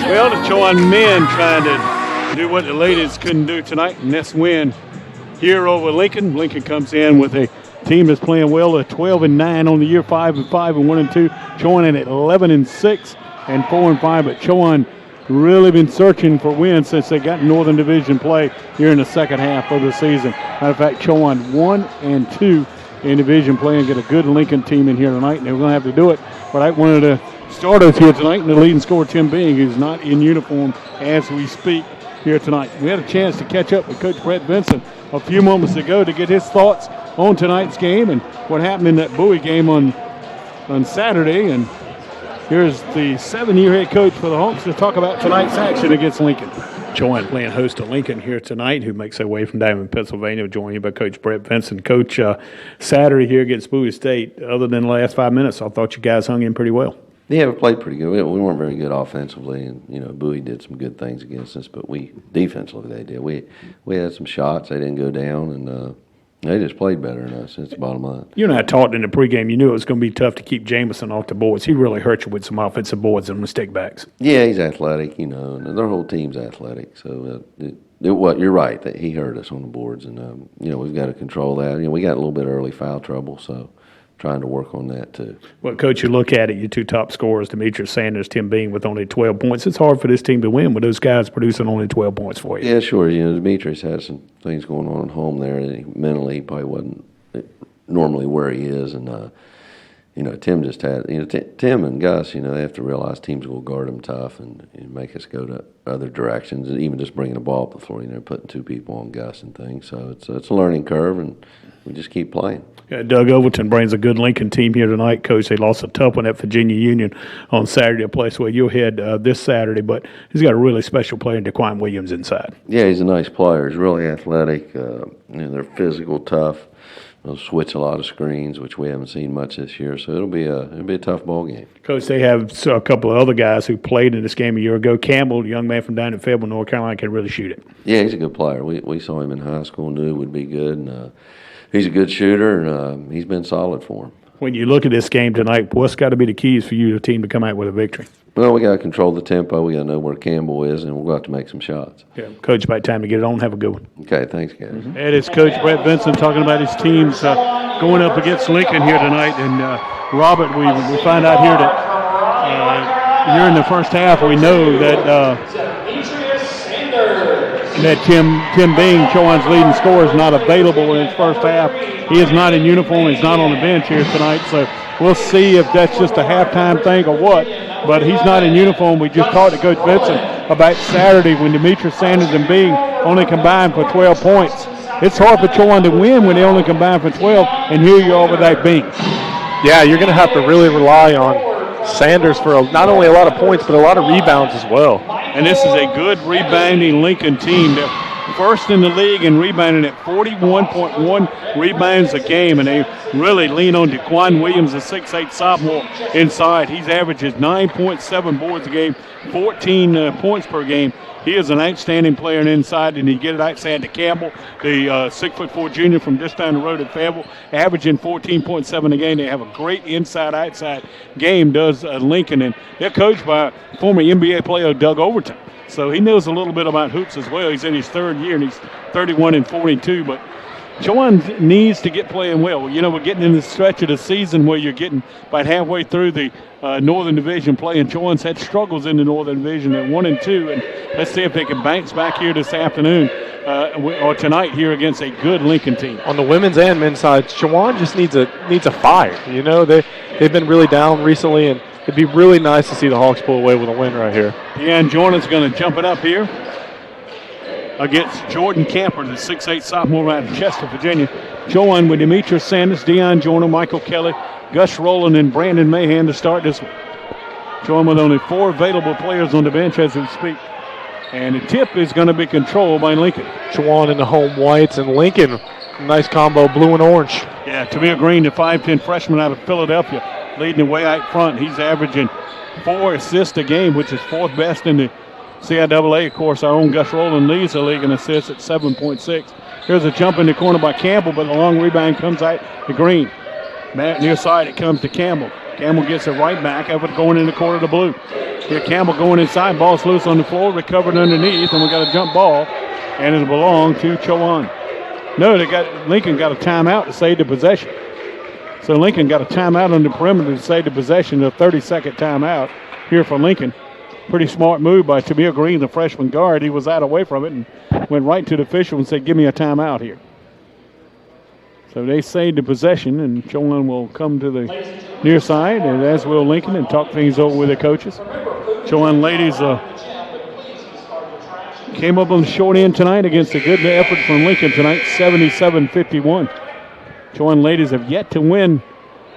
Well, the Chowan men trying to do what the ladies couldn't do tonight, and that's win here over Lincoln. Lincoln comes in with a team that's playing well, 12-9 on the year, 5-5 and 1-2. Chowan at 11-6 and 4-5, but Chowan really been searching for wins since they got Northern Division play here in the second half of the season. Matter of fact, Chowan 1-2 in division play and get a good Lincoln team in here tonight, and they're going to have to do it. But one of the starters here tonight, and the leading scorer, Tim Bing, who's not in uniform as we speak here tonight. We had a chance to catch up with Coach Brett Vincent a few moments ago to get his thoughts on tonight's game and what happened in that Bowie game on Saturday. And here's the 7-year head coach for the Hawks to talk about tonight's action against Lincoln. Chowan playing host to Lincoln here tonight, who makes their way from Diamond, Pennsylvania, joined you by Coach Brett Vincent. Coach, Saturday here against Bowie State, other than the last 5 minutes, I thought you guys hung in pretty well. Yeah, we played pretty good. We weren't very good offensively, and Bowie did some good things against us. But defensively they did. We had some shots. They didn't go down, and they just played better than us. That's the bottom line. You and I talked in the pregame. You knew it was going to be tough to keep Jameson off the boards. He really hurt you with some offensive boards and mistake backs. Yeah, he's athletic, and their whole team's athletic. So you're right that he hurt us on the boards, and we've got to control that. We got a little bit of early foul trouble, so trying to work on that too. Well, Coach, you look at it, your two top scorers, Demetrius Sanders, Tim Bean, with only 12 points. It's hard for this team to win with those guys producing only 12 points for you. Yeah, sure. Demetrius has some things going on at home there. Mentally, he probably wasn't normally where he is, and Tim just had. Tim and Gus, they have to realize teams will guard them tough and make us go to other directions, and even just bringing the ball up the floor, putting two people on Gus and things. So it's a learning curve, and we just keep playing. Yeah, Doug Overton brings a good Lincoln team here tonight. Coach, they lost a tough one at Virginia Union on Saturday, a place where you'll head this Saturday, but he's got a really special player, DeQuan Williams, inside. Yeah, he's a nice player. He's really athletic. They're physical, tough. They'll switch a lot of screens, which we haven't seen much this year, so it'll be a tough ball game. Coach, they have a couple of other guys who played in this game a year ago. Campbell, a young man from down in Fayetteville, North Carolina, can really shoot it. Yeah, he's a good player. We saw him in high school, knew he would be good, and he's a good shooter, and he's been solid for him. When you look at this game tonight, what's got to be the keys for you, the team, to come out with a victory? Well, we got to control the tempo. We got to know where Campbell is, and we'll go out to make some shots. Yeah, Coach, about time to get it on. Have a good one. Okay, thanks, guys. And it's Coach Brett Vincent talking about his teams going up against Lincoln here tonight. And Robert, we find out here that here in the first half, we know that Tim Bing, Chowan's leading scorer, is not available in his first half. He is not in uniform. He's not on the bench here tonight. So we'll see if that's just a halftime thing or what. But he's not in uniform. We just talked to Coach Vincent about Saturday when Demetrius Sanders and Bing only combined for 12 points. It's hard for Chowan to win when they only combine for 12, and here you are with that Bing. Yeah, you're going to have to really rely on Sanders for not only a lot of points, but a lot of rebounds as well. And this is a good rebounding Lincoln team. They're first in the league in rebounding at 41.1 rebounds a game, and they really lean on DeQuan Williams, a 6'8 sophomore inside. He's averages 9.7 boards a game, 14 points per game. He is an outstanding player inside, and you get it outside to Campbell, the 6'4" junior from just down the road at Fayetteville, averaging 14.7 a game. They have a great inside-outside game, does Lincoln, and they're coached by former NBA player Doug Overton. So he knows a little bit about hoops as well. He's in his third year, and he's 31-42, but Chowan needs to get playing well. We're getting in the stretch of the season where you're getting about halfway through the Northern Division play, and Chowan's had struggles in the Northern Division at 1-2, and let's see if they can bounce back here this afternoon or tonight here against a good Lincoln team. On the women's and men's side, Chowan just needs a fire. They've been really down recently, and it'd be really nice to see the Hawks pull away with a win right here. Deion Jordan's going to jump it up here against Jordan Camper, the 6'8 sophomore out of Chester, Virginia. Chowan with Demetrius Sanders, Deion Jordan, Michael Kelly, Gus Rowland, and Brandon Mahan to start this one. Chowan with only 4 available players on the bench as we speak. And the tip is going to be controlled by Lincoln. Chowan in the home whites, and Lincoln, nice combo, blue and orange. Yeah, Tamir Green, the 5'10 freshman out of Philadelphia, leading the way out front. He's averaging 4 assists a game, which is 4th best in the CIAA. Of course, our own Gus Rowland leads the league in assists at 7.6. Here's a jump in the corner by Campbell, but the long rebound comes out to Green. Near side, it comes to Campbell. Campbell gets it right back after going in the corner to blue. Here Campbell going inside. Ball's loose on the floor. Recovered underneath. And we got a jump ball. And it'll belong to Chowan. No, Lincoln got a timeout to save the possession. So Lincoln got a timeout on the perimeter to save the possession. A 30-second timeout here for Lincoln. Pretty smart move by Tamir Green, the freshman guard. He was out away from it and went right to the official and said, give me a timeout here. So they saved the possession, and Chowan will come to the near side, and as will Lincoln, and talk things over with the coaches. Chowan ladies came up on the short end tonight against a good effort from Lincoln tonight, 77-51. Chowan ladies have yet to win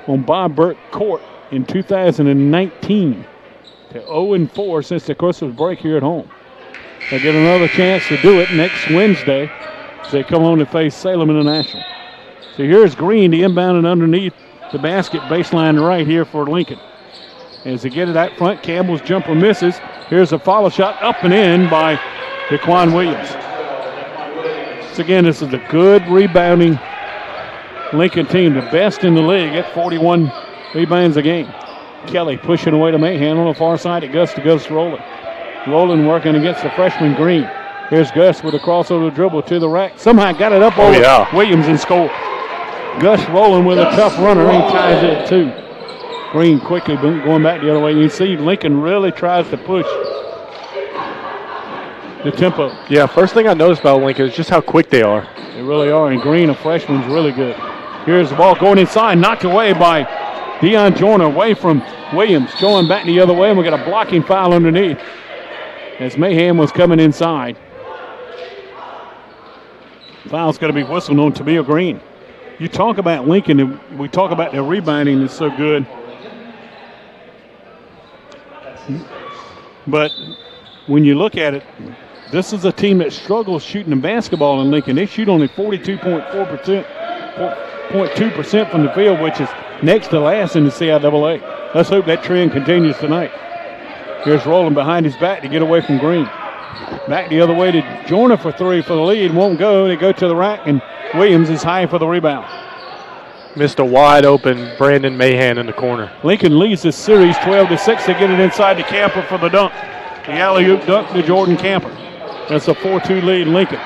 on Bob Burke Court in 2019. They're 0-4 since the Christmas break here at home. They'll get another chance to do it next Wednesday as they come home to face Salem International. So here's Green, the inbound and underneath the basket baseline right here for Lincoln. As they get it out front, Campbell's jumper misses. Here's a follow shot up and in by DeQuan Williams. So again, this is a good rebounding Lincoln team, the best in the league at 41 rebounds a game. Kelly pushing away to Mahan on the far side. It goes to Rowland. Rowland working against the freshman Green. Here's Gus with a crossover dribble to the rack. Somehow got it up over Williams and scored. Gus Rowland with a tough runner. He ties it at 2. Green quickly going back the other way. You see Lincoln really tries to push the tempo. Yeah, first thing I noticed about Lincoln is just how quick they are. They really are, and Green, a freshman, is really good. Here's the ball going inside, knocked away by Deion Joyner, away from Williams. Going back the other way, and we got a blocking foul underneath as Mahan was coming inside. Foul's going to be whistled on Tamir Green. You talk about Lincoln, we talk about their rebounding is so good. But when you look at it, this is a team that struggles shooting the basketball in Lincoln. They shoot only 42.2% from the field, which is next to last in the CIAA. Let's hope that trend continues tonight. Here's Rowland behind his back to get away from Green. Back the other way to Joyner for 3 for the lead. Won't go. They go to the rack, and Williams is high for the rebound. Missed a wide open Brandon Mahan in the corner. Lincoln leads this series 12-6. They get it inside to Camper for the dunk. The alley-oop dunk to Jordan Camper. That's a 4-2 lead Lincoln.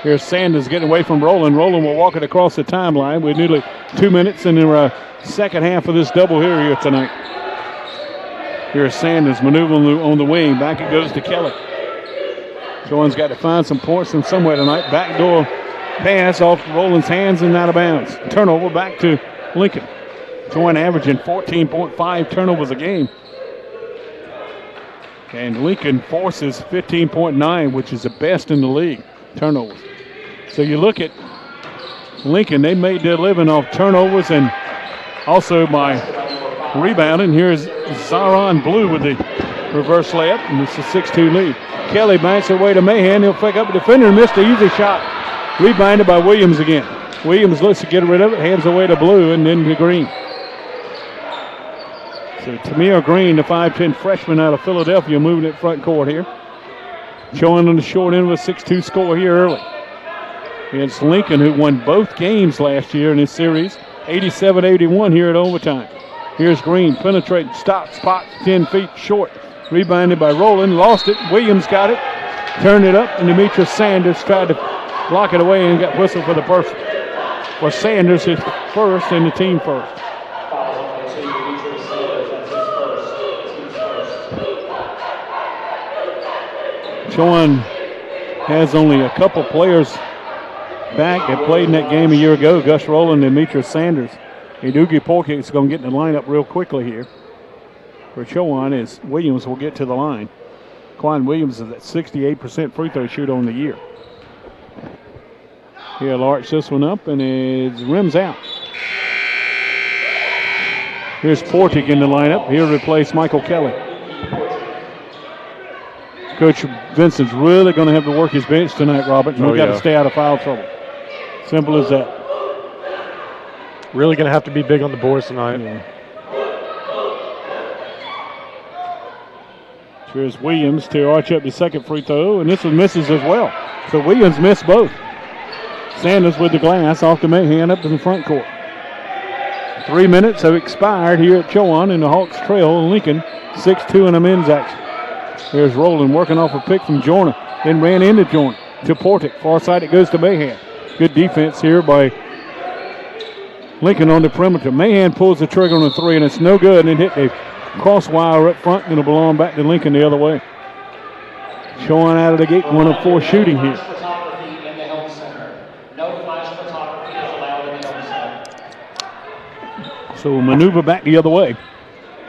Here's Sanders getting away from Rowland. Rowland will walk it across the timeline with nearly 2 minutes in the second half of this double here tonight. Here's Sanders maneuvering on the wing. Back it goes to Kelly. Chowan's got to find some points from somewhere tonight. Backdoor pass off Rowland's hands and out of bounds. Turnover back to Lincoln. Chowan averaging 14.5 turnovers a game. And Lincoln forces 15.9, which is the best in the league, turnovers. So you look at Lincoln, they made their living off turnovers and also by rebounding. Here's Zaron Blue with the reverse layup, and it's a 6-2 lead. Kelly banks away to Mahan. He'll pick up a defender and missed the easy shot. Rebounded by Williams again. Williams looks to get rid of it, hands away to Blue and then to Green. So Tamir Green, the 5'10 freshman out of Philadelphia, moving it front court here. Showing on the short end with a 6-2 score here early. Against Lincoln, who won both games last year in this series, 87-81 here at overtime. Here's Green, penetrating, stop, spot, 10 feet short. Rebounded by Rowland, lost it. Williams got it, turned it up, and Demetrius Sanders tried to block it away and got whistled for the person. For Sanders, his first and the team first. Chowan has only a couple players back that played in that game a year ago, Gus Rowland and Demetrius Sanders. Idugi Porkix is going to get in the lineup real quickly here. For Chowan is Williams will get to the line. Quan Williams is at 68% free throw shoot on the year. He'll arch this one up and it rims out. Here's Portic in the lineup. He'll replace Michael Kelly. Coach Vincent's really going to have to work his bench tonight, Robert. And we've got to stay out of foul trouble. Simple as that. Really going to have to be big on the boards tonight. Yeah. Here's Williams to arch up the second free throw, and this one misses as well. So Williams missed both. Sanders with the glass off the Mahan up in the front court. 3 minutes have expired here at Chowan, and the Hawks trail Lincoln 6-2 in a men's action. Here's Rowland working off a pick from Jordan. Then ran into Jordan. To Portick. Far side it goes to Mahan. Good defense here by Lincoln on the perimeter. Mahan pulls the trigger on the three, and it's no good. And it hit the cross wire up front, and it'll belong back to Lincoln the other way. Chowan out of the gate, 1 of 4 shooting here. So we'll maneuver back the other way.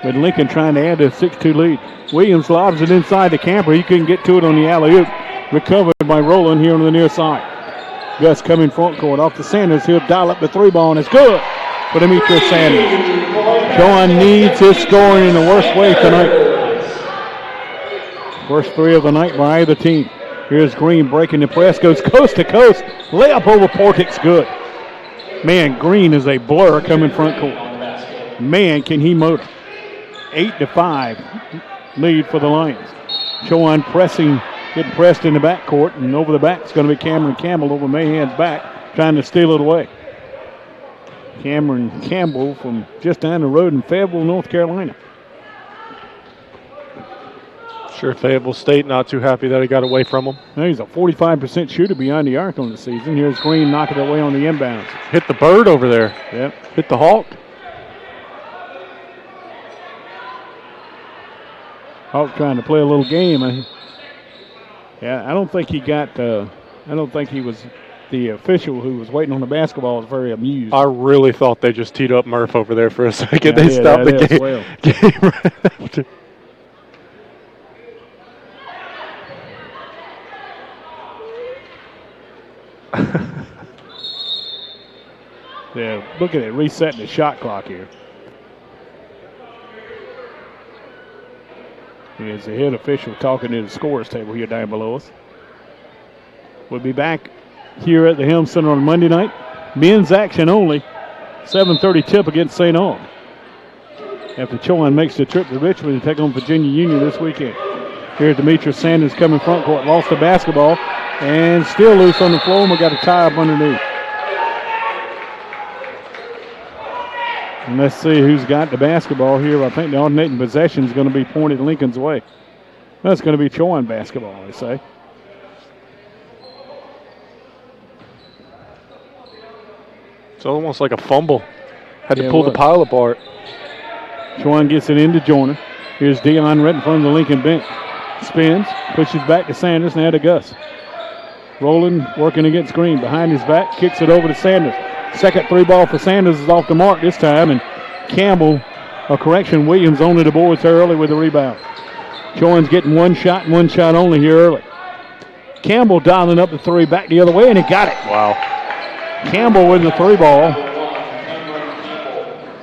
With Lincoln trying to add a 6-2 lead. Williams lobs it inside the camper. He couldn't get to it on the alley-oop. Recovered by Rowland here on the near side. Gus coming front court off to Sanders. He'll dial up the 3 ball, and it's good for Demetrius Sanders. Chowan needs his scoring in the worst way tonight. First 3 of the night by either team. Here's Green breaking the press. Goes coast to coast. Layup over Portick's good. Man, Green is a blur coming front court. Man, can he motor. 8-5 lead for the Lions. Chowan pressing, getting pressed in the backcourt, and over the back is going to be Cameron Campbell over Mahan's back, trying to steal it away. Cameron Campbell from just down the road in Fayetteville, North Carolina. Sure, Fayetteville State not too happy that it got away from him. Now he's a 45% shooter behind the arc on the season. Here's Green knocking it away on the inbounds. Hit the bird over there. Yep. Hit the hawk. Hawk trying to play a little game. I don't think he got. I don't think he was. The official who was waiting on the basketball was very amused. I really thought they just teed up Murph over there for a second. Yeah, they stopped the game. Well. Game right after. Yeah, look at it, resetting the shot clock here. Here's the head official talking to the scorers table here down below us. We'll be back here at the Helm Center on Monday night. Men's action only. 7:30 tip against St. Aug. After Chowan makes the trip to Richmond to take on Virginia Union this weekend. Here's Demetrius Sanders coming front court. Lost the basketball and still loose on the floor, and we got a tie up underneath. And let's see who's got the basketball here. I think the alternating possession is going to be pointed Lincoln's way. That's going to be Chowan basketball, they say. It's almost like a fumble. Had to pull the pile apart. Chowan gets it into Joyner. Here's Dion right in front of the Lincoln bench. Spins, pushes back to Sanders, now to Gus. Rowland working against Green. Behind his back, kicks it over to Sanders. Second 3-ball for Sanders is off the mark this time, and Campbell, Williams only the boards early with the rebound. Chowan's getting one shot and one shot only here early. Campbell dialing up the 3 back the other way, and he got it. Wow. Campbell with the 3-ball.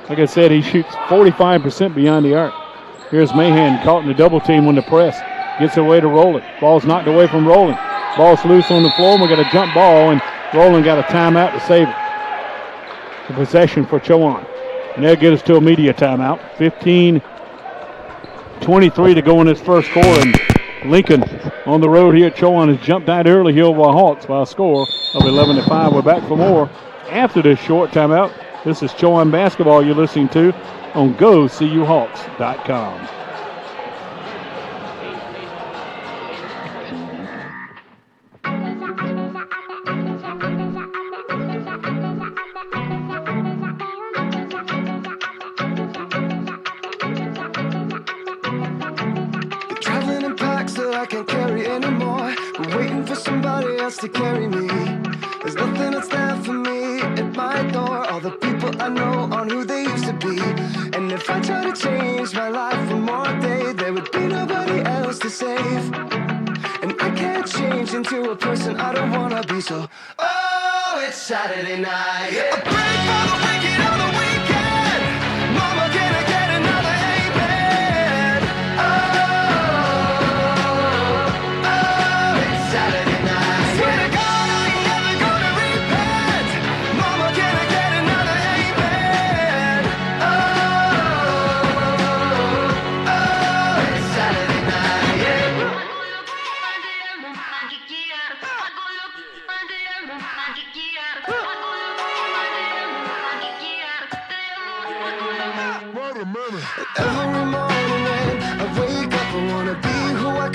Like I said, he shoots 45% beyond the arc. Here's Mahan caught in the double team on the press. Gets away to Rowland. Ball's knocked away from Rowland. Ball's loose on the floor, and we got a jump ball, and Rowland got a timeout to save it. The possession for Chowan. And they'll get us to a media timeout. 15:23 to go in this first quarter, and Lincoln on the road here at Chowan has jumped out early here over Hawks by a score of 11-5. We're back for more after this short timeout. This is Chowan basketball you're listening to on GoCUHawks.com. To carry me, there's nothing that's there for me at my door. All the people I know aren't who they used to be, and if I try to change my life one more day, there would be nobody else to save. And I can't change into a person I don't wanna be. So, oh, it's Saturday night. A break for the wicked on the weekend. Mama, can I get another amen? Oh, it's Saturday night. Every morning when I wake up, I wanna be who I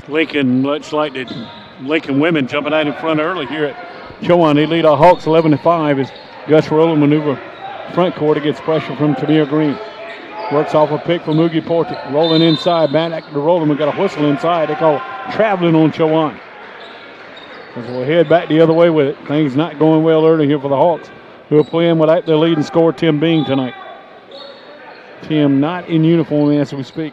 Lincoln, much like the Lincoln women, jumping out in front early here at Chowan. They lead our Hawks 11-5 as Gus Rowland maneuver front court against pressure from Tamir Green. Works off a pick from Oogie Porter. Rolling inside, back to Rowland. We got a whistle inside. They call it traveling on Chowan. As we'll head back the other way with it. Things not going well early here for the Hawks, who are playing without their leading scorer, Tim Bean, tonight. Tim not in uniform as we speak.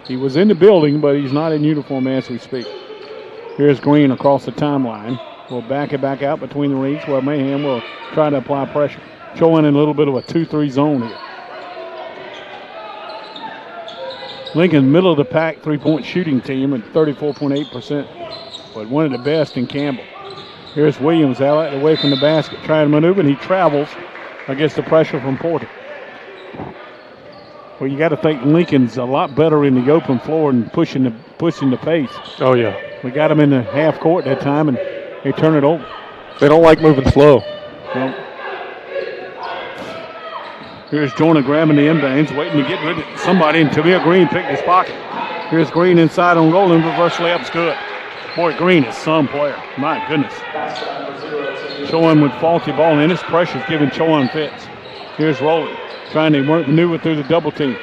He was in the building, but he's not in uniform as we speak. Here's Green across the timeline. We'll back it back out between the rings where Mayhem will try to apply pressure. Showing in a little bit of a 2-3 zone here. Lincoln, middle of the pack, three-point shooting team at 34.8%, but one of the best in Campbell. Here's Williams out away from the basket, trying to maneuver, and he travels against the pressure from Porter. Well, you got to think Lincoln's a lot better in the open floor and pushing the pace. Oh, yeah. We got them in the half court that time, and they turn it over. They don't like moving slow. Well, here's Jonah grabbing the inbounds, waiting to get rid of somebody, and Tamir Green picked his pocket. Here's Green inside on Rowland, reverse layup's good. Boy, Green is some player. My goodness. Chowan with faulty ball, and this pressure's giving Chowan fits. Here's Rowland trying to maneuver through the double team.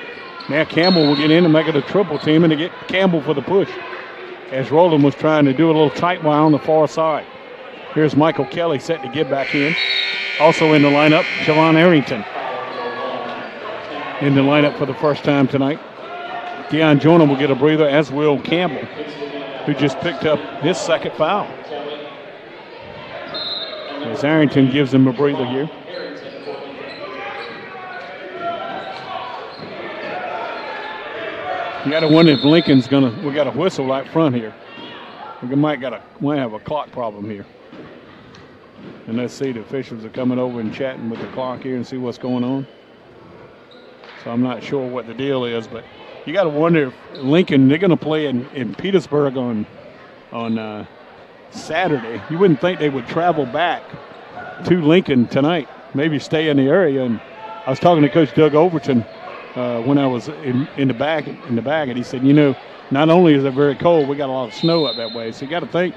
Now Campbell will get in and make it a triple team, and to get Campbell for the push. As Rowland was trying to do a little tight wire on the far side. Here's Michael Kelly set to get back in. Also in the lineup, Javon Arrington. In the lineup for the first time tonight. Deion Jonah will get a breather, as will Campbell, who just picked up his second foul. As Arrington gives him a breather here. You got to wonder if Lincoln's gonna. We got a whistle out front here. We might have a clock problem here. And let's see, the officials are coming over and chatting with the clock here and see what's going on. So I'm not sure what the deal is, but you got to wonder if Lincoln, they're going to play in Petersburg on Saturday. You wouldn't think they would travel back to Lincoln tonight, maybe stay in the area. And I was talking to Coach Doug Overton when I was in the back, and he said, you know, not only is it very cold, we got a lot of snow up that way. So you got to think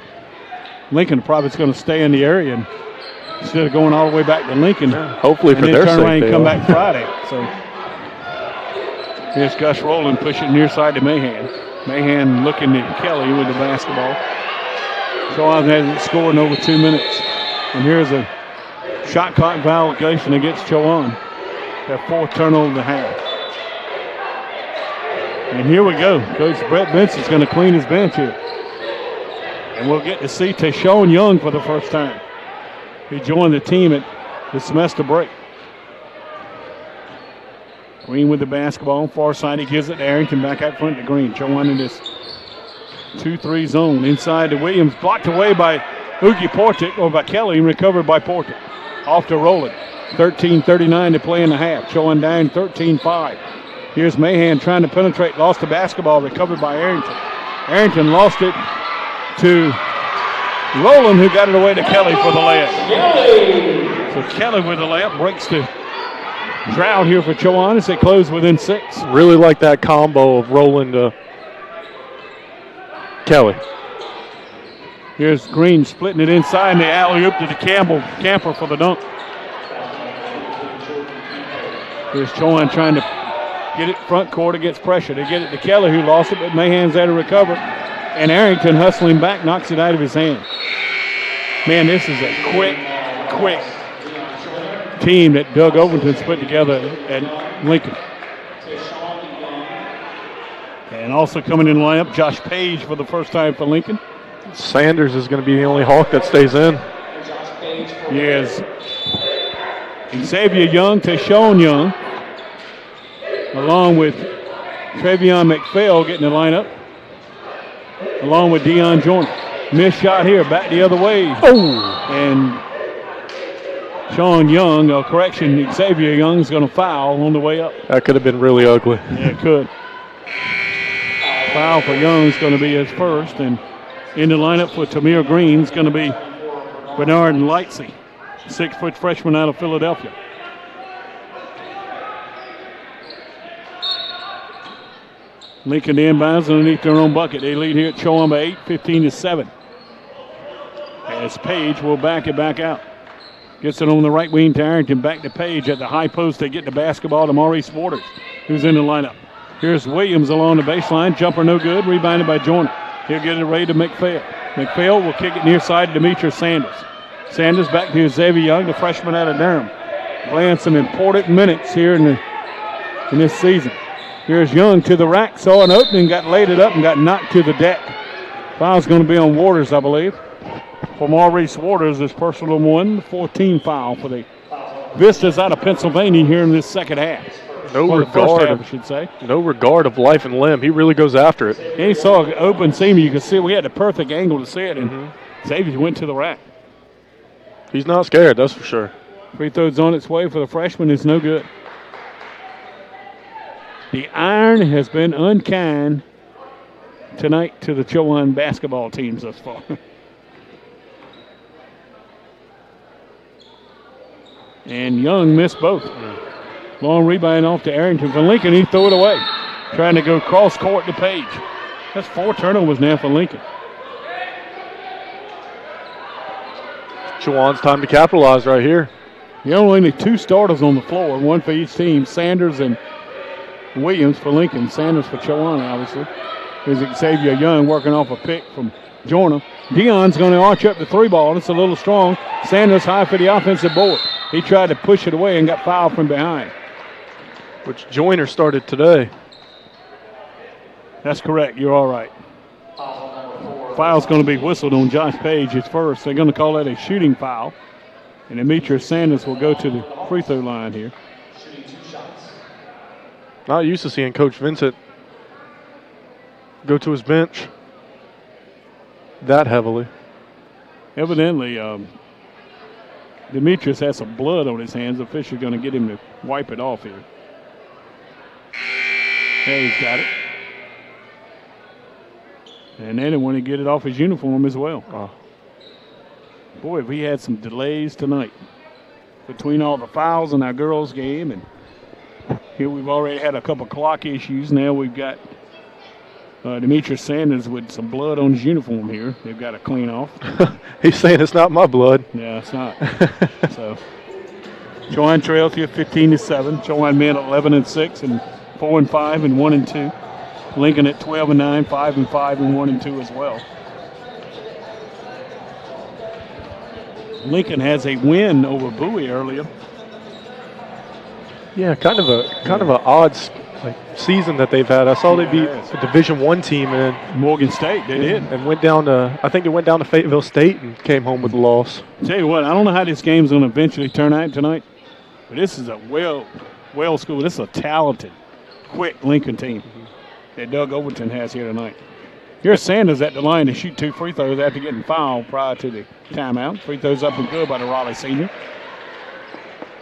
Lincoln probably is going to stay in the area and instead of going all the way back to Lincoln. Hopefully for their sake. And then turn around and come back Friday. So here's Gus Rowland pushing near side to Mahan. Mahan looking at Kelly with the basketball. Chowan hasn't scored in over 2 minutes. And here's a shot clock violation against Chowan. That fourth turnover of the half. And here we go. Coach Brett Benson's going to clean his bench here. And we'll get to see Tayshawn Young for the first time. He joined the team at the semester break. Green with the basketball. Far side, he gives it to Arrington back out front to Green. Chowan in this 2-3 zone. Inside to Williams. Blocked away by Oogie Porter, or by Kelly, and recovered by Porter. Off to Rowland. 13:39 to play in the half. Chowan down 13-5. Here's Mahan trying to penetrate. Lost the basketball. Recovered by Arrington. Arrington lost it to Rowland, who got it away to Kelly for the layup. So Kelly with the layup breaks the drought here for Chowan as they close within 6. Really like that combo of Rowland to Kelly. Here's Green splitting it inside, and the alley-oop to the Camper for the dunk. Here's Chowan trying to get it front court against pressure. They get it to Kelly, who lost it, but Mahan's there to recover. And Arrington hustling back, knocks it out of his hand. Man, this is a quick team that Doug Overton's put together at Lincoln. And also coming in the lineup, Josh Page for the first time for Lincoln. Sanders is going to be the only Hawk that stays in. Yes. Xavier Young, Tayshawn Young, along with Travion McPhail getting the lineup, along with Deion Jordan. Missed shot here, back the other way. Oh! And Sean Young, Xavier Young's going to foul on the way up. That could have been really ugly. Yeah, it could. Foul for Young's going to be his first, and in the lineup for Tamir Green's going to be Bernard Lightsey, 6-foot freshman out of Philadelphia. Lincoln inbounds underneath their own bucket. They lead here at Chowan by 8, 15-7. As Page will back it back out. Gets it on the right wing to Arrington. Back to Page at the high post. They get the basketball to Maurice Waters, who's in the lineup. Here's Williams along the baseline. Jumper no good. Rebounded by Joyner. He'll get it ready to McPhail. McPhail will kick it near side to Demetrius Sanders. Sanders back to Xavier Young, the freshman out of Durham. Playing some important minutes here in this season. Here's Young to the rack. Saw an opening, got laid it up, and got knocked to the deck. Foul's going to be on Waters, I believe. For Maurice Waters, his personal one, 14 foul for the Vistas out of Pennsylvania here in this second half. No regard, I should say. No regard of life and limb. He really goes after it. And he saw an open seam. You could see we had the perfect angle to see it, and Xavier went to the rack. He's not scared, that's for sure. Free throw's on its way for the freshman. It's no good. The iron has been unkind tonight to the Chowan basketball teams thus far. And Young missed both. Long rebound off to Arrington for Lincoln. He threw it away. Trying to go cross court to Page. That's 4 turnovers now for Lincoln. Chowan's time to capitalize right here. You only need 2 starters on the floor, 1 for each team. Sanders and Williams for Lincoln. Sanders for Chowan, obviously. Here's Xavier Young working off a pick from Joyner. Dion's going to arch up the 3 ball. It's a little strong. Sanders high for the offensive board. He tried to push it away and got fouled from behind. Which Joyner started today. That's correct. You're all right. Foul's going to be whistled on Josh Page, his first. They're going to call that a shooting foul. And Demetrius Sanders will go to the free throw line here. Not used to seeing Coach Vincent go to his bench that heavily. Evidently, Demetrius has some blood on his hands. The official's going to get him to wipe it off here. There, he's got it. And then they want to get it off his uniform as well. Oh. Boy, have we had some delays tonight between all the fouls in our girls' game. And here we've already had a couple clock issues. Now we've got Demetrius Sanders with some blood on his uniform here. They've got to clean off. He's saying it's not my blood. Yeah, it's not. So, Chowan trails here 15-7. Chowan men 11-6 and 4-5 and 1-2. Lincoln at 12-9, 5-5 and 1-2 as well. Lincoln has a win over Bowie earlier. Yeah, kind of a odd season that they've had. I saw they beat a Division I team and Morgan State. They did, and went down to, I think it went down to Fayetteville State and came home with a loss. Tell you what, I don't know how this game's going to eventually turn out tonight, but this is a well school. This is a talented, quick Lincoln team that Doug Overton has here tonight. Here's Sanders at the line to shoot 2 free throws after getting fouled prior to the timeout. Free throws up and good by the Raleigh senior.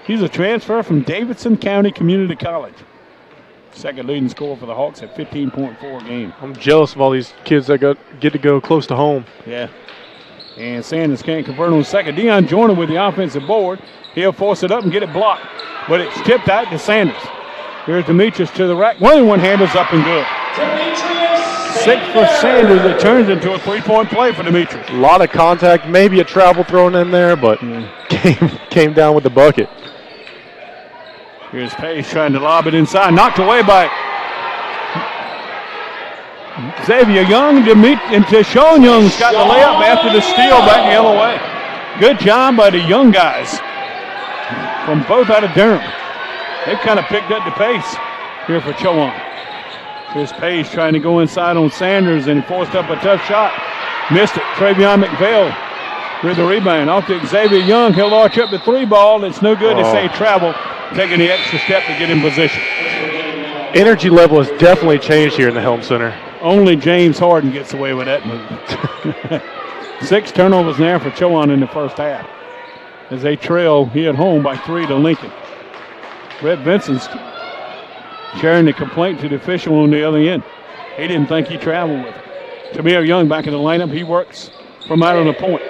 He's a transfer from Davidson County Community College. Second leading scorer for the Hawks at 15.4 a game. I'm jealous of all these kids that get to go close to home. Yeah. And Sanders can't convert on second. Deion Joyner with the offensive board. He'll force it up and get it blocked. But it's tipped out to Sanders. Here's Demetrius to the rack. One handles up and good. 6 for Sanders. It turns into a 3-point play for Demetrius. A lot of contact, maybe a travel thrown in there, but came down with the bucket. Here's Page trying to lob it inside. Knocked away by Xavier Young. And Deshaun Young's got the layup after the steal back the other way. Good job by the young guys from both out of Durham. They've kind of picked up the pace here for Chowan. Here's Page trying to go inside on Sanders, and he forced up a tough shot. Missed it. Travion McPhail with the rebound. Off to Xavier Young. He'll arch up the 3 ball. It's no good. They say travel. Taking the extra step to get in position. Energy level has definitely changed here in the Helm Center. Only James Harden gets away with that move. 6 turnovers now for Chowan in the first half as they trail here at home by 3 to Lincoln. Brett Vincent's sharing the complaint to the official on the other end. He didn't think he traveled with it. Tamir Young back in the lineup. He works from out on the point.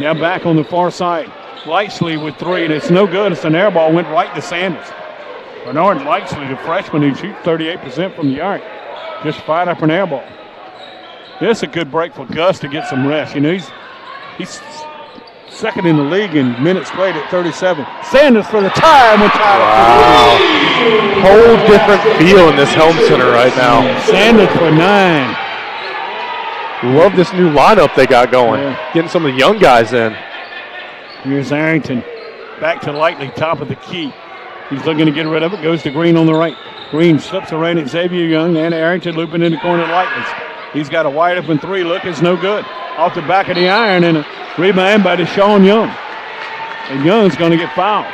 Now back on the far side. Lightsley with 3, and it's no good. It's an air ball, went right to Sanders. Bernard Lightsley, the freshman who shoots 38% from the arc. Just fired up an air ball. This is a good break for Gus to get some rest. You know, he's second in the league in minutes played at 37. Sanders for the tie when Tyler. Wow. Whole different feel in this home center right now. Sanders for 9. Love this new lineup they got going. Yeah. Getting some of the young guys in. Here's Arrington. Back to Lightly, top of the key. He's looking to get rid of it. Goes to Green on the right. Green slips around at Xavier Young and Arrington looping in the corner Lightly. He's got a wide open 3 look. It's no good. Off the back of the iron and a rebound by Deshaun Young. And Young's going to get fouled.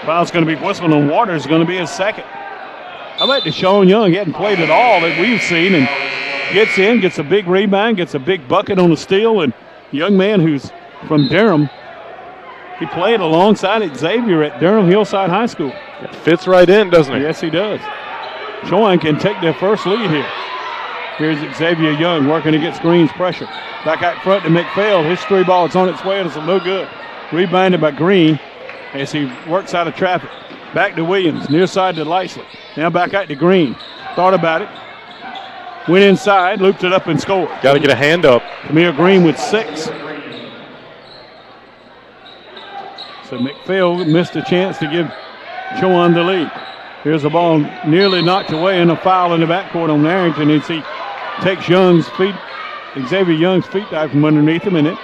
Foul's going to be whistled on Waters. Going to be his second. How about Deshaun Young? He hadn't played at all that we've seen, and gets in, gets a big rebound, gets a big bucket on the steal. And young man who's from Durham, he played alongside Xavier at Durham Hillside High School. It fits right in, doesn't it? Yes, he does. Chowan can take their first lead here. Here's Xavier Young working against Green's pressure. Back out front to McPhail. His 3 ball is on its way and it's no good. Rebounded by Green as he works out of traffic. Back to Williams, near side to Lightly. Now back out to Green. Thought about it. Went inside, looped it up and scored. Got to get a hand up. Kamir Green with 6. So McPhail missed a chance to give Chowan the lead. Here's the ball nearly knocked away and a foul in the backcourt on Arrington as he takes Xavier Young's feet out from underneath him, and it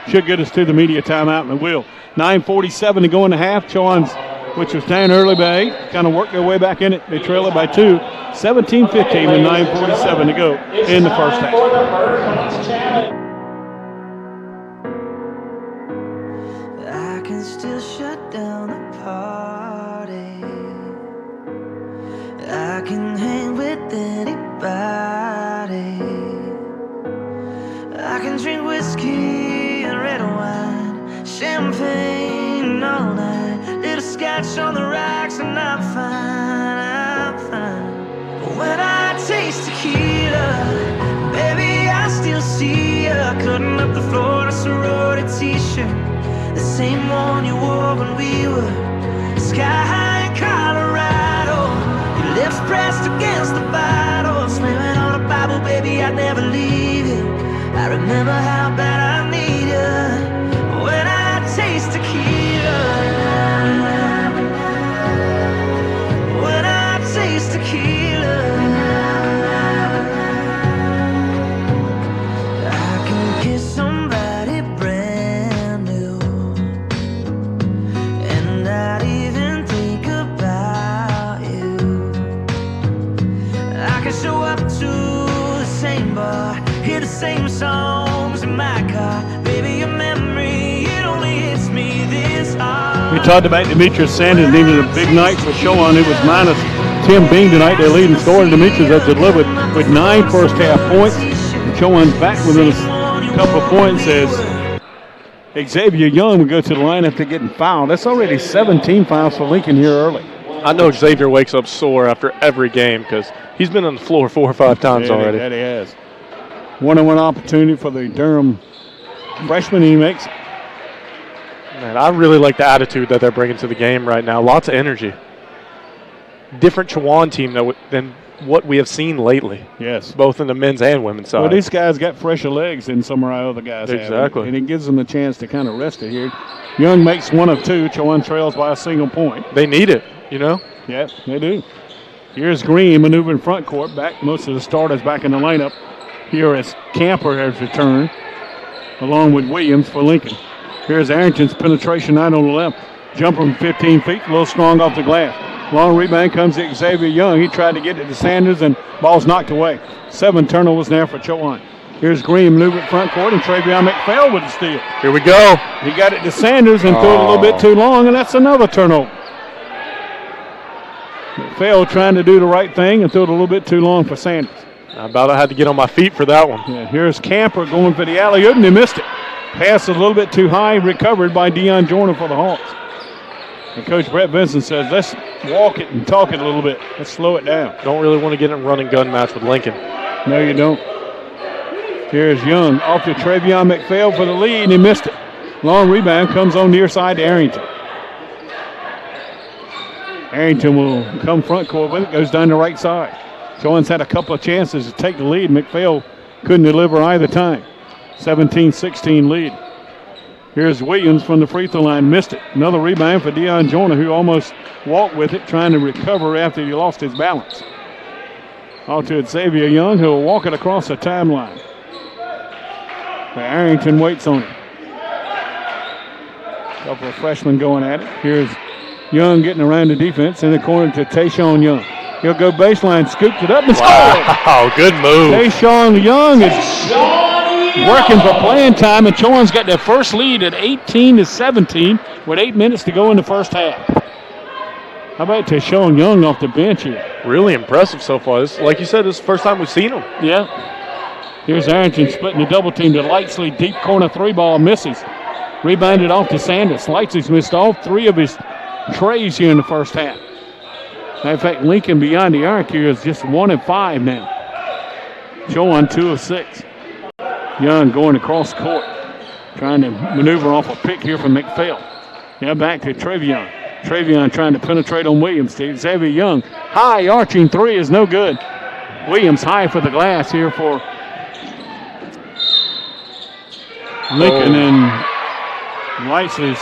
should get us to the media timeout, and it will. 9:47 to go in the half. Chowan's, which was down early by 8, kind of worked their way back in it. They trail it by 2. 17-15 with 9:47 to go in the first half. I can still shut down the party. I can hang with anybody. I can drink whiskey and red wine, champagne all night, little scotch on the rocks, and I'm fine. But when I taste tequila, baby, I still see you cutting up the floor in a sorority t-shirt, the same one you wore when we were sky high in Colorado. Your lips pressed against the bottle, slamming on a Bible, baby, I'd never leave you. I remember how bad I need you when I taste tequila. When I taste tequila, I can kiss somebody brand new and not even think about you. I can show up to the same bar, hear the same songs in my car. Baby, your memory, it only hits me this hard. We talked about Demetrius Sanders needed a big night for Chowan. It was minus Tim Bean tonight, their leading scorer. Demetrius has delivered with 9 first half points. And Chowan's back within a couple of points as Xavier Young would go to the line after getting fouled. That's already 17 fouls for Lincoln here early. I know Xavier wakes up sore after every game because he's been on the floor 4 or 5 times already. That he has. One-on-one opportunity for the Durham freshman. He makes it. Man, I really like the attitude that they're bringing to the game right now. Lots of energy. Different Chowan team than what we have seen lately. Yes. Both in the men's and women's side. Well, these guys got fresher legs than some of our other guys have. Exactly. And it gives them a chance to kind of rest it here. Young makes 1 of 2. Chowan trails by a single point. They need it, you know? Yeah, they do. Here's Green maneuvering front court. Back, most of the starters back in the lineup. Here as Camper has returned, along with Williams for Lincoln. Here's Arrington's penetration out on the left. Jumper from 15 feet, a little strong off the glass. Long rebound comes to Xavier Young. He tried to get it to Sanders and ball's knocked away. 7 turnovers there for Chowan. Here's Green maneuvering front court and Travion McPhail with the steal. Here we go. He got it to Sanders and threw it a little bit too long, and that's another turnover. McPhail trying to do the right thing and threw it a little bit too long for Sanders. I about had to get on my feet for that one. Yeah, here's Camper going for the alley-oop, and he missed it. Pass a little bit too high, recovered by Deion Jordan for the Hawks. And Coach Brett Vincent says, let's walk it and talk it a little bit. Let's slow it down. Don't really want to get in a run and gun match with Lincoln. No, you don't. Here's Young off to Travion McPhail for the lead, and he missed it. Long rebound comes on near side to Arrington. Arrington will come front court with it, goes down the right side. Chowan's had a couple of chances to take the lead. McPhail couldn't deliver either time. 17-16 lead. Here's Williams from the free throw line. Missed it. Another rebound for Deion Joyner, who almost walked with it, trying to recover after he lost his balance. Out to it, Xavier Young, who will walk it across the timeline. But Arrington waits on him. Couple of freshmen going at it. Here's Young getting around the defense in the corner to Tayshawn Young. He'll go baseline, scooped it up and scored. Wow, good move. Tayshawn Young is working for playing time, and Chowan's got their first lead at 18-17 with 8 minutes to go in the first half. How about Tayshawn Young off the bench here? Really impressive so far. This, like you said, this is the first time we've seen him. Yeah. Here's Arrington splitting the double team to Lightsley. Deep corner three ball misses. Rebounded off to Sanders. Lightsley's missed all 3 of his trays here in the first half. Matter of fact, Lincoln beyond the arc here is just 1 of 5 now. Chowan 2 of 6. Young going across court, trying to maneuver off a pick here from McPhail. Now back to Trevion. Trevion trying to penetrate on Williams. To Xavier Young. High arching 3 is no good. Williams high for the glass here for Lincoln, and Lightsley's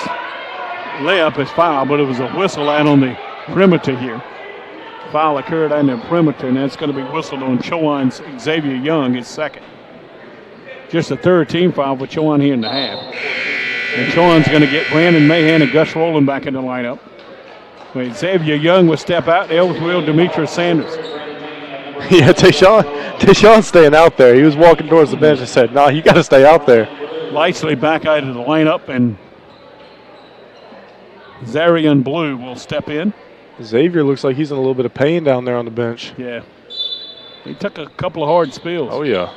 layup is foul, but it was a whistle out on the perimeter here. Foul occurred on the perimeter, and that's going to be whistled on Chowan's Xavier Young, his second. Just a third team foul for Chowan here in the half. And Chowan's going to get Brandon Mahan and Gus Rowland back in the lineup. When Xavier Young will step out, the will Demetrius Sanders. Yeah, Tayshawn's staying out there. He was walking towards the bench and said, "No, you got to stay out there." Lightsley back out of the lineup, and Zarian Blue will step in. Xavier looks like he's in a little bit of pain down there on the bench. Yeah. He took a couple of hard spills. Oh, yeah.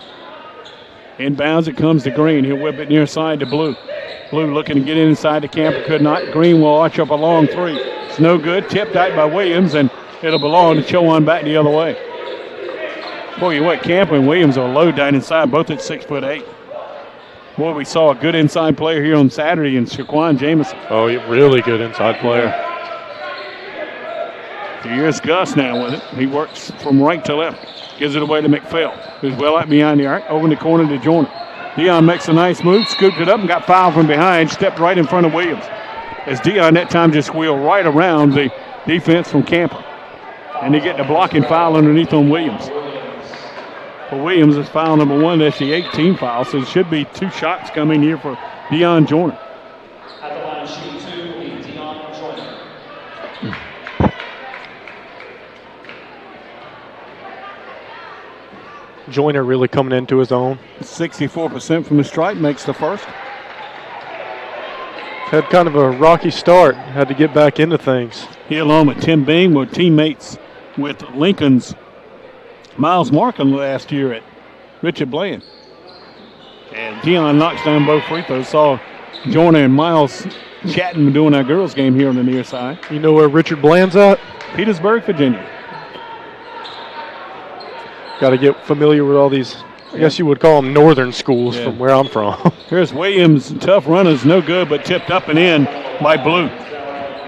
Inbounds, it comes to Green. He'll whip it near side to Blue. Blue looking to get inside the camper, could not. Green will arch up a long 3. It's no good. Tipped out by Williams, and it'll belong to Chowan back the other way. Boy, what, Camper and Williams are low down inside, both at 6'8". Boy, we saw a good inside player here on Saturday in Shaquan Jamison. Oh, really good inside player. Here's Gus now with it. He works from right to left. Gives it away to McPhail, who's well out behind the arc. Over in the corner to Joyner. Deion makes a nice move, scooped it up and got fouled from behind, stepped right in front of Williams. As Deion that time just wheeled right around the defense from Camper. And they get the blocking foul underneath on Williams. For Williams, it's foul number 1. That's the 18 foul, so it should be 2 shots coming here for Deion Joyner. At the line, shooting 2 will be Deion Joyner. Joyner really coming into his own. 64% from the stripe makes the first. Had kind of a rocky start. Had to get back into things. He along with Tim Bing were teammates with Lincoln's Miles Markham last year at Richard Bland. And Deion knocks down both free throws. Saw Joyner and Miles chatting doing our girls game here on the near side. You know where Richard Bland's at? Petersburg, Virginia. Got to get familiar with all these, I guess you would call them northern schools from where I'm from. Here's Williams. Tough runners, no good, but tipped up and in by Blue.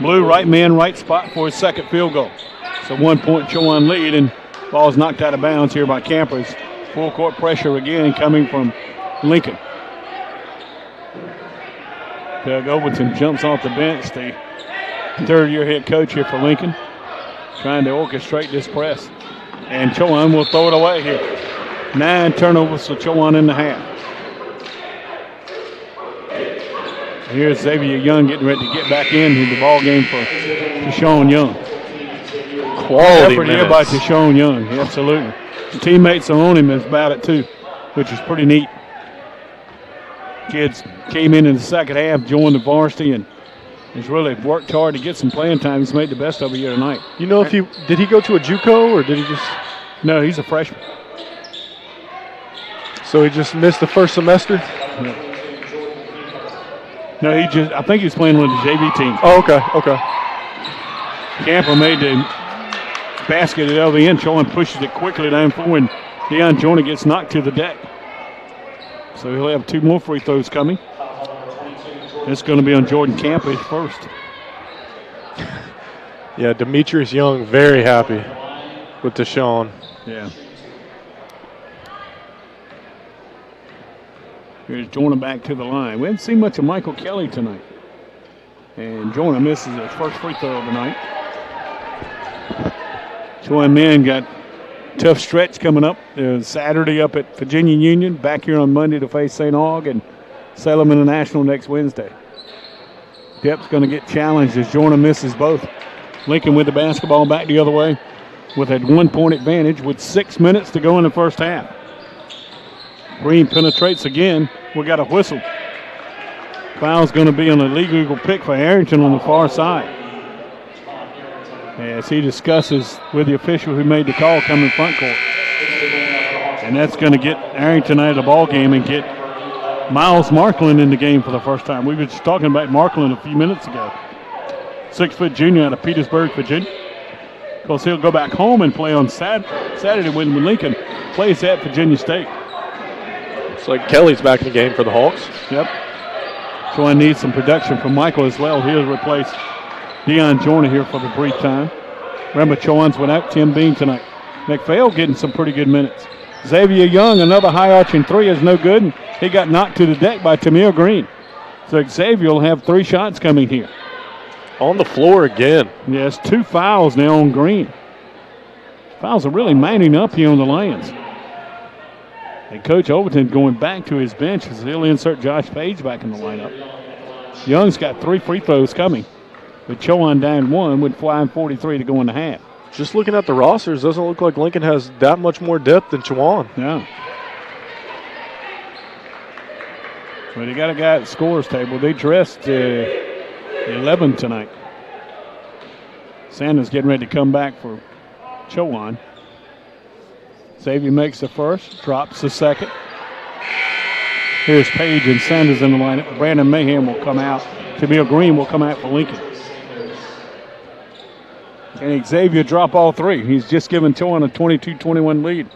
Blue, right man, right spot for his second field goal. So 1 point Chowan lead, and ball's knocked out of bounds here by Campers. Full court pressure again coming from Lincoln. Doug Overton jumps off the bench, the third-year head coach here for Lincoln, trying to orchestrate this press. And Chowan will throw it away here. 9 turnovers for Chowan in the half. Here's Xavier Young getting ready to get back into the ball game for Tayshawn Young. Quality effort minutes. here by Tayshawn Young, absolutely. His teammates are on him about it too, which is pretty neat. Kids came in the second half, joined the varsity, and has really worked hard to get some playing time. He's made the best of it here tonight. You know, if did he go to a JUCO or did he just? No, he's a freshman. So he just missed the first semester? No, I think he was playing with the JV team. Oh, okay. Camper made the basket at the end. Chowan pushes it quickly down forward, and Deion Joyner gets knocked to the deck. So he'll have 2 more free throws coming. It's going to be on Jordan Camper's first. Yeah, Demetrius Young very happy. with Deshaun. Yeah. Here's Jonah back to the line. We haven't seen much of Michael Kelly tonight. And Jonah misses his first free throw of the night. Chowan men got tough stretch coming up. There's Saturday up at Virginia Union, back here on Monday to face St. Aug, and Salem International next Wednesday. Depp's going to get challenged as Jonah misses both. Lincoln with the basketball back the other way with a 1-point advantage with 6 minutes to go in the first half. Green penetrates again. We got a whistle. Foul's going to be on a legal pick for Arrington on the far side, as he discusses with the official who made the call coming front court. And that's going to get Arrington out of the ball game and get Miles Markland in the game for the first time. We were just talking about Markland a few minutes ago. 6-foot junior out of Petersburg, Virginia. Of course, he'll go back home and play on Saturday when Lincoln plays at Virginia State. It's like Kelly's back in the game for the Hawks. Yep. Chowan needs some production from Michael as well. He'll replace Deion Jorna here for the brief time. Remember, Chowan's without Tim Bean tonight. McPhail getting some pretty good minutes. Xavier Young, another high-arching three is no good, and he got knocked to the deck by Tamir Green. So Xavier will have 3 shots coming here. On the floor again. Yes, 2 fouls now on Green. Fouls are really mounting up here on the Lions. And Coach Overton going back to his bench as he'll insert Josh Page back in the lineup. Young's got 3 free throws coming, with Chowan down 1 with 5:43 to go in the half. Just looking at the rosters, doesn't look like Lincoln has that much more depth than Chowan. Yeah. Well, they got a guy at the scorer's table. They dressed 11 tonight. Sanders getting ready to come back for Chowan. Xavier makes the first, drops the second. Here's Page and Sanders in the lineup. Brandon Mayhem will come out. Tamir Green will come out for Lincoln. And Xavier drop all 3. He's just given Chowan a 22-21 lead.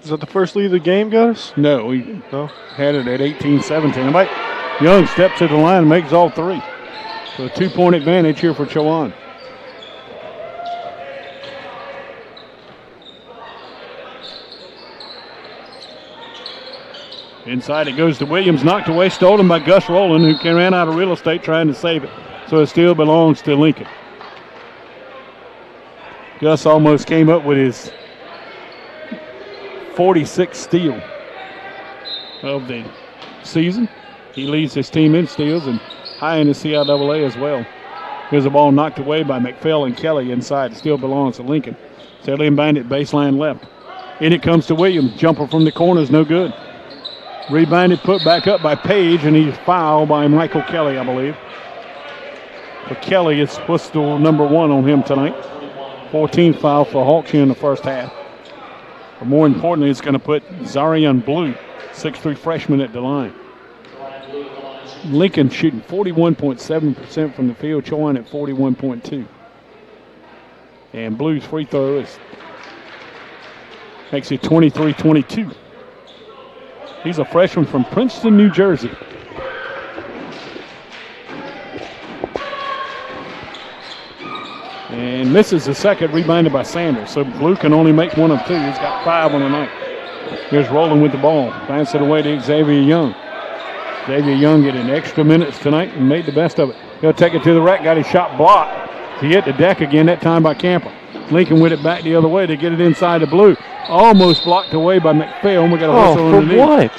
Is that the first lead of the game, guys? No, he had it at 18-17. But Young steps to the line and makes all 3. So a 2-point advantage here for Chowan. Inside it goes to Williams, knocked away, stolen by Gus Rowland, who ran out of real estate trying to save it. So it still belongs to Lincoln. Gus almost came up with his 46th steal of the season. He leads his team in steals and high in the CIAA as well. Here's a ball knocked away by McPhail and Kelly inside. It still belongs to Lincoln. So they'll inbound it baseline left. In it comes to Williams. Jumper from the corner is no good. Rebounded, put back up by Page, and he's fouled by Michael Kelly, I believe. For Kelly, it's pistol number 1 on him tonight. 14th foul for Hawks here in the first half. But more importantly, it's going to put Zarian Blue, 6'3" freshman, at the line. Lincoln shooting 41.7% from the field, Chowan at 41.2%. And Blue's free throw makes it 23-22. He's a freshman from Princeton, New Jersey. And misses the second, rebounded by Sanders. So Blue can only make 1 of 2. He's got 5 on the night. Here's Rowland with the ball. Bounce it away to Xavier Young. Xavier Young getting extra minutes tonight and made the best of it. He'll take it to the rack, got his shot blocked. He hit the deck again, that time by Camper. Lincoln with it back the other way to get it inside the Blue. Almost blocked away by McPhail. We got a whistle underneath. What?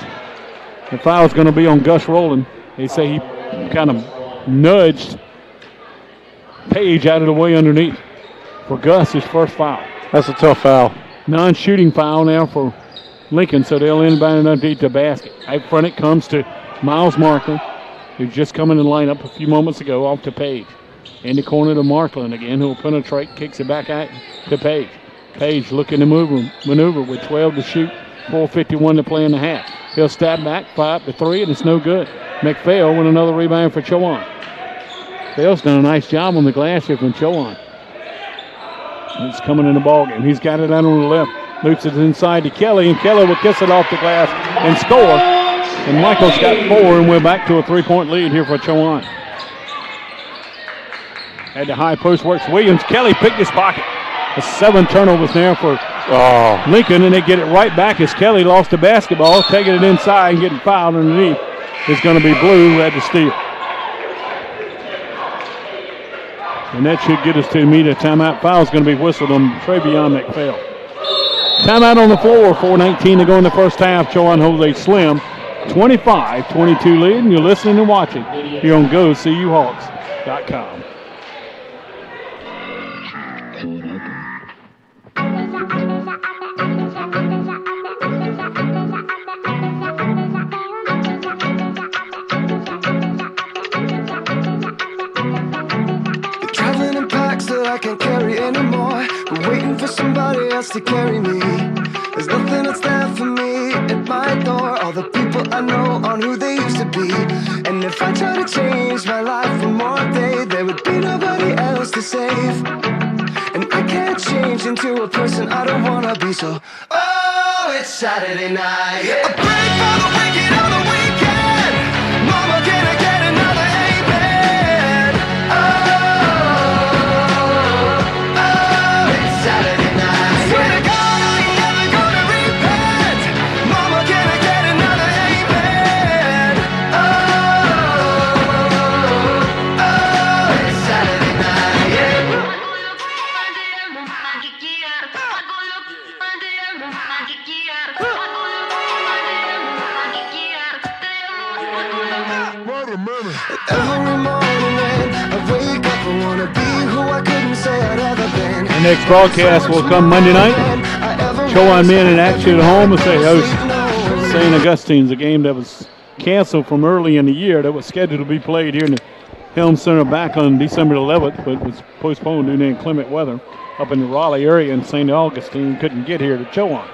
The foul's going to be on Gus Rowland. They say he kind of nudged Page out of the way underneath. For Gus, his first foul. That's a tough foul. Non-shooting foul now for Lincoln, so they'll inbound it underneath the basket. Out front it comes to Miles Markland, who's just coming in the lineup a few moments ago, off to Page. In the corner to Markland again, who will penetrate, kicks it back out to Page. Page looking to maneuver with 12 to shoot, 4:51 to play in the half. He'll stab back, 5 to 3, and it's no good. McPhail with another rebound for Chowan. Phil's done a nice job on the glass here from Chowan. He's coming in the ballgame. He's got it out on the left. Loops it inside to Kelly, and Kelly will kiss it off the glass and score. And Michael's got 4, and we're back to a 3-point lead here for Chowan. At the high post works Williams. Kelly picked his pocket. 7 turnovers there for Lincoln, and they get it right back as Kelly lost the basketball, taking it inside and getting fouled underneath. It's going to be Blue who had to steal. And that should get us to immediate timeout. Foul is going to be whistled on Travion McPhail. Timeout on the floor. 4:19 to go in the first half. Chowan holds a slim 25-22 lead, and you're listening and watching here on GoCUHawks.com. Traveling in packs that I can't carry anymore. But waiting for somebody else to carry me. There's nothing that's there for me at my door. All the people I know aren't who they used to be. And if I try to change my life one more day, there would be nobody else to save. And I can't change into a person I don't wanna be. So, oh, it's Saturday night. I pray for the wicked on the weekend. Mama, can I get another amen? Oh, it's Saturday night. Swear to God, I ain't never gonna repent. Mama, can I get another amen? Oh, it's Saturday night. Yeah. Every morning when I wake up, I wanna be who I couldn't say I'd ever been. The next broadcast will come Monday night. Chowan men in action at home as they host St. Augustine's, a game that was canceled from early in the year that was scheduled to be played here in the Helm Center back on December 11th, but was postponed due to inclement weather up in the Raleigh area, and St. Augustine couldn't get here to Chowan.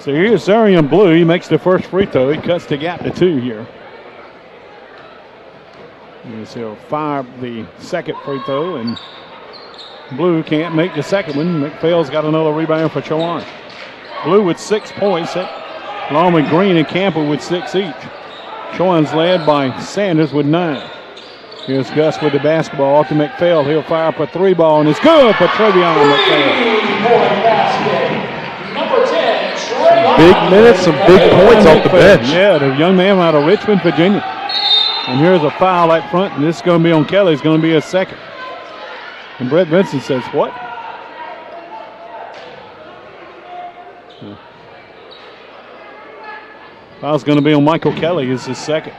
So here's Zarian Blue. He makes the first free throw. He cuts the gap to 2 here. He'll fire the second free throw, and Blue can't make the second one. McPhail's got another rebound for Chowan. Blue with 6 points, along with Green and Camper with 6 each. Chowan's led by Sanders with 9. Here's Gus with the basketball off to McPhail. He'll fire up a 3 ball, and it's good for Travion McPhail. Big minutes, some big points off the bench. Yeah, the young man out of Richmond, Virginia. And here's a foul out front, and this is going to be on Kelly. It's going to be a second. And Brett Vincent says, what? Foul's going to be on Michael Kelly. It's his second.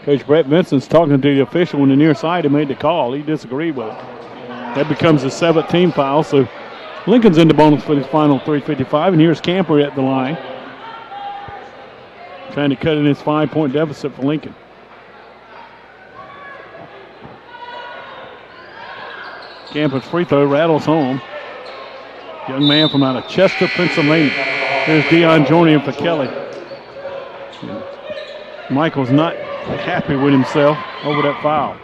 Coach Brett Vincent's talking to the official on the near side who made the call. He disagreed with it. That becomes a 7th team foul, so Lincoln's in the bonus for this final 3:55, and here's Camper at the line. Trying to cut in his 5-point deficit for Lincoln. Camper's free throw rattles home. Young man from out of Chester, Pennsylvania. Here's Deion joining him for Kelly. Michael's not happy with himself over that foul.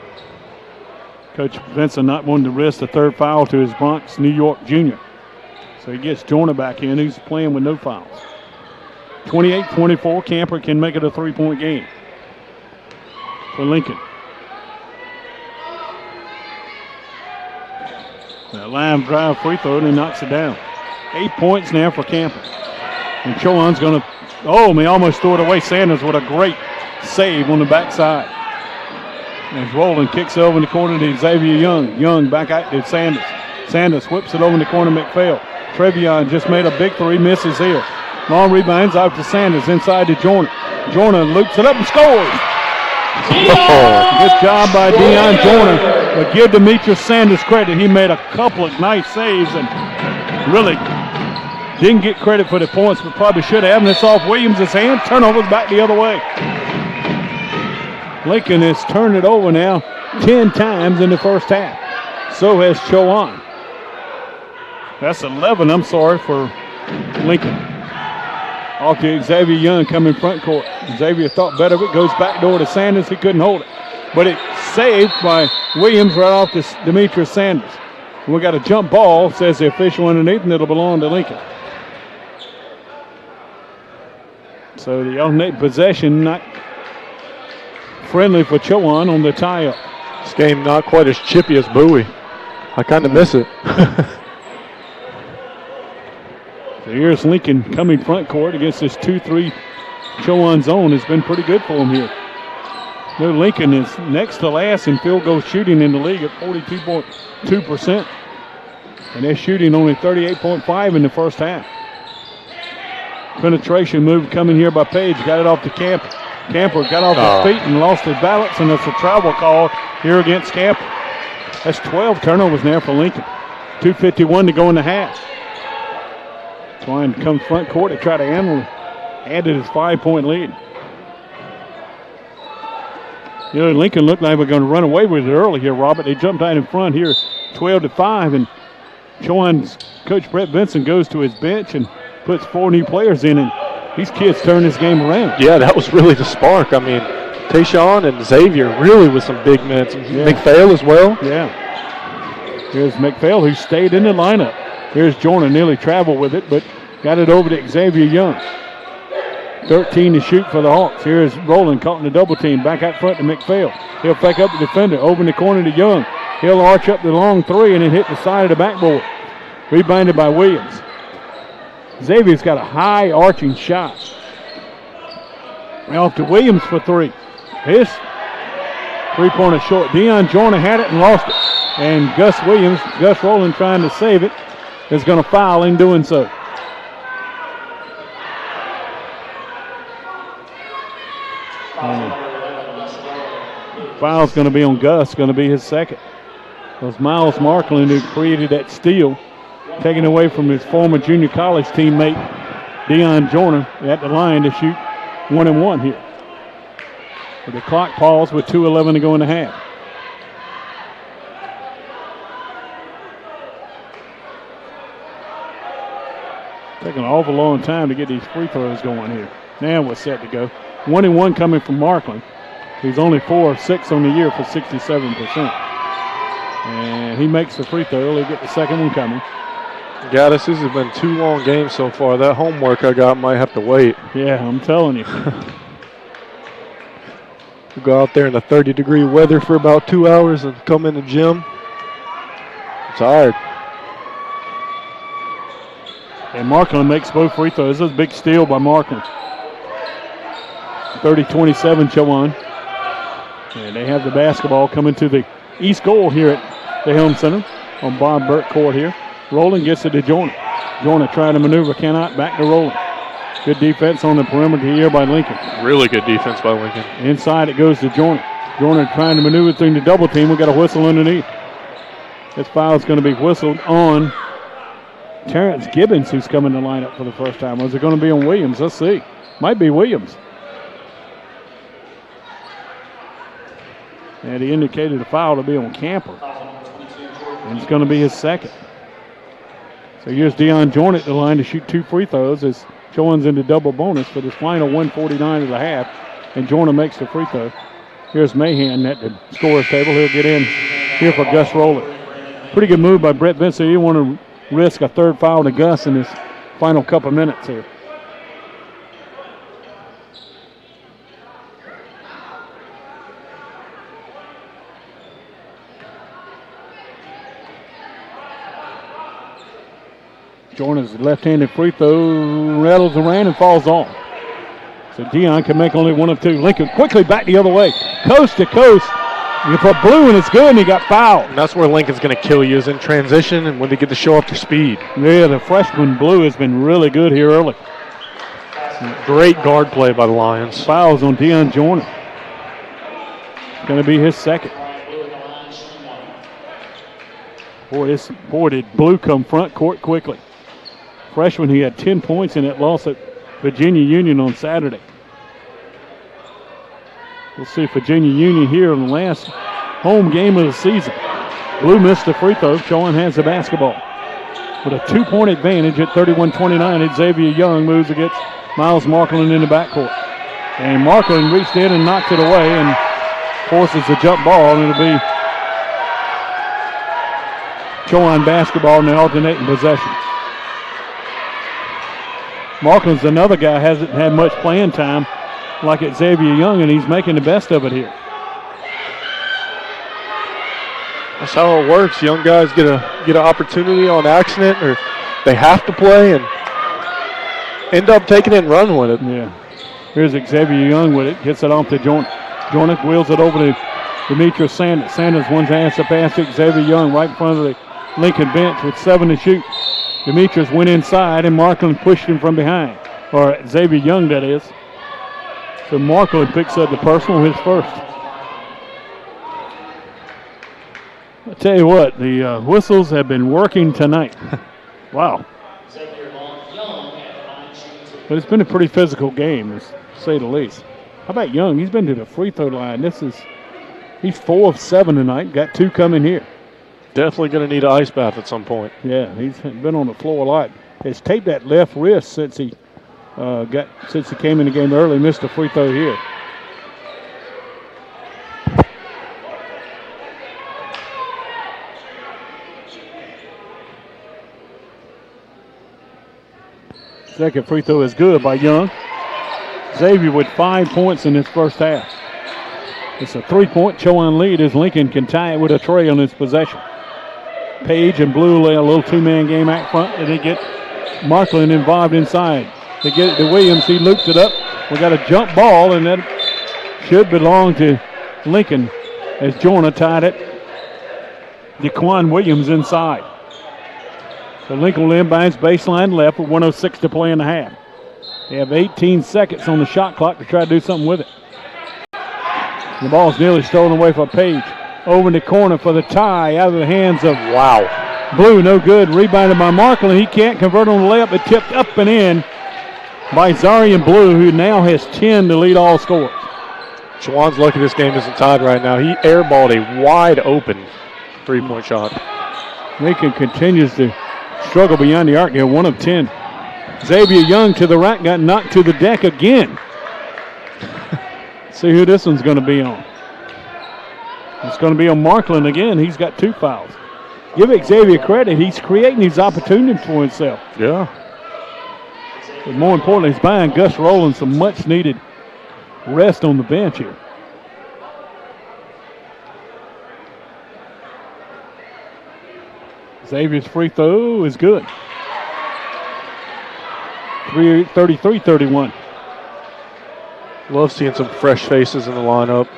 Coach Vincent not wanting to risk the 3rd foul to his Bronx, New York junior. So he gets Joyner back in, who's playing with no fouls. 28-24, Camper can make it a 3-point game for Lincoln. That line drive free throw, and he knocks it down. 8 points now for Camper. And Chowan's going to, he almost threw it away. Sanders with a great save on the backside. As Rowland kicks it over in the corner to Xavier Young. Young back out to Sanders. Sanders whips it over in the corner to McPhail. Travion just made a big 3, misses here. Long rebounds out to Sanders, inside to Joyner. Joyner loops it up and scores. Good job by Deion Joyner. But give Demetrius Sanders credit. He made a couple of nice saves and really didn't get credit for the points, but probably should have. And it's off Williams' hand. Turnovers back the other way. Lincoln has turned it over now 10 times in the first half. So has Chowan. That's 11, for Lincoln. Off to Xavier Young coming front court. Xavier thought better of it. Goes back door to Sanders. He couldn't hold it. But it's saved by Williams right off to Demetrius Sanders. We got a jump ball, says the official underneath, and it'll belong to Lincoln. So the alternate possession not friendly for Chowan on the tie-up. This game not quite as chippy as Bowie. I kind of miss it. So here's Lincoln coming front court against this 2-3 Chowan zone. Has been pretty good for him here. You know, Lincoln is next to last in field goal shooting in the league at 42.2%. And they're shooting only 38.5 in the first half. Penetration move coming here by Page. Got it off to Camper. Camper got off his feet and lost his balance, and it's a travel call here against Camper. That's 12 turnovers now for Lincoln. 2:51 to go in the half. Twine comes front court to try to add to his 5-point lead. You know, Lincoln looked like they were going to run away with it early here, Robert. They jumped out in front here 12-5, and Chowan's coach Brett Benson goes to his bench and puts 4 new players in, and these kids turn this game around. Yeah, that was really the spark. I mean, Tayshawn and Xavier really with some big minutes. Yeah. McPhail as well. Yeah. Here's McPhail, who stayed in the lineup. Here's Jordan, nearly traveled with it, but got it over to Xavier Young. 13 to shoot for the Hawks. Here's Rowland caught in the double team. Back out front to McPhail. He'll fake up the defender. Over in the corner to Young. He'll arch up the long three and then hit the side of the backboard. Rebounded by Williams. Xavier's got a high arching shot. Off to Williams for 3. His three-pointer short. Deion Jordan had it and lost it. And Gus Rowland trying to save it, is going to foul in doing so. Foul's going to be on Gus, going to be his second. It was Miles Markland who created that steal, taken away from his former junior college teammate, Deion Jordan, at the line to shoot 1-1 here. But the clock paused with 2:11 to go in the half. Taking an awful long time to get these free throws going here. Now we're set to go. 1-1 coming from Markland. He's only 4 of 6 on the year for 67%. And he makes the free throw. He'll get the second one coming. Yeah, this has been 2 long games so far. That homework I got might have to wait. Yeah, I'm telling you. We go out there in the 30-degree weather for about 2 hours and come in the gym. I'm tired. And Markland makes both free throws. This is a big steal by Markland. 30-27 Chowan. And they have the basketball coming to the east goal here at the Helm Center on Bob Burke court here. Rowland gets it to Jordan. Jordan trying to maneuver, cannot. Back to Rowland. Good defense on the perimeter here by Lincoln. Really good defense by Lincoln. Inside it goes to Jordan. Jordan trying to maneuver through the double team. We got a whistle underneath. This foul is going to be whistled on Terrence Gibbons, who's coming to line up for the first time. Or is it going to be on Williams? Let's see. Might be Williams. And he indicated a foul to be on Camper. And it's going to be his second. So here's Deion Jordan at the line to shoot 2 free throws as Chowan's in the double bonus for this final 1:49 of the half. And Jordan makes the free throw. Here's Mahan at the scorer's table. He'll get in here for Gus Rowland. Pretty good move by Brett Vincent. He didn't want to risk a third foul to Gus in this final couple minutes here. Jordan's left-handed free throw rattles around and falls off. So Deion can make only 1 of 2. Lincoln quickly back the other way. Coast to coast. You put blue and it's good and he got fouled. And that's where Lincoln's going to kill you is in transition and when they get to show off their speed. Yeah, the freshman Blue has been really good here early. Great guard play by the Lions. Fouls on Deion Jordan. Going to be his second. Boy, did Blue come front court quickly. Freshman, he had 10 points in that loss at Virginia Union on Saturday. We'll see Virginia Union here in the last home game of the season. Blue missed the free throw. Chowan has the basketball. With a 2-point advantage at 31-29, Xavier Young moves against Miles Markland in the backcourt. And Markland reached in and knocked it away and forces the jump ball, and it'll be Chowan basketball in the alternating possession. Markland's another guy hasn't had much playing time, like at Xavier Young, and he's making the best of it here. That's how it works. Young guys get an opportunity on accident, or they have to play and end up taking it and running with it. Yeah. Here's Xavier Young with it. Gets it off to Jornick. Wheels it over to Demetrius Sanders. Sanders wants to answer pass to Xavier Young right in front of the Lincoln bench with 7 to shoot. Demetrius went inside, and Markland pushed him from behind. Or Xavier Young, that is. So Markland picks up the personal, his first. I'll tell you what, the whistles have been working tonight. Wow. But it's been a pretty physical game, to say the least. How about Young? He's been to the free throw line. He's 4 of 7 tonight. Got 2 coming here. Definitely going to need an ice bath at some point. Yeah, he's been on the floor a lot. He's taped that left wrist since he came in the game early. Missed a free throw here. Second free throw is good by Young. Xavier with 5 points in this first half. It's a 3-point Chowan lead as Lincoln can tie it with a tray on his possession. Page and Blue lay a little 2-man game out front, and they get Markland involved inside. They get it to Williams. He loops it up. We got a jump ball, and that should belong to Lincoln as Jorna tied it. DeQuan Williams inside. So Lincoln will inbounds baseline left with 1:06 to play in the half. They have 18 seconds on the shot clock to try to do something with it. The ball's nearly stolen away from Page. Over in the corner for the tie out of the hands of Blue. No good. Rebounded by Markland. He can't convert on the layup. It tipped up and in by Zarian Blue, who now has 10 to lead all scorers. Chowan's lucky this game isn't tied right now. He airballed a wide open 3-point shot. Lincoln continues to struggle beyond the arc here, 1 of 10. Xavier Young to the rack, got knocked to the deck again. See who this one's going to be on. It's going to be on Markland again. He's got 2 fouls. Give Xavier credit. He's creating these opportunities for himself. Yeah. But more importantly, he's buying Gus Rowland some much-needed rest on the bench here. Xavier's free throw is good. 33-31. Love seeing some fresh faces in the lineup.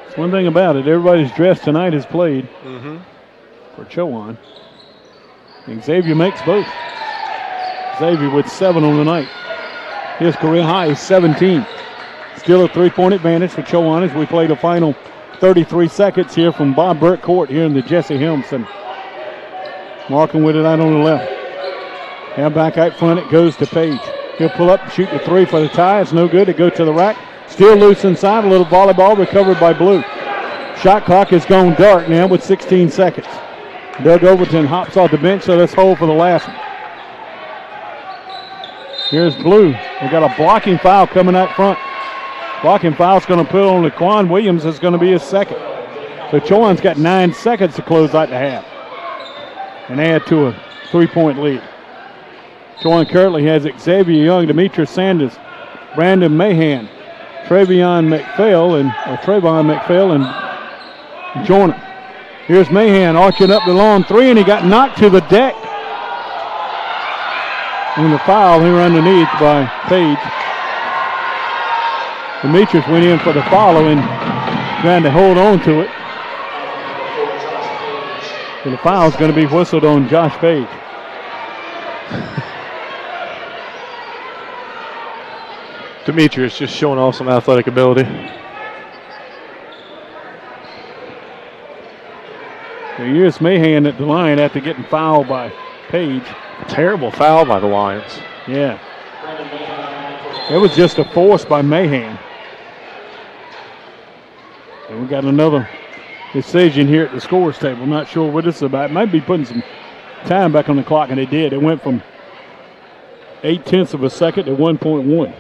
It's one thing about it. Everybody's dressed tonight has played for Chowan. And Xavier makes both. Xavier with 7 on the night. His career high is 17. Still a 3-point advantage for Chowan as we play the final 33 seconds here from Bob Burke Court here in the Jesse Helms Center. Marking with it out on the left. Now back out front, it goes to Page. He'll pull up and shoot the 3 for the tie. It's no good. It goes to the rack. Still loose inside. A little volleyball recovered by Blue. Shot clock has gone dark now with 16 seconds. Doug Overton hops off the bench, so let's hold for the last one. Here's Blue. We got a blocking foul coming out front. Blocking foul's going to put on Laquan Williams. It's going to be his second. So Chowan's got 9 seconds to close out the half and add to a 3-point lead. Chowan currently has Xavier Young, Demetrius Sanders, Brandon Mahan, Trayvon McPhail and Jordan. Here's Mahan arching up the long 3, and he got knocked to the deck. And the foul here underneath by Page. Demetrius went in for the follow and trying to hold on to it. So the foul's going to be whistled on Josh Page. Demetrius just showing off some athletic ability. So here's Mahan at the line after getting fouled by Page. Terrible foul by the Lions. Yeah. It was just a force by Mahan. And we got another decision here at the scores table. Not sure what this is about. Might be putting some time back on the clock, and they did. It went from 0.8 of a second to 1.1.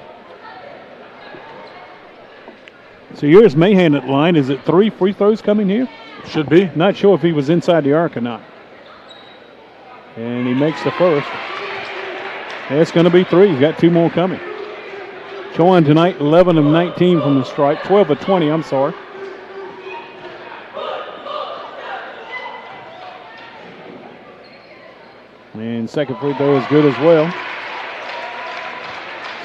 So here's Mahan at the line. Is it 3 free throws coming here? Should be. Not sure if he was inside the arc or not. And he makes the first. It's going to be 3. He's got 2 more coming. Chowan tonight, 11 of 19 from the stripe. 12 of 20, I'm sorry. And second free throw is good as well.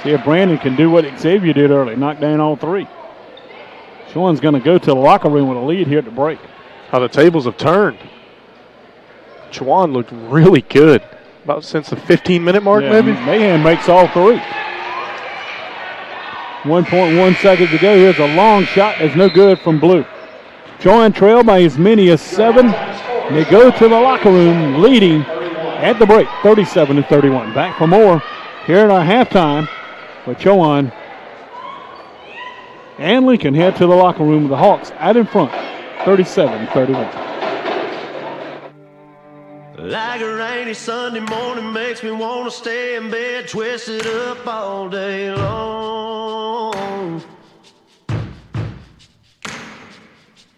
See if Brandon can do what Xavier did early, knock down all three. Chowan's going to go to the locker room with a lead here at the break. How the tables have turned. Chowan looked really good. About since the 15-minute mark, maybe? Mahan makes all three. 1.1 seconds to go. Here's a long shot. That's no good from Blue. Chowan trail by as many as 7. And they go to the locker room leading at the break, 37-31. Back for more here at our halftime with Chowan and Lincoln head to the locker room with the Hawks out in front, 37-31. Like a rainy Sunday morning makes me want to stay in bed, twisted up all day long.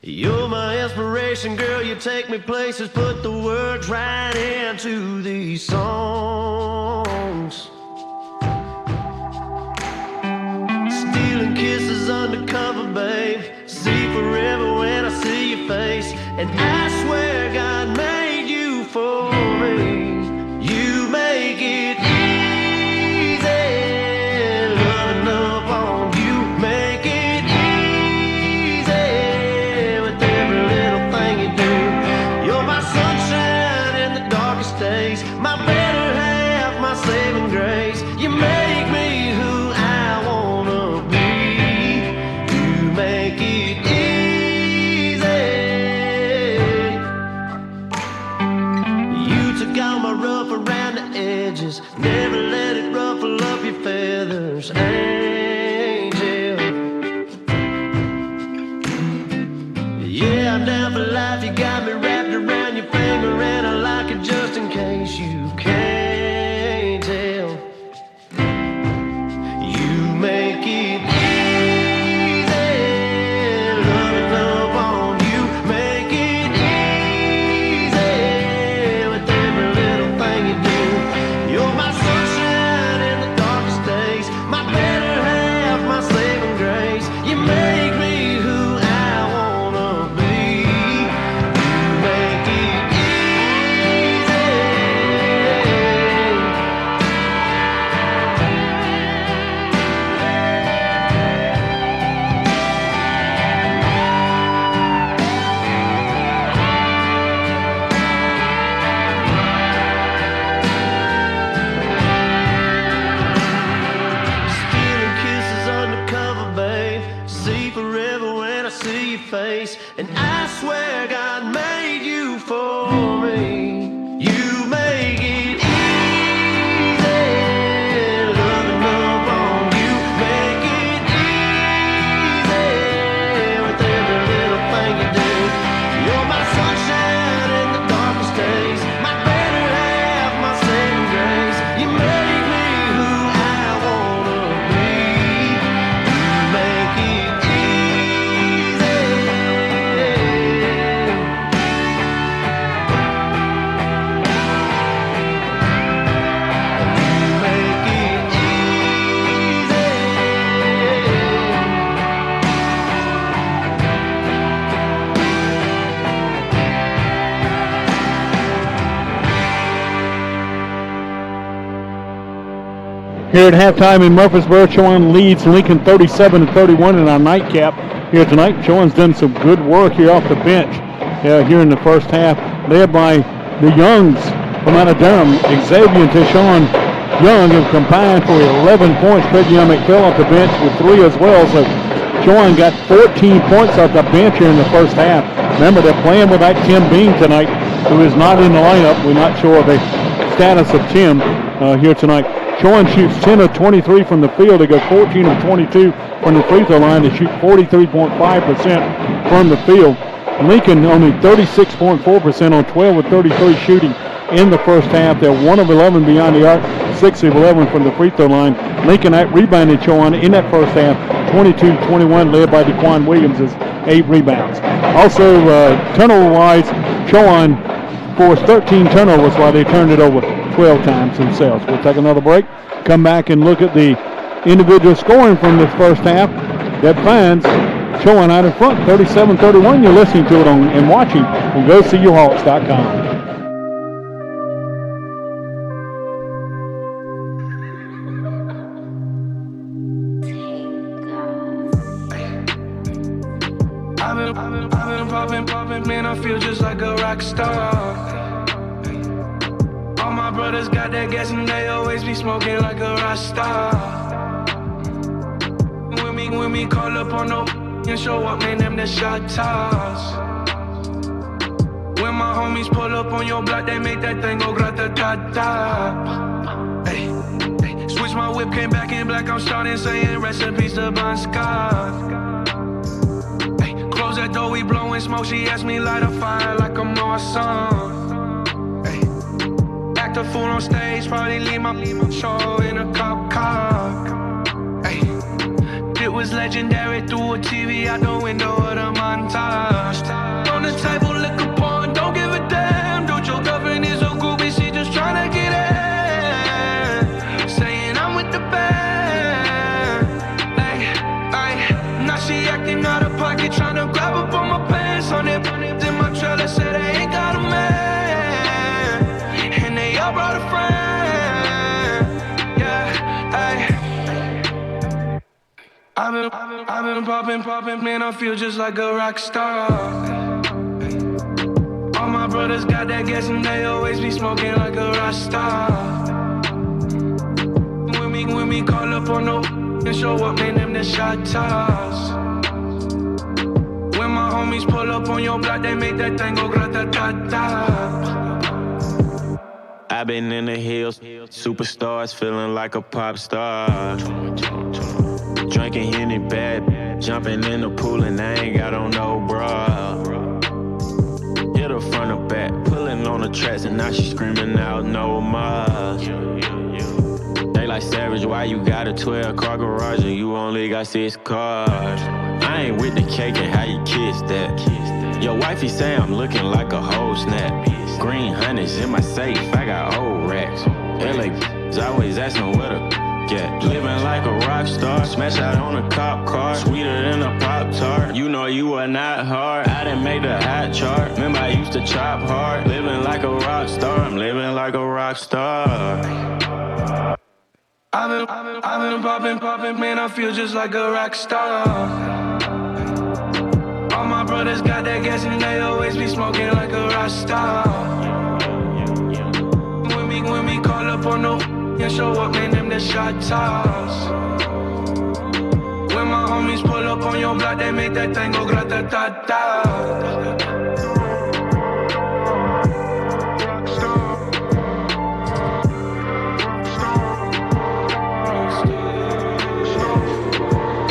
You're my inspiration, girl, you take me places, put the words right into these songs. Stealing kisses undercover, babe, see forever when I see your face, and I swear God made you for me. You make it easy, loving up on you, make it easy with every little thing you do. You're my sunshine in the darkest days, my better half, my saving grace. You make me who I wanna be. You make it easy. You took all my rough around the edges, never let it ruffle up your feathers, angel. Yeah, I'm down for life, you got me wrapped around your finger, and I like it just in case you can't tell. You make it easy, loving up on you, make it easy with every little thing you do. You're my sunshine in the darkest days, my better half, my saving grace. You make me who I wanna be. You make it easy. Stealing kisses undercover, babe, see forever when I see your face, and I swear God made you for me. You make it easy, loving up on you, make it easy with every little thing you do. You're my sunshine in the darkest days, my better half, my saving grace. You make me who I wanna be. You make it easy. You make it easy. Here at halftime in Murfreesboro, Chowan leads Lincoln 37-31 in our nightcap here tonight. Chowan's done some good work here off the bench here in the first half, led by the Youngs from out of Durham. Xavier and Tishon Young have combined for 11 points. Craig Young fell off the bench with 3 as well. So Chowan got 14 points off the bench here in the first half. Remember, they're playing without Tim Bean tonight, who is not in the lineup. We're not sure of the status of Tim here tonight. Chowan shoots 10 of 23 from the field. They go 14 of 22 from the free throw line. They shoot 43.5% from the field. Lincoln only 36.4% on 12 of 33 shooting in the first half. They're 1 of 11 beyond the arc, 6 of 11 from the free throw line. Lincoln rebounded Chowan in that first half, 22-21, led by DeQuan Williams' 8 rebounds. Also, turnover-wise, Chowan forced 13 turnovers while they turned it over 12 times themselves. We'll take another break, come back and look at the individual scoring from this first half. That finds Chowan out in front, 37-31. You're listening to it on and watching on GoSeeYourHawks.com. I've been popping, man, I feel just like a rock star. All my brothers got that gas and they always be smoking like a rock star. When we call up on no and show up, man, them the shot toss. When my homies pull up on your block, they make that thing go grata-ta-ta. Hey, switch my whip, came back in black, I'm starting saying recipes to Bon Scott. Hey, close that door, we blowing smoke, she asked me light a fire like I'm awesome. Hey, act a fool on stage, probably leave my show in a cop car. Hey, it was legendary through a TV out the window of the montage. On the table, liquor porn, don't give a damn. Dude, your girlfriend is a groupie, she just tryna get in. Saying I'm with the band. Ay, now she acting out of pocket, tryna grab up on my pants. On it, in my trailer, said they ain't got a man. And they all brought a friend. Yeah, ay. I've been popping, man, I feel just like a rock star. All my brothers got that gas and they always be smoking like a rock star. When we call up on no and show up, man, them the shot toss. When my homies pull up on your block, they make that thing go grata-ta-ta. I've been in the hills, superstars feeling like a pop star. Drinking Henny bad, jumping in the pool and I ain't got on no bra. Hit her front or back, pulling on the tracks and now she screaming out no more. They like Savage, why you got a 12-car garage and you only got 6 cars? I ain't with the cake and how you kiss that. Your wifey say I'm looking like a whole snap. Green honey's in my safe, I got old racks. LA always asking where the get. Living like a rock star, smash out on a cop car, sweeter than a Pop-Tart. You know you are not hard, I didn't make the hot chart. Remember I used to chop hard, living like a rock star, I'm living like a rock star. I've been popping, man, I feel just like a rock star. All my brothers got that gas and they always be smoking like a rock star. When we call up on no and show up, man, them the shot toss. When my homies pull up on your block, they make that thing go grata-ta-ta.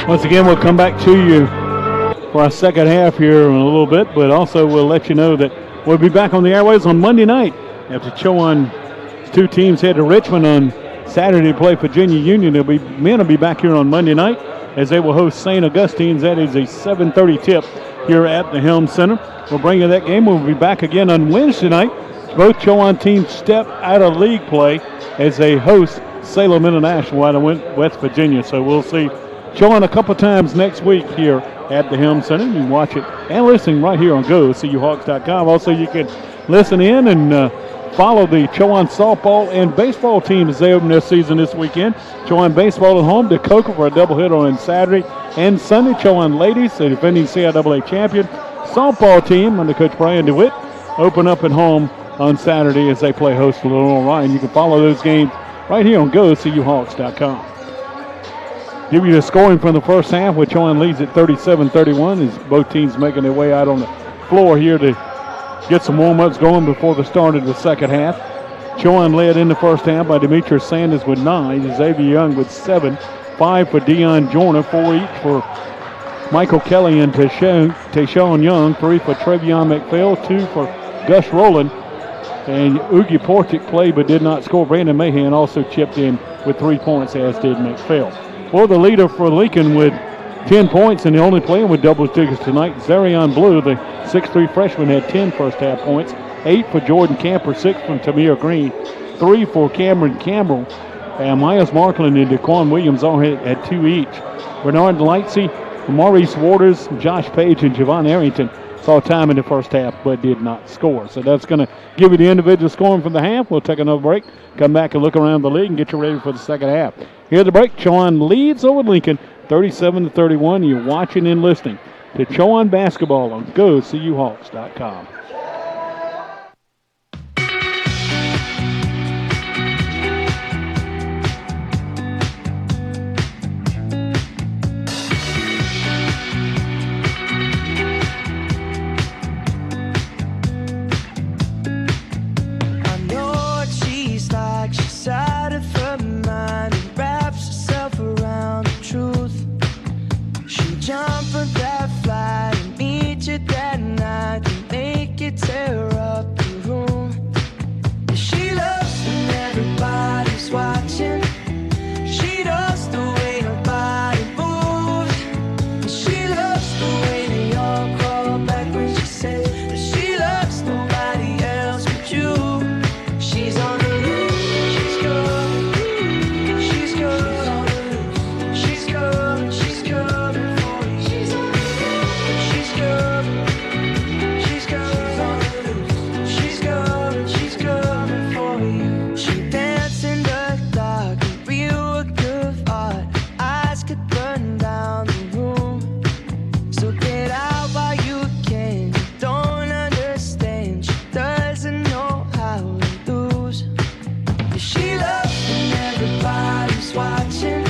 Once again, we'll come back to you for our second half here in a little bit, but also we'll let you know that we'll be back on the airways on Monday night after Chowan. Two teams head to Richmond on Saturday to play Virginia Union. Men will be back here on Monday night as they will host St. Augustine's. That is a 7:30 tip here at the Helm Center. We'll bring you that game. We'll be back again on Wednesday night. Both Chowan teams step out of league play as they host Salem International out of West Virginia. So we'll see Chowan a couple times next week here at the Helm Center. You can watch it and listen right here on GoCUHawks.com. Also, you can listen in and follow the Chowan softball and baseball team as they open their season this weekend. Chowan baseball at home to Coker for a doubleheader on Saturday and Sunday. Chowan ladies, the defending CIAA champion softball team under Coach Brian DeWitt, open up at home on Saturday as they play host to Little Orion. You can follow those games right here on GoCUHawks.com. Give you the scoring from the first half, which Chowan leads at 37-31 as both teams making their way out on the floor here to get some warm-ups going before the start of the second half. Chowan led in the first half by Demetrius Sanders with 9, Xavier Young with 7, 5 for Deion Joyner, 4 each for Michael Kelly and Tayshawn Young, 3 for Trevion McPhail, 2 for Gus Rowland, and Oogie Portick played but did not score. Brandon Mahan also chipped in with 3 points, as did McPhail. For the leader for Lincoln with 10 points, and the only playing with double digits tonight, Zarion Blue, the 6'3 freshman, had 10 first-half points, 8 for Jordan Camper, 6 from Tamir Green, 3 for Cameron Campbell, and Myers Markland and DeQuan Williams all had 2 each. Bernard Lightsey, Maurice Waters, Josh Page, and Javon Arrington saw time in the first half but did not score. So that's going to give you the individual scoring from the half. We'll take another break, come back and look around the league and get you ready for the second half. Here's the break. Chowan leads over Lincoln 37-31. You're watching and listening to Chowan Basketball on GoCUHawks.com. I know what she's like. She's out of her mind and wraps herself around the truth. She'll jump on that flight and meet you that night and make you tear up the room. And she loves when everybody's watching. She does the way her body moves. And she loves the way they all call back when she says that she loves nobody else but you. She's on the loose, she's good, she's good, she's good, she's coming for you. She's on the loose, she's good, she's good, she's good, she's coming for you. She danced in the dark, a real work of art. Eyes could burn down the room. So get out while you can. You don't understand. She doesn't know how to lose. And she loves when everybody's watching.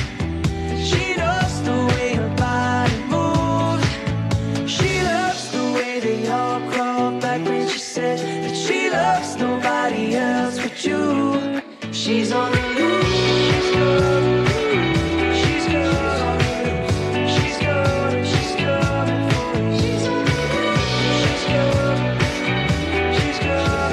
And she knows the way her body moves. She loves the way they all crawl back when she said that she loves nobody else but you. She's on the loose. She's good. She's good. She's good. She's coming for you. She's on the loose. She's good. She's good.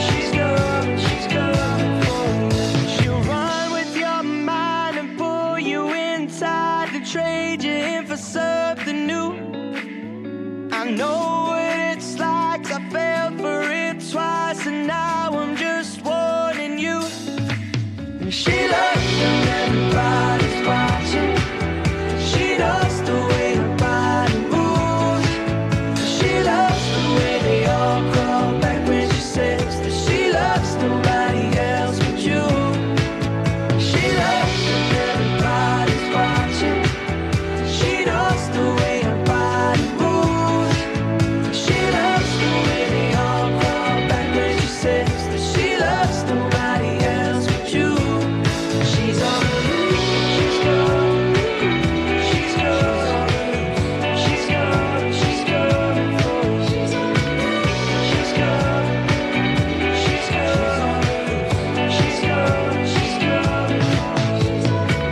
She's good. She's coming for you. She'll run with your mind and pull you inside to trade you in for something new. I know what it's like. I fell for it twice, and now I'm just warning you. And she loves when everybody's watching. She does the way her body moves. She loves the way they all crawl back when she says that she loves nobody else but you. She loves when everybody's watching. She does the way her body moves. She loves the way they all crawl back when she says that she loves nobody else but you. She's on the loose. She's good. She's good. She's good. She's coming for you. She's on the loose. She's good. She's good. She's good. She's coming for you. She's on the loose.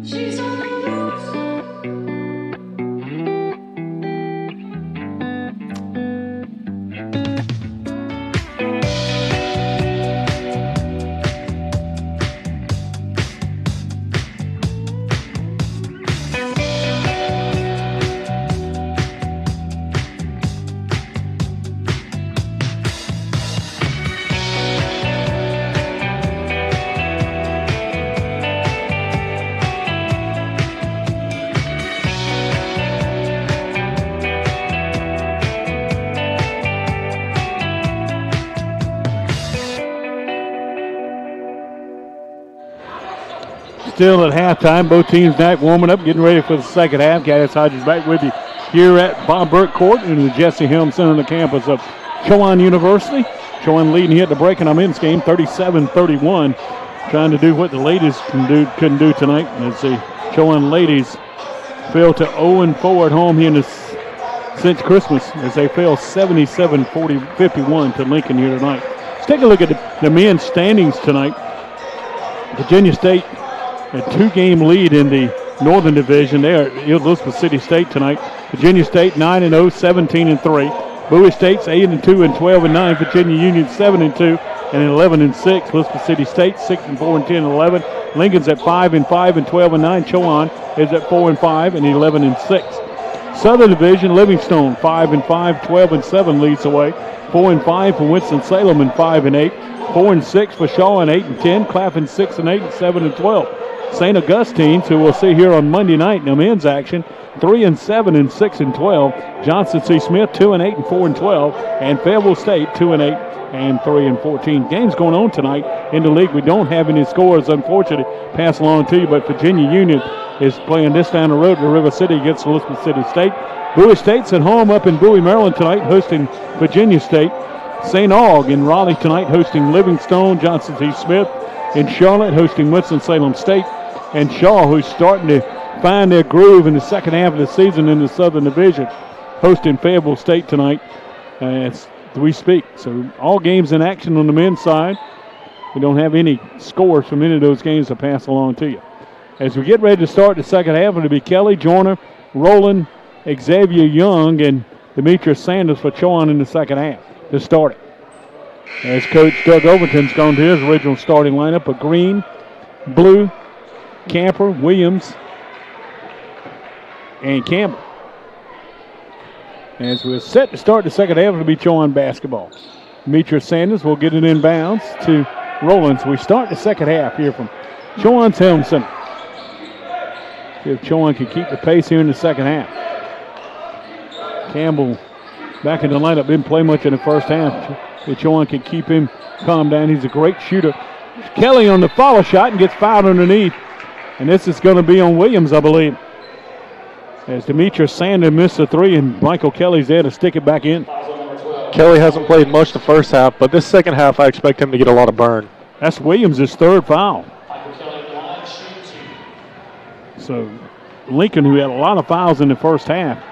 She's on the loose. Still at halftime, both teams back warming up, getting ready for the second half. Gaddis Hodges back with you here at Bob Burke Court in the Jesse Helm Center on the campus of Chowan University. Chowan leading here at the break in our men's game, 37-31. Trying to do what the ladies couldn't do tonight. Let's see, Chowan ladies fell to 0-4 at home here since Christmas as they fell 77-51 to Lincoln here tonight. Let's take a look at the men's standings tonight. Virginia State, a two-game lead in the Northern Division. They are at Elizabeth City State tonight. Virginia State 9-0, 17-3. Bowie State's 8-2 and 12-9. Virginia Union 7-2 and 11-6. Elizabeth City State 6-4 and 10-11. Lincoln's at 5-5 and 12-9. Chowan is at 4-5 and 11-6. Southern Division, Livingstone 5-5, 12-7 leads away. 4-5 for Winston-Salem and 5-8. 4-6 for Shaw and 8-10. Claflin 6-8 and 7-12. St. Augustine's, who we'll see here on Monday night in the men's action, 3-7 and 6-12. Johnson C. Smith 2-8 and 4-12, and Fayetteville State 2-8 and 3-14. Games going on tonight in the league. We don't have any scores, unfortunately, pass along to you, but Virginia Union is playing this down the road to River City against Elizabeth City State. Bowie State's at home up in Bowie, Maryland tonight, hosting Virginia State. St. Aug in Raleigh tonight, hosting Livingstone. Johnson C. Smith in Charlotte, hosting Winston-Salem State. And Shaw, who's starting to find their groove in the second half of the season in the Southern Division, hosting Fayetteville State tonight as we speak. So all games in action on the men's side. We don't have any scores from any of those games to pass along to you. As we get ready to start the second half, it'll be Kelly Joyner, Roland, Xavier Young, and Demetrius Sanders for Chowan in the second half to start it. As Coach Doug Overton's gone to his original starting lineup of Green, Blue, Camper, Williams, and Campbell. As we're set to start the second half, it'll be Chowan basketball. Demetrius Sanders will get it inbounds to Rollins. We start the second half here from Chowan's Helm Center. See if Chowan can keep the pace here in the second half. Campbell back in the lineup, didn't play much in the first half. If Chowan can keep him calm down, he's a great shooter. Kelly on the follow shot and gets fouled underneath. And this is going to be on Williams, I believe. As Demetrius Sanders missed a three and Michael Kelly's there to stick it back in. Kelly hasn't played much the first half, but this second half I expect him to get a lot of burn. That's Williams' third foul. So Lincoln, who had a lot of fouls in the first half,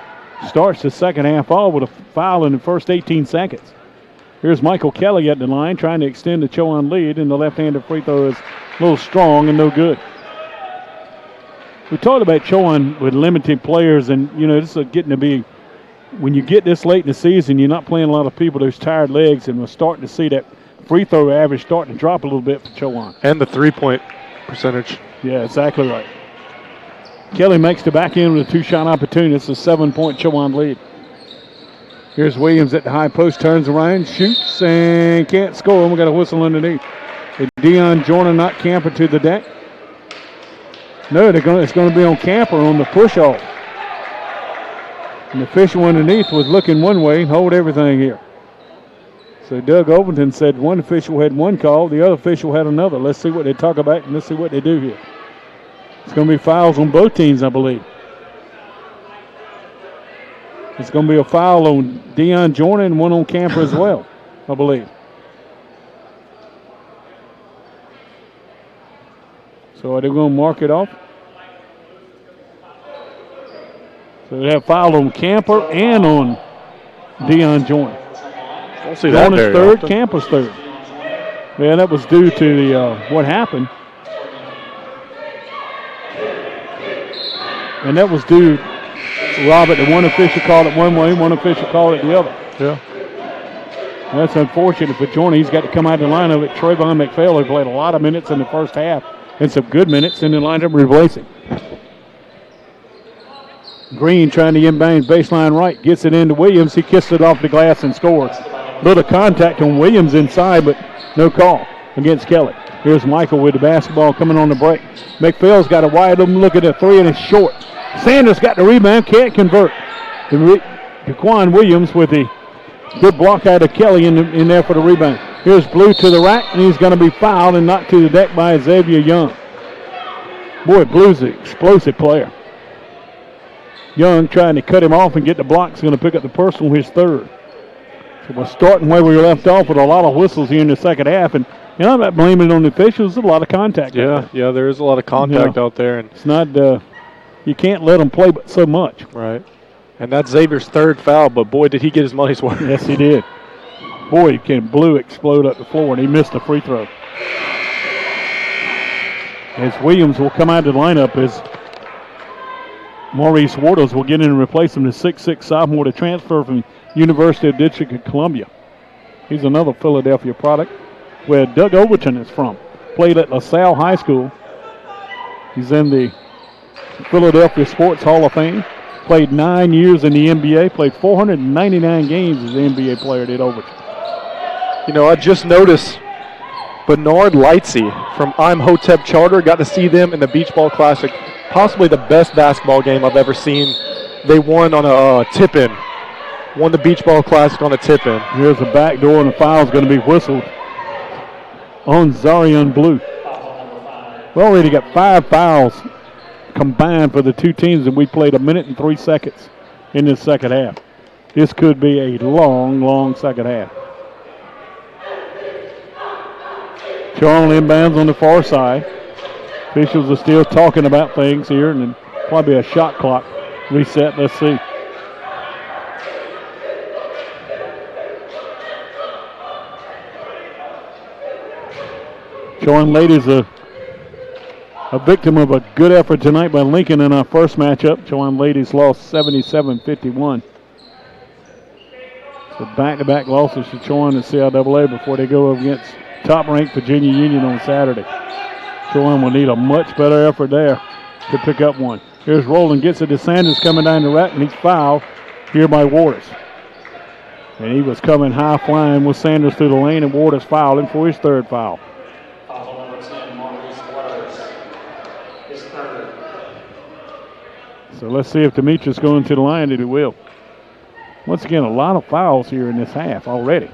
starts the second half off with a foul in the first 18 seconds. Here's Michael Kelly at the line trying to extend the Chowan lead, and the left-handed free throw is a little strong and no good. We talked about Chowan with limited players, and, you know, this is getting to be, when you get this late in the season, you're not playing a lot of people, those tired legs, and we're starting to see that free throw average starting to drop a little bit for Chowan. And the three-point percentage. Yeah, exactly right. Kelly makes the back end with a two-shot opportunity. It's a 7-point Chowan lead. Here's Williams at the high post, turns around, shoots, and can't score. And we got a whistle underneath. Deion Joyner not Camper to the deck. No, it's going to be on Camper on the push-off. And the official underneath was looking one way and hold everything here. So Doug Overton said one official had one call, the other official had another. Let's see what they talk about and let's see what they do here. It's going to be fouls on both teams, I believe. It's going to be a foul on Deion Joyner and one on Camper as well, I believe. So are they going to mark it off? So they have foul on Camper and on Deion Joyner. Don't see that Joyner's very third, often. Camper's third. Yeah, that was due to the what happened. And that was due, Robert, that one official called it one way, one official called it the other. Yeah. That's unfortunate for Joyner. He's got to come out of the lineup. Trayvon McPhail, who played a lot of minutes in the first half and some good minutes in the lineup replacing. Green trying to inbound baseline right, gets it into Williams. He kissed it off the glass and scores. Little contact on Williams inside, but no call against Kelly. Here's Michael with the basketball coming on the break. McPhail's got a wide open look at the three, and it's short. Sanders got the rebound, can't convert. Daquan Williams with the good block out of Kelly in there for the rebound. Here's Blue to the rack, and he's going to be fouled and knocked to the deck by Xavier Young. Boy, Blue's an explosive player. Young trying to cut him off and get the block. He's going to pick up the personal, his third. So we're starting where we left off with a lot of whistles here in the second half. And you know, I'm not blaming it on the officials. There's a lot of contact. Yeah, there is a lot of contact out there. And it's not, you can't let them play but so much. Right. And that's Xavier's third foul, but boy, did he get his money's worth. Yes, he did. Boy, can Blue explode up the floor, and he missed the free throw. As Williams will come out of the lineup as Maurice Wardos will get in and replace him, the 6'6" sophomore to transfer from University of District of Columbia. He's another Philadelphia product where Doug Overton is from. Played at LaSalle High School. He's in the Philadelphia Sports Hall of Fame. Played 9 years in the NBA. Played 499 games as an NBA player, did Overton. You know, I just noticed Bernard Lightsey from I'm Hotep Charter. Got to see them in the Beach Ball Classic. Possibly the best basketball game I've ever seen. They won on a tip-in. Won the Beach Ball Classic on a tip-in. Here's a back door, and the foul's going to be whistled on Zarian Blue. We already got 5 fouls combined for the two teams, and we played 1 minute and 3 seconds in this second half. This could be a long, long second half. Chowan inbounds on the far side. Officials are still talking about things here, and then probably a shot clock reset. Let's see. Chowan ladies a victim of a good effort tonight by Lincoln in our first matchup. Chowan ladies lost 77-51. So back-to-back losses to Chowan and CIAA before they go up against top-ranked Virginia Union on Saturday. Chowan will need a much better effort there to pick up one. Here's Rowland, gets it to Sanders coming down the rack, and he's fouled here by Waters. And he was coming high flying with Sanders through the lane, and Waters fouled him for his third foul. Foul number 10, Maurice Waters. His third. So let's see if Demetrius going to the line, if he will. Once again, a lot of fouls here in this half already.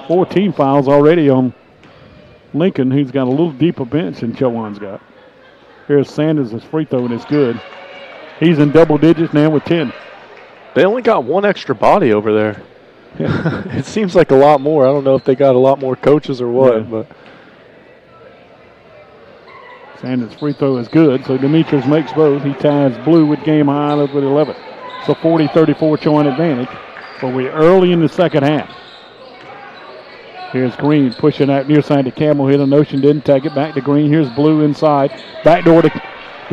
14 fouls already on Lincoln, who's got a little deeper bench than Chowan's got. Here's Sanders' free throw, and it's good. He's in double digits now with 10. They only got one extra body over there. It seems like a lot more. I don't know if they got a lot more coaches or what. Yeah. But Sanders' free throw is good, so Demetrius makes both. He ties Blue with game high up with 11. So 40-34 Chowan advantage. But we're early in the second half. Here's Green pushing out near side to Campbell. Hit a notion, didn't take it. Back to Green. Here's Blue inside. Back door to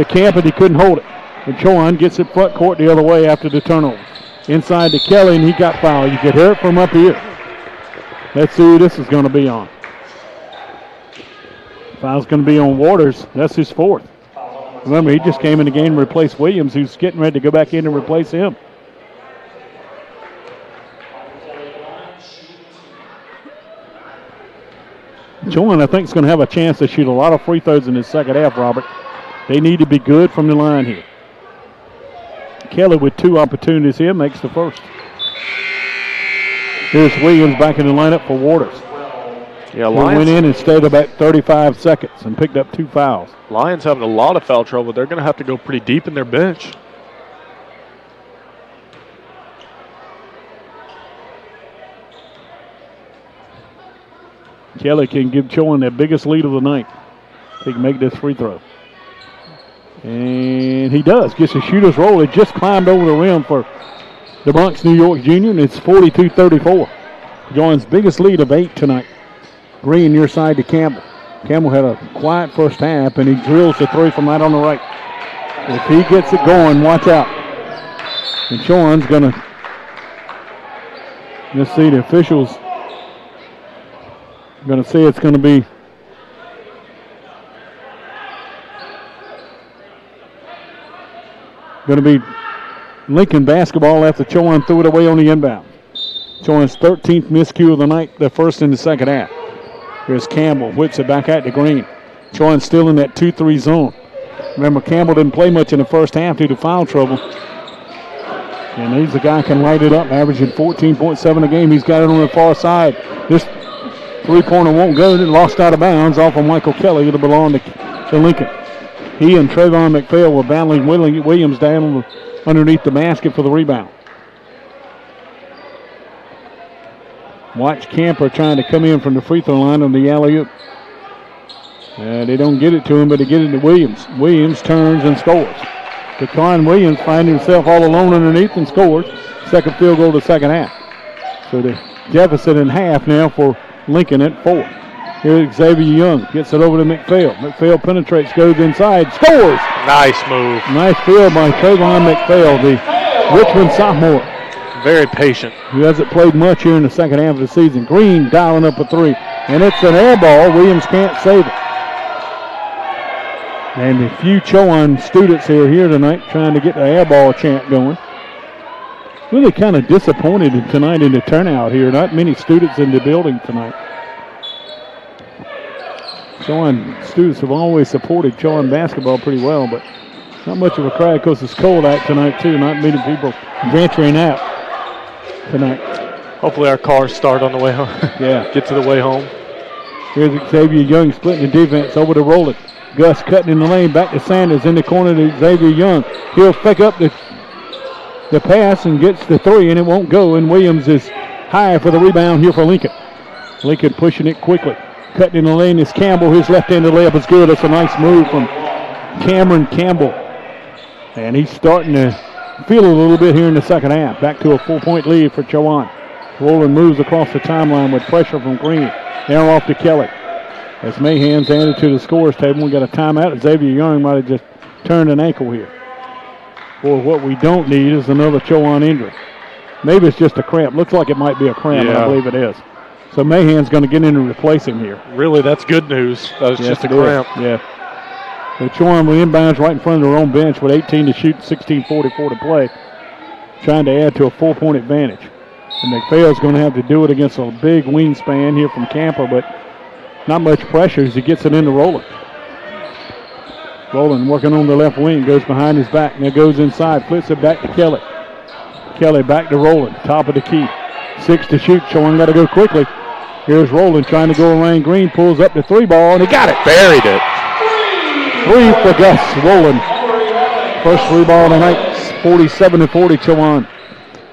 Camp, and he couldn't hold it. And Chowan gets it front court the other way after the turnover. Inside to Kelly, and he got fouled. You could hear it from up here. Let's see who this is going to be on. Foul's going to be on Waters. That's his fourth. Remember, he just came in the game to replace Williams, who's getting ready to go back in and replace him. Chowan, I think, is going to have a chance to shoot a lot of free throws in this second half, Robert. They need to be good from the line here. Kelly with 2 opportunities here makes the first. Here's Williams back in the lineup for Waters. yeah, He Lions went in and stayed about 35 seconds and picked up 2 fouls. Lions having a lot of foul trouble. They're going to have to go pretty deep in their bench. Kelly can give Chowan their biggest lead of the night. He can make this free throw. And he does. Gets a shooter's roll. It just climbed over the rim for the Bronx New York Junior, and it's 42-34. Chowan's biggest lead of 8 tonight. Green near side to Campbell. Campbell had a quiet first half, and he drills the 3 from right on the right. If he gets it going, watch out. And Chowan's going to, let's see, the officials going to say it's going to be Lincoln basketball after Chowan threw it away on the inbound. Chowan's 13th miscue of the night, the first in the second half. Here's Campbell, whips it back out to Green. Chowan's still in that 2-3 zone. Remember, Campbell didn't play much in the first half due to foul trouble. And he's the guy who can light it up, averaging 14.7 a game. He's got it on the far side. This 3-pointer won't go. It lost out of bounds off of Michael Kelly. It'll belong to Lincoln. He and Trayvon McPhail were battling Williams down underneath the basket for the rebound. Watch Camper trying to come in from the free throw line on the alley-oop. They don't get it to him, but they get it to Williams. Williams turns and scores. Daquan Williams finds himself all alone underneath and scores. Second field goal of the second half. So the deficit in half now for Lincoln at 4. Here's Xavier Young. Gets it over to McPhail. McPhail penetrates, goes inside, scores! Nice move. Nice field by Trayvon McPhail, the Richmond sophomore. Very patient. Who hasn't played much here in the second half of the season. Green dialing up a 3. And it's an air ball. Williams can't save it. And a few Chowan students who are here tonight trying to get the air ball chant going. Really kind of disappointed tonight in the turnout here. Not many students in the building tonight. Chowan students have always supported Chowan basketball pretty well, but not much of a crowd because it's cold out tonight too. Not many people venturing out tonight. Hopefully our cars start on the way home. Yeah. Get to the way home. Here's Xavier Young splitting the defense over to Rowland. Gus cutting in the lane, back to Sanders in the corner to Xavier Young. He'll pick up the pass and gets the three, and it won't go. And Williams is high for the rebound here for Lincoln. Lincoln pushing it quickly. Cutting in the lane is Campbell. His left-handed layup is good. That's a nice move from Cameron Campbell. And he's starting to feel a little bit here in the second half. Back to a 4-point lead for Chowan. Rowland moves across the timeline with pressure from Green. Now off to Kelly. As Mahan's added to the scores table, we got a timeout. Xavier Young might have just turned an ankle here. Boy, what we don't need is another Chowan injury. Maybe it's just a cramp. Looks like it might be a cramp, but I believe it is. So Mahan's going to get in and replace him here. Really, that's good news. That was just a cramp. Yeah. So Chowan with inbounds right in front of their own bench with 18 to shoot, 16:44 to play. Trying to add to a 4-point advantage. And McPhail's going to have to do it against a big wingspan here from Camper, but not much pressure as he gets it into Rowland. Rowland working on the left wing, goes behind his back, now goes inside, flips it back to Kelly. Kelly back to Rowland, top of the key. 6 to shoot, Chowan got to go quickly. Here's Rowland trying to go around Green, pulls up the 3 ball, and he got it. Buried it. 3 for Gus Rowland. First 3 ball tonight, 47-40 Chowan.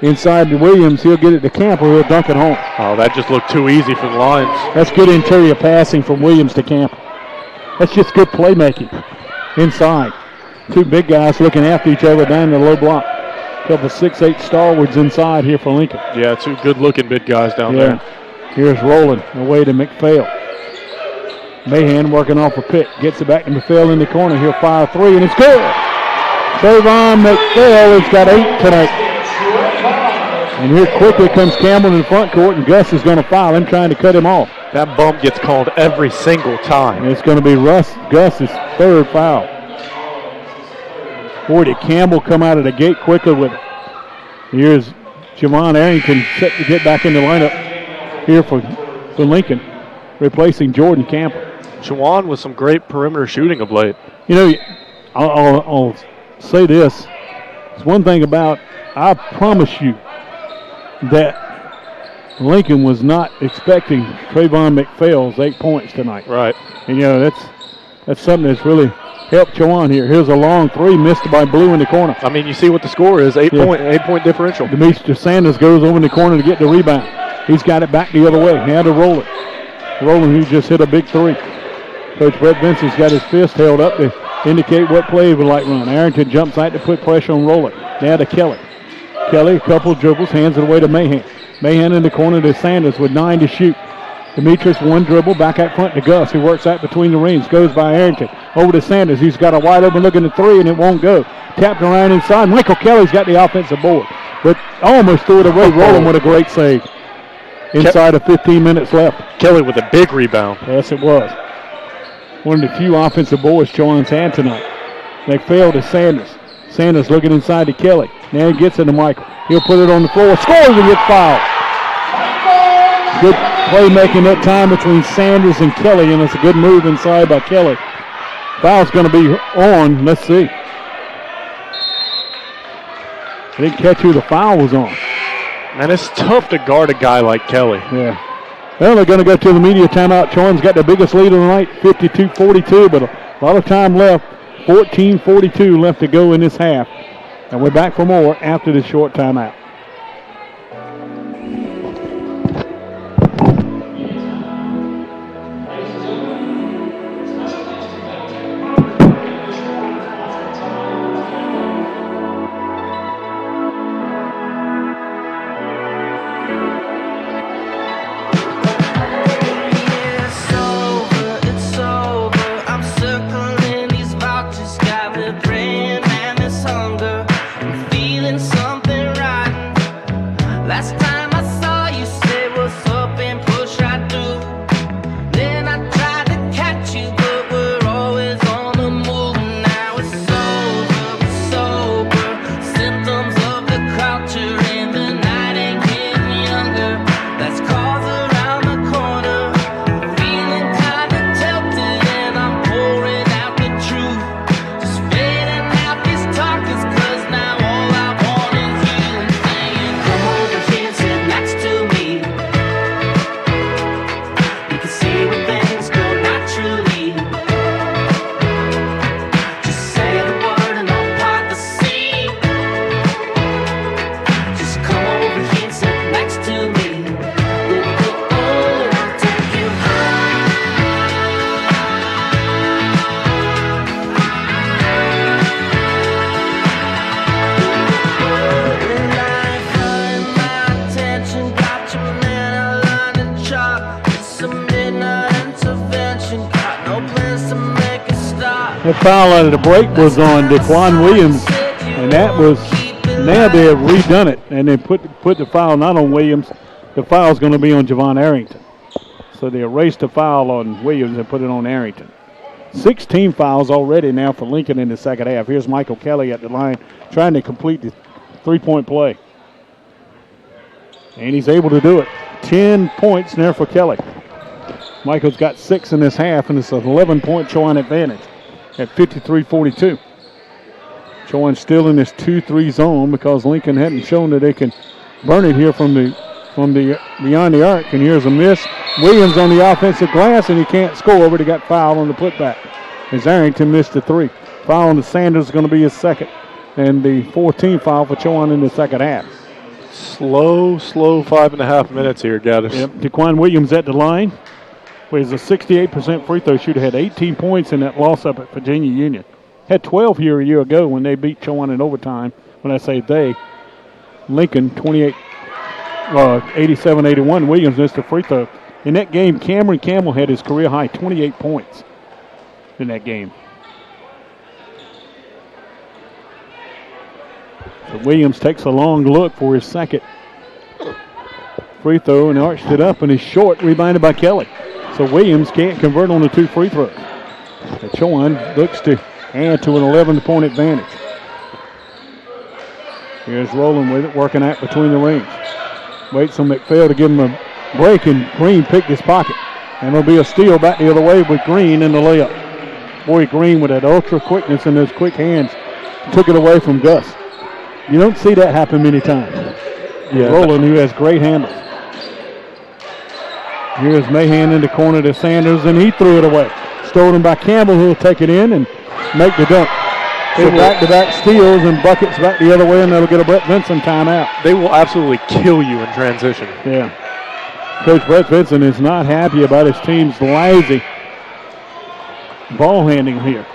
Inside to Williams, he'll get it to Camper, he'll dunk it home. Oh, that just looked too easy for the Lions. That's good interior passing from Williams to Camper. That's just good playmaking inside. 2 big guys looking after each other down the low block. Couple 6'8" stalwarts inside here for Lincoln. Yeah, 2 good-looking big guys down there. Here's Rowland away to McPhail. Mahan working off a pick. Gets it back to McPhail in the corner. He'll fire a 3, and it's good. Trayvon McPhail has got 8 tonight. And here quickly comes Campbell in the front court, and Gus is going to foul him, trying to cut him off. That bump gets called every single time. And it's going to be Gus's 3rd foul. Boy, did Campbell come out of the gate quickly with it. Here's Javon Arrington set to get back in the lineup here for Lincoln, replacing Jordan Campbell. Chowan with some great perimeter shooting of late. You know, I'll say this. It's one thing about, I promise you, that Lincoln was not expecting Trayvon McPhail's 8 points tonight. Right. And, you know, that's something that's really helped Chowan here. Here's a long 3 missed by Blue in the corner. I mean, you see what the score is, 8-point differential. Demetrius Sanders goes over in the corner to get the rebound. He's got it back the other way. Now to Rowland. Rowland, who just hit a big 3. Coach Brett Vincent's got his fist held up to indicate what play he would like run. Arrington jumps out to put pressure on Rowland. Now to Kelly. Kelly, a couple of dribbles, hands it away to Mahan. Mahan in the corner to Sanders with 9 to shoot. Demetrius 1 dribble, back out front to Gus, who works out between the rings, goes by Arrington. Over to Sanders, he's got a wide open look at the 3, and it won't go. Tapped around inside. Michael Kelly's got the offensive board, but almost threw it away. Rowland with a great save. Inside of 15 minutes left. Kelly with a big rebound. Yes, it was. One of the few offensive boards Chowan's had tonight. McPhail to Sanders. Sanders looking inside to Kelly. Now he gets it to Michael. He'll put it on the floor. Scores and gets fouled. Good playmaking that time between Sanders and Kelly, and it's a good move inside by Kelly. Foul's going to be on. Let's see. I didn't catch who the foul was on. And it's tough to guard a guy like Kelly. Yeah. Well, they're going to go to the media timeout. Chowan's got the biggest lead of the night, 52-42, but a lot of time left. 14:42 left to go in this half. And we're back for more after this short timeout. Got me praying and this hunger. I'm feeling something right The foul out of the break was on Daquan Williams, and that was, now they have redone it, and they put the foul not on Williams. The foul is going to be on Javon Arrington. So they erased the foul on Williams and put it on Arrington. 16 fouls already now for Lincoln in the second half. Here's Michael Kelly at the line trying to complete the three-point play. And he's able to do it. 10 points there for Kelly. Michael's got 6 in this half, and it's an 11-point Chowan advantage at 53-42. Chowan still in this 2-3 zone because Lincoln hadn't shown that they can burn it here from the beyond the arc. And here's a miss. Williams on the offensive glass, and he can't score, but he got fouled on the putback as Arrington missed the three. Foul on the Sanders is going to be his second, and the 14th foul for Chowan in the second half. Slow 5.5 minutes here, Gaddis. Yep, Daquan Williams at the line. He's a 68% free throw shooter. Had 18 points in that loss up at Virginia Union. Had 12 here a year ago when they beat Chowan in overtime. When I say they, Lincoln 87-81. Williams missed a free throw. In that game, Cameron Campbell had his career high 28 points in that game. So Williams takes a long look for his second free throw and arched it up, and he's short, rebounded by Kelly. So Williams can't convert on the 2 free throws. And Chowan looks to add to an 11-point advantage. Here's Rowland with it, working out between the rings. Waits on McPhail to give him a break, and Green picked his pocket. And it'll be a steal back the other way with Green in the layup. Boy, Green with that ultra quickness and those quick hands took it away from Gus. You don't see that happen many times. Yeah, Rowland, who has great handles. Here's Mahan in the corner to Sanders, and he threw it away. Stolen by Campbell, who will take it in and make the dunk. So back-to-back steals and buckets back the other way, and that'll get a Brett Vinson timeout. They will absolutely kill you in transition. Yeah. Coach Brett Vinson is not happy about his team's lazy ball handling here.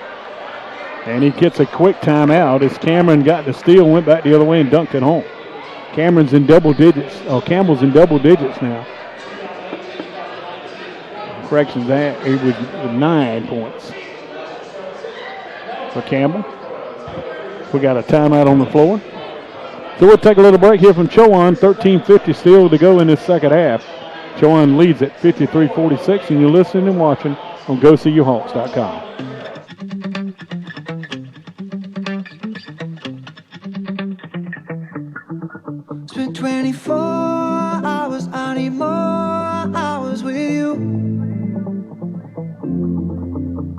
And he gets a quick timeout as Cameron got the steal, went back the other way, and dunked it home. Cameron's in double digits. Campbell's in double digits now. Correction, that it was 9 points for Campbell. We got a timeout on the floor. So we'll take a little break here from Chowan. 13:50 still to go in this second half. Chowan leads at 53-46, and you're listening and watching on GoSeeYourHawks.com. Spent 24 hours, I need more hours with you.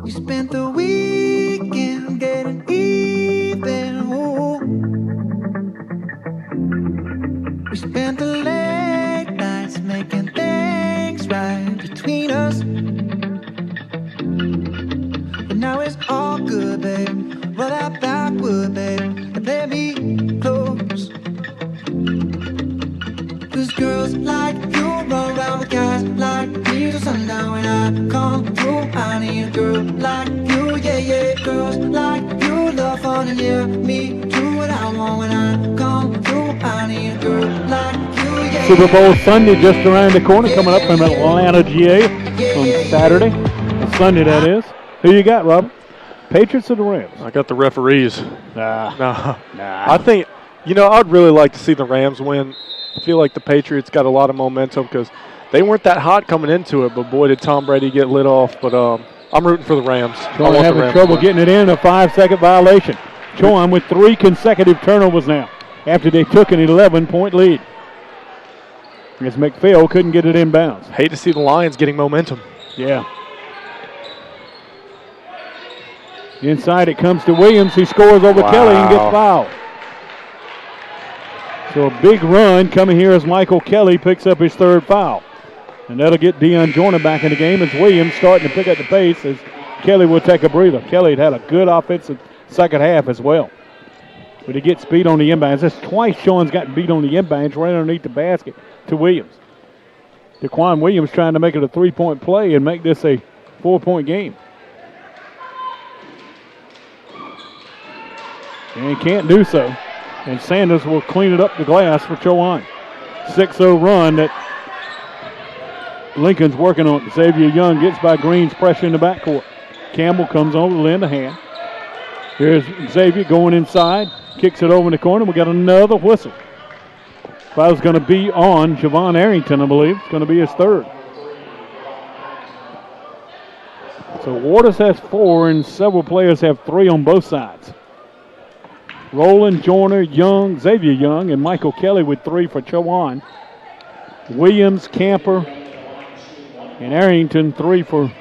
You spent the weekend getting even. Ooh. We spent the late nights making things right between us. But now it's all good, babe. Roll that backward, babe, and let me close. Cause girls like you run around with guys like me till sundown. When I come through, I need a girl like you, yeah, yeah. Girls like you love fun and yeah, me do what I want. When I come through, I need a girl like you, yeah. Super Bowl Sunday just around the corner, coming up from Atlanta, GA on Saturday. Sunday, that is. Who you got, Rob? Patriots or the Rams? I got the referees. Nah. I think, I'd really like to see the Rams win. I feel like the Patriots got a lot of momentum because they weren't that hot coming into it, but boy, did Tom Brady get lit off. But I'm rooting for the Rams. Chowan having trouble getting it in, a 5-second violation. Chowan with 3 consecutive turnovers now after they took an 11-point lead. As McPhail couldn't get it inbounds. Hate to see the Lions getting momentum. Yeah. Inside it comes to Williams, who scores over Kelly and gets fouled. So a big run coming here as Michael Kelly picks up his 3rd foul. And that'll get Deion Joyner back in the game as Williams starting to pick up the pace as Kelly will take a breather. Kelly had a good offensive second half as well. But he gets beat on the inbounds. That's twice Sean's gotten beat on the inbounds right underneath the basket to Williams. Daquan Williams trying to make it a 3-point play and make this a 4-point game. And he can't do so. And Sanders will clean it up the glass for Chowan. 6-0 run that Lincoln's working on. Xavier Young gets by Green's pressure in the backcourt. Campbell comes over to lend a hand. Here's Xavier going inside. Kicks it over in the corner. We got another whistle. Foul's going to be on Javon Arrington, I believe. It's going to be his third. So Waters has 4, and several players have 3 on both sides. Roland, Joyner, Young, Xavier Young, and Michael Kelly with 3 for Chowan. Williams, Camper, and Arrington 3 for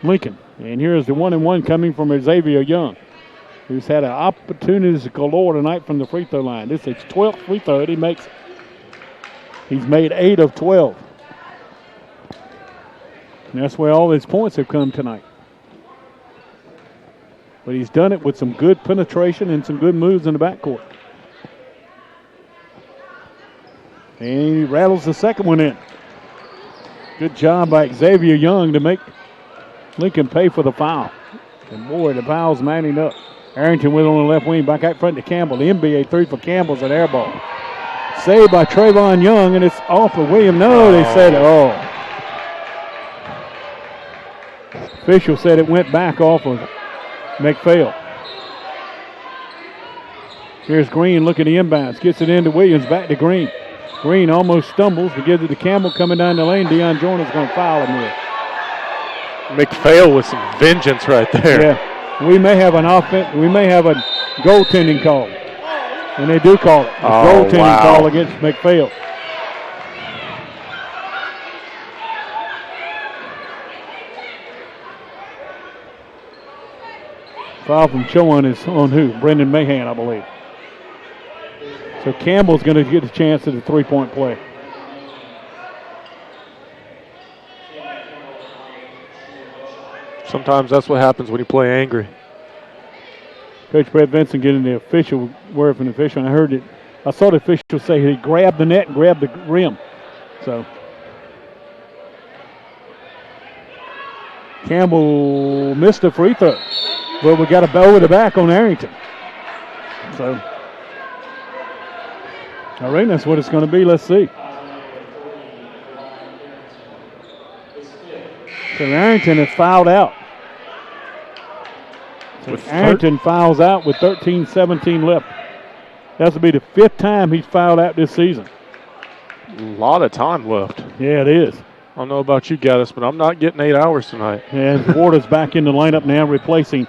Lincoln. And here's the 1-and-1 coming from Xavier Young, who's had an opportunities galore tonight from the free throw line. This is his 12th free throw that he makes. He's made 8 of 12. And that's where all his points have come tonight. But he's done it with some good penetration and some good moves in the backcourt. And he rattles the second one in. Good job by Xavier Young to make Lincoln pay for the foul. And boy, the foul's mounting up. Arrington with on the left wing, back out front to Campbell. The NBA 3 for Campbell's an air ball. Saved by Trayvon Young, and it's off of William. No, they said, Official said it went back off of McPhail. Here's Green looking at the inbounds. Gets it into Williams, back to Green. Green almost stumbles, but gives it to Campbell coming down the lane. Deion Joyner's going to foul him here. McPhail with some vengeance right there. Yeah, we may have an offense. We may have a goaltending call, and they do call it. A goaltending call against McPhail. Foul from Chowan is on who? Brendan Mahan, I believe. So Campbell's going to get a chance at the three-point play. Sometimes that's what happens when you play angry. Coach Brett Vinson getting the official word from the official, and I heard it. I saw the official say he grabbed the net and grabbed the rim. So Campbell missed a free throw, but we got a bow with the back on Arrington. So I think that's what it's going to be. Let's see. So Arrington is fouled out. So Arrington fouls out with 13-17 left. That will be the 5th time he's fouled out this season. A lot of time left. Yeah, it is. I don't know about you guys, but I'm not getting 8 hours tonight. And Waters back in the lineup now, replacing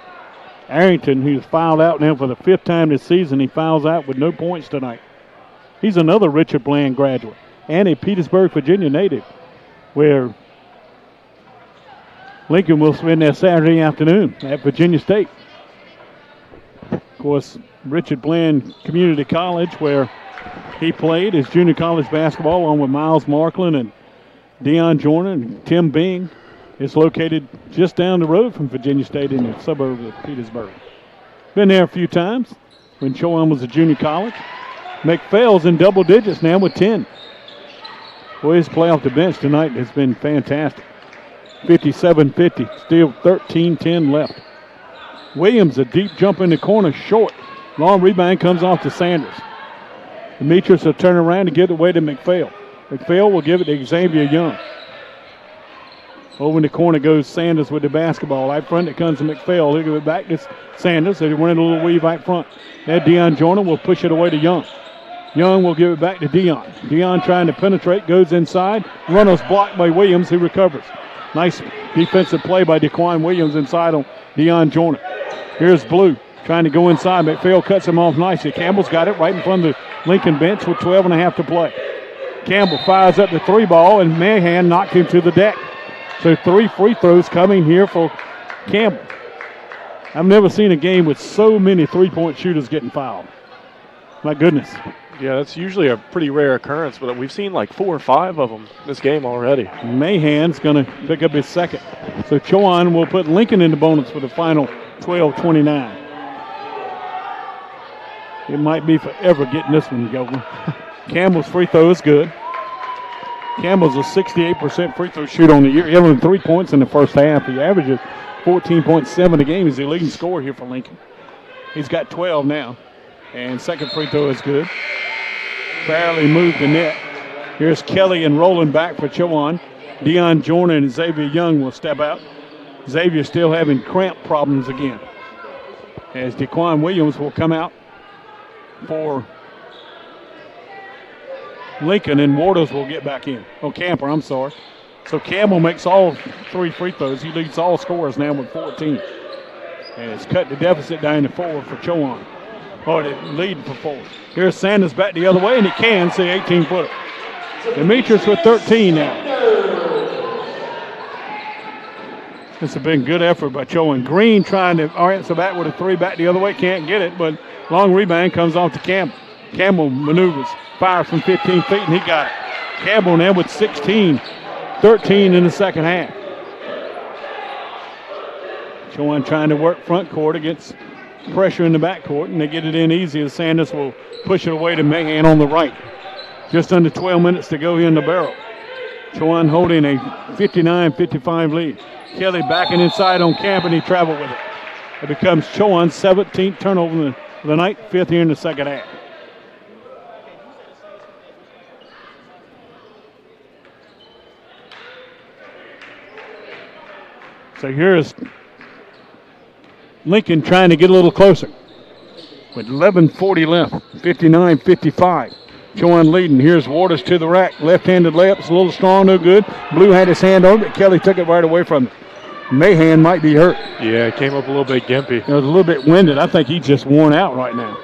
Arrington, who's fouled out now for the 5th time this season. He fouls out with no points tonight. He's another Richard Bland graduate and a Petersburg, Virginia native, where Lincoln will spend their Saturday afternoon at Virginia State. Of course, Richard Bland Community College, where he played his junior college basketball along with Miles Markland and Deion Joyner and Tim Bing, is located just down the road from Virginia State in the suburb of Petersburg. Been there a few times when Chowan was a junior college. McPhail's in double digits now with 10. Boy, his play off the bench tonight has been fantastic. 57-50, still 13-10 left. Williams, a deep jump in the corner, short. Long rebound comes off to Sanders. Demetrius will turn around and give it away to McPhail. McPhail will give it to Xavier Young. Over in the corner goes Sanders with the basketball. Out front it comes to McPhail. He'll give it back to Sanders. They're running a little weave out front. Now Deion Joyner will push it away to Young. Young will give it back to Deion. Deion trying to penetrate, goes inside. Runners blocked by Williams, who recovers. Nice defensive play by DeQuan Williams inside on Deion Joyner. Here's Blue trying to go inside. McPhail cuts him off nicely. Campbell's got it right in front of the Lincoln bench with 12.5 to play. Campbell fires up the 3 ball, and Mahan knocked him to the deck. So 3 free throws coming here for Campbell. I've never seen a game with so many three-point shooters getting fouled. My goodness. Yeah, that's usually a pretty rare occurrence, but we've seen like 4 or 5 of them this game already. Mahan's going to pick up his second. So Chowan will put Lincoln in the bonus for the final 12-29. It might be forever getting this one going. Campbell's free throw is good. Campbell's a 68% free throw shooter on the year. He had only 3 points in the first half. He averages 14.7 a game. He's the leading scorer here for Lincoln. He's got 12 now. And second free throw is good. Barely moved the net. Here's Kelly and Roland back for Chowan. Deion Joyner and Xavier Young will step out. Xavier still having cramp problems again. as DeQuan Williams will come out for Lincoln, and Waters will get back in. Oh, Camper, I'm sorry. So Campbell makes all 3 free throws. He leads all scorers now with 14. And it's cut the deficit down to 4 for Chowan. Oh, the lead for 4. Here's Sanders back the other way, and he can see 18-footer. Demetrius with 13 now. This has been good effort by Chowan. Green trying to answer back with a 3 back the other way. Can't get it, but long rebound comes off to Campbell. Campbell maneuvers, fires from 15 feet, and he got it. Campbell now with 16, 13 in the second half. Chowan trying to work front court against pressure in the back court, and they get it in easy as Sanders will push it away to Mahan on the right. Just under 12 minutes to go here in the barrel. Chowan holding a 59-55 lead. Kelly backing inside on Camp, and he traveled with it. It becomes Chowan's 17th turnover of the night, 5th here in the second half. So here's Lincoln trying to get a little closer. With 11:40 left, 59-55. Chowan leading. Here's Waters to the rack. Left-handed layup. It's a little strong, no good. Blue had his hand over it. Kelly took it right away from him. Mahan might be hurt. Yeah, it came up a little bit gimpy. It was a little bit winded. I think he's just worn out right now.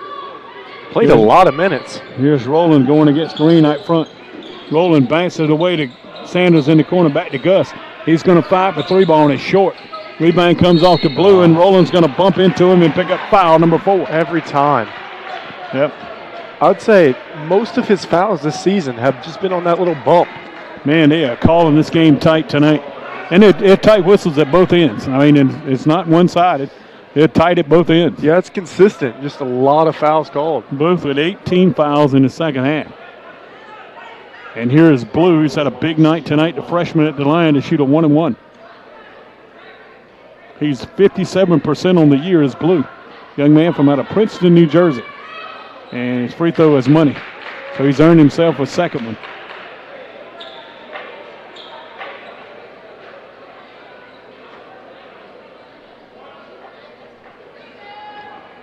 Played a lot of minutes. Here's Rowland going against Green out front. Rowland banks it away to Sanders in the corner, back to Gus. He's going to fight for 3 ball, and it's short. Rebound comes off to Blue, and Rowland's going to bump into him and pick up foul number 4. Every time. Yep. I'd say most of his fouls this season have just been on that little bump. Man, they are calling this game tight tonight. And they're tight whistles at both ends. I mean, it's not one-sided. They're tight at both ends. Yeah, it's consistent. Just a lot of fouls called. Both with 18 fouls in the second half. And here is Blue. He's had a big night tonight, the freshman at the line, to shoot a 1-and-1. He's 57% on the year is Blue. Young man from out of Princeton, New Jersey. And his free throw is money. So he's earned himself a second one.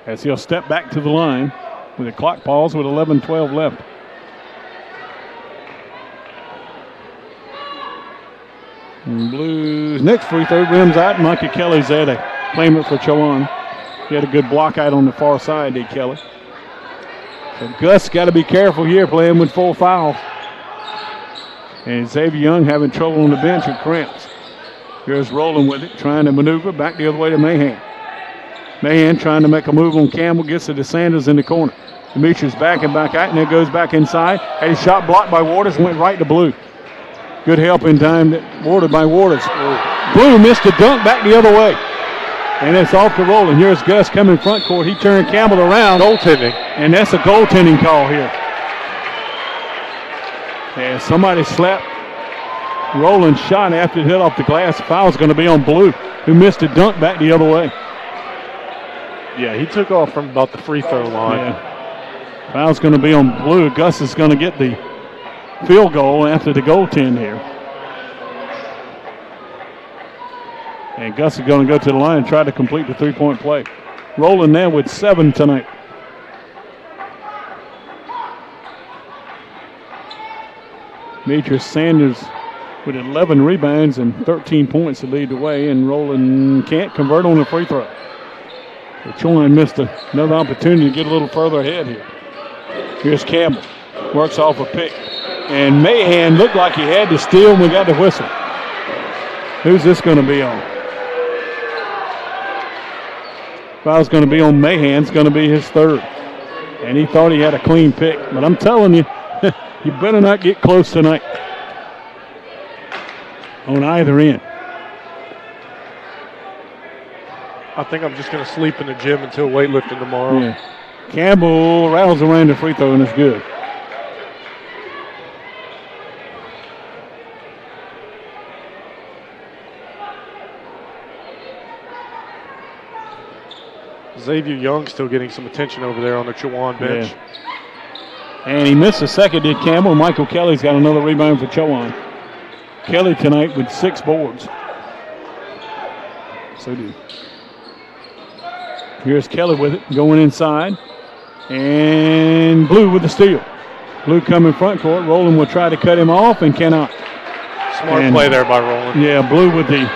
As he'll step back to the line with the clock pause with 11:12 left. And Blues next free throw rims out. Mikey Kelly's there to claim it for Chowan. He had a good block out on the far side, did Kelly. So Gus got to be careful here playing with 4 fouls. And Xavier Young having trouble on the bench with cramps. Here's Rowland with it, trying to maneuver back the other way to Mahan. Mahan trying to make a move on Campbell, gets it to Sanders in the corner. Demetrius back and back out, and it goes back inside. Had his shot blocked by Waters, went right to Blue. Good help in time by Waters. Blue missed the dunk back the other way. And it's off to Rowland. Here's Gus coming front court. He turned Campbell around. Goaltending. And that's a goaltending call here. Yeah, somebody slapped Rowland's shot after it hit off the glass. The foul's going to be on Blue, who missed a dunk back the other way. Yeah, he took off from about the free throw line. Yeah. Foul's going to be on Blue. Gus is going to get the field goal after the goaltend here. And Gus is going to go to the line and try to complete the 3-point play. Rowland there with 7 tonight. Demetrius Sanders with 11 rebounds and 13 points to lead the way, and Rowland can't convert on the free throw. Chowan missed another opportunity to get a little further ahead here. Here's Campbell. Works off a pick. And Mahan looked like he had to steal when we got the whistle. Who's this going to be on? Foul's going to be on Mahan. It's going to be his 3rd. And he thought he had a clean pick. But I'm telling you, you better not get close tonight on either end. I think I'm just going to sleep in the gym until weightlifting tomorrow. Yeah. Campbell rattles around the free throw, and it's good. Xavier Young still getting some attention over there on the Chowan bench. Yeah. And he missed a second, did Campbell. Michael Kelly's got another rebound for Chowan. Kelly tonight with 6 boards. So do Here's Kelly with it, going inside. And Blue with the steal. Blue coming front court. Rowland will try to cut him off and cannot. Smart play there by Rowland. Yeah, Blue with the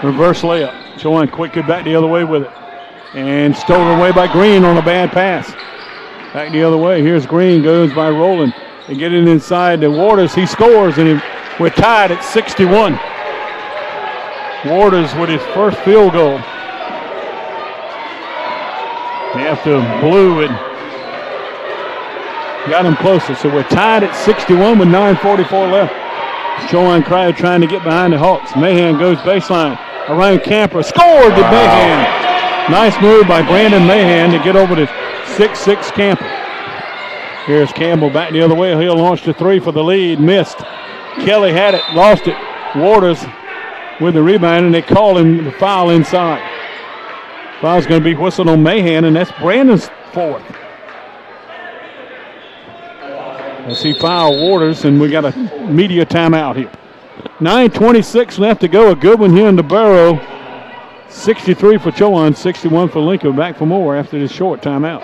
reverse layup. Chowan quickly back the other way with it. And stolen away by Green on a bad pass. Back the other way. Here's Green, goes by Rowland. They get it inside to Waters. He scores, and we're tied at 61. Waters with his first field goal. After Blue had got him closer. So we're tied at 61 with 9:44 left. Chowan Crowd trying to get behind the Hawks. Mahan goes baseline around Camper. Scored to Mahan. Nice move by Brandon Mahan to get over to 6'6" Camper. Here's Campbell back the other way. He'll launch the three for the lead. Missed. Kelly had it, lost it. Waters with the rebound, and they call him the foul inside. Foul's going to be whistled on Mahan, and that's Brandon's fourth. As he fouled Waters, and we got a media timeout here. 9:26 left to go. A good one here in the Barrow. 63 for Chowan, 61 for Lincoln. Back for more after this short timeout.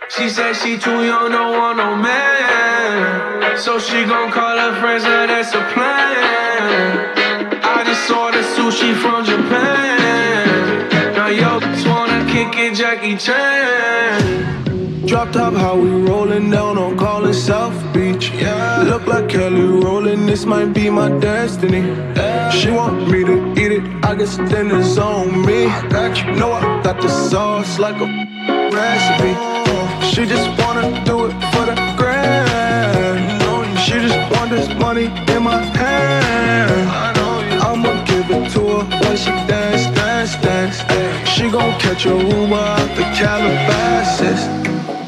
She said she too young, don't want no man. So she gon' call her friends, now that's a plan. I just ordered sushi from Japan. Now yo, just wanna kick it, Jackie Chan. Drop top, how we rollin' down on Collin South Beach. Yeah. Look like Kelly rollin', this might be my destiny. Yeah. She want me to eat it, I guess then it's on me. I got you, know I got the sauce like a recipe. She just wanna do it for the grand. She just want this money in my hand. I'ma give it to her when she dance, dance, dance. She gon' catch a Uber out the Calabasas.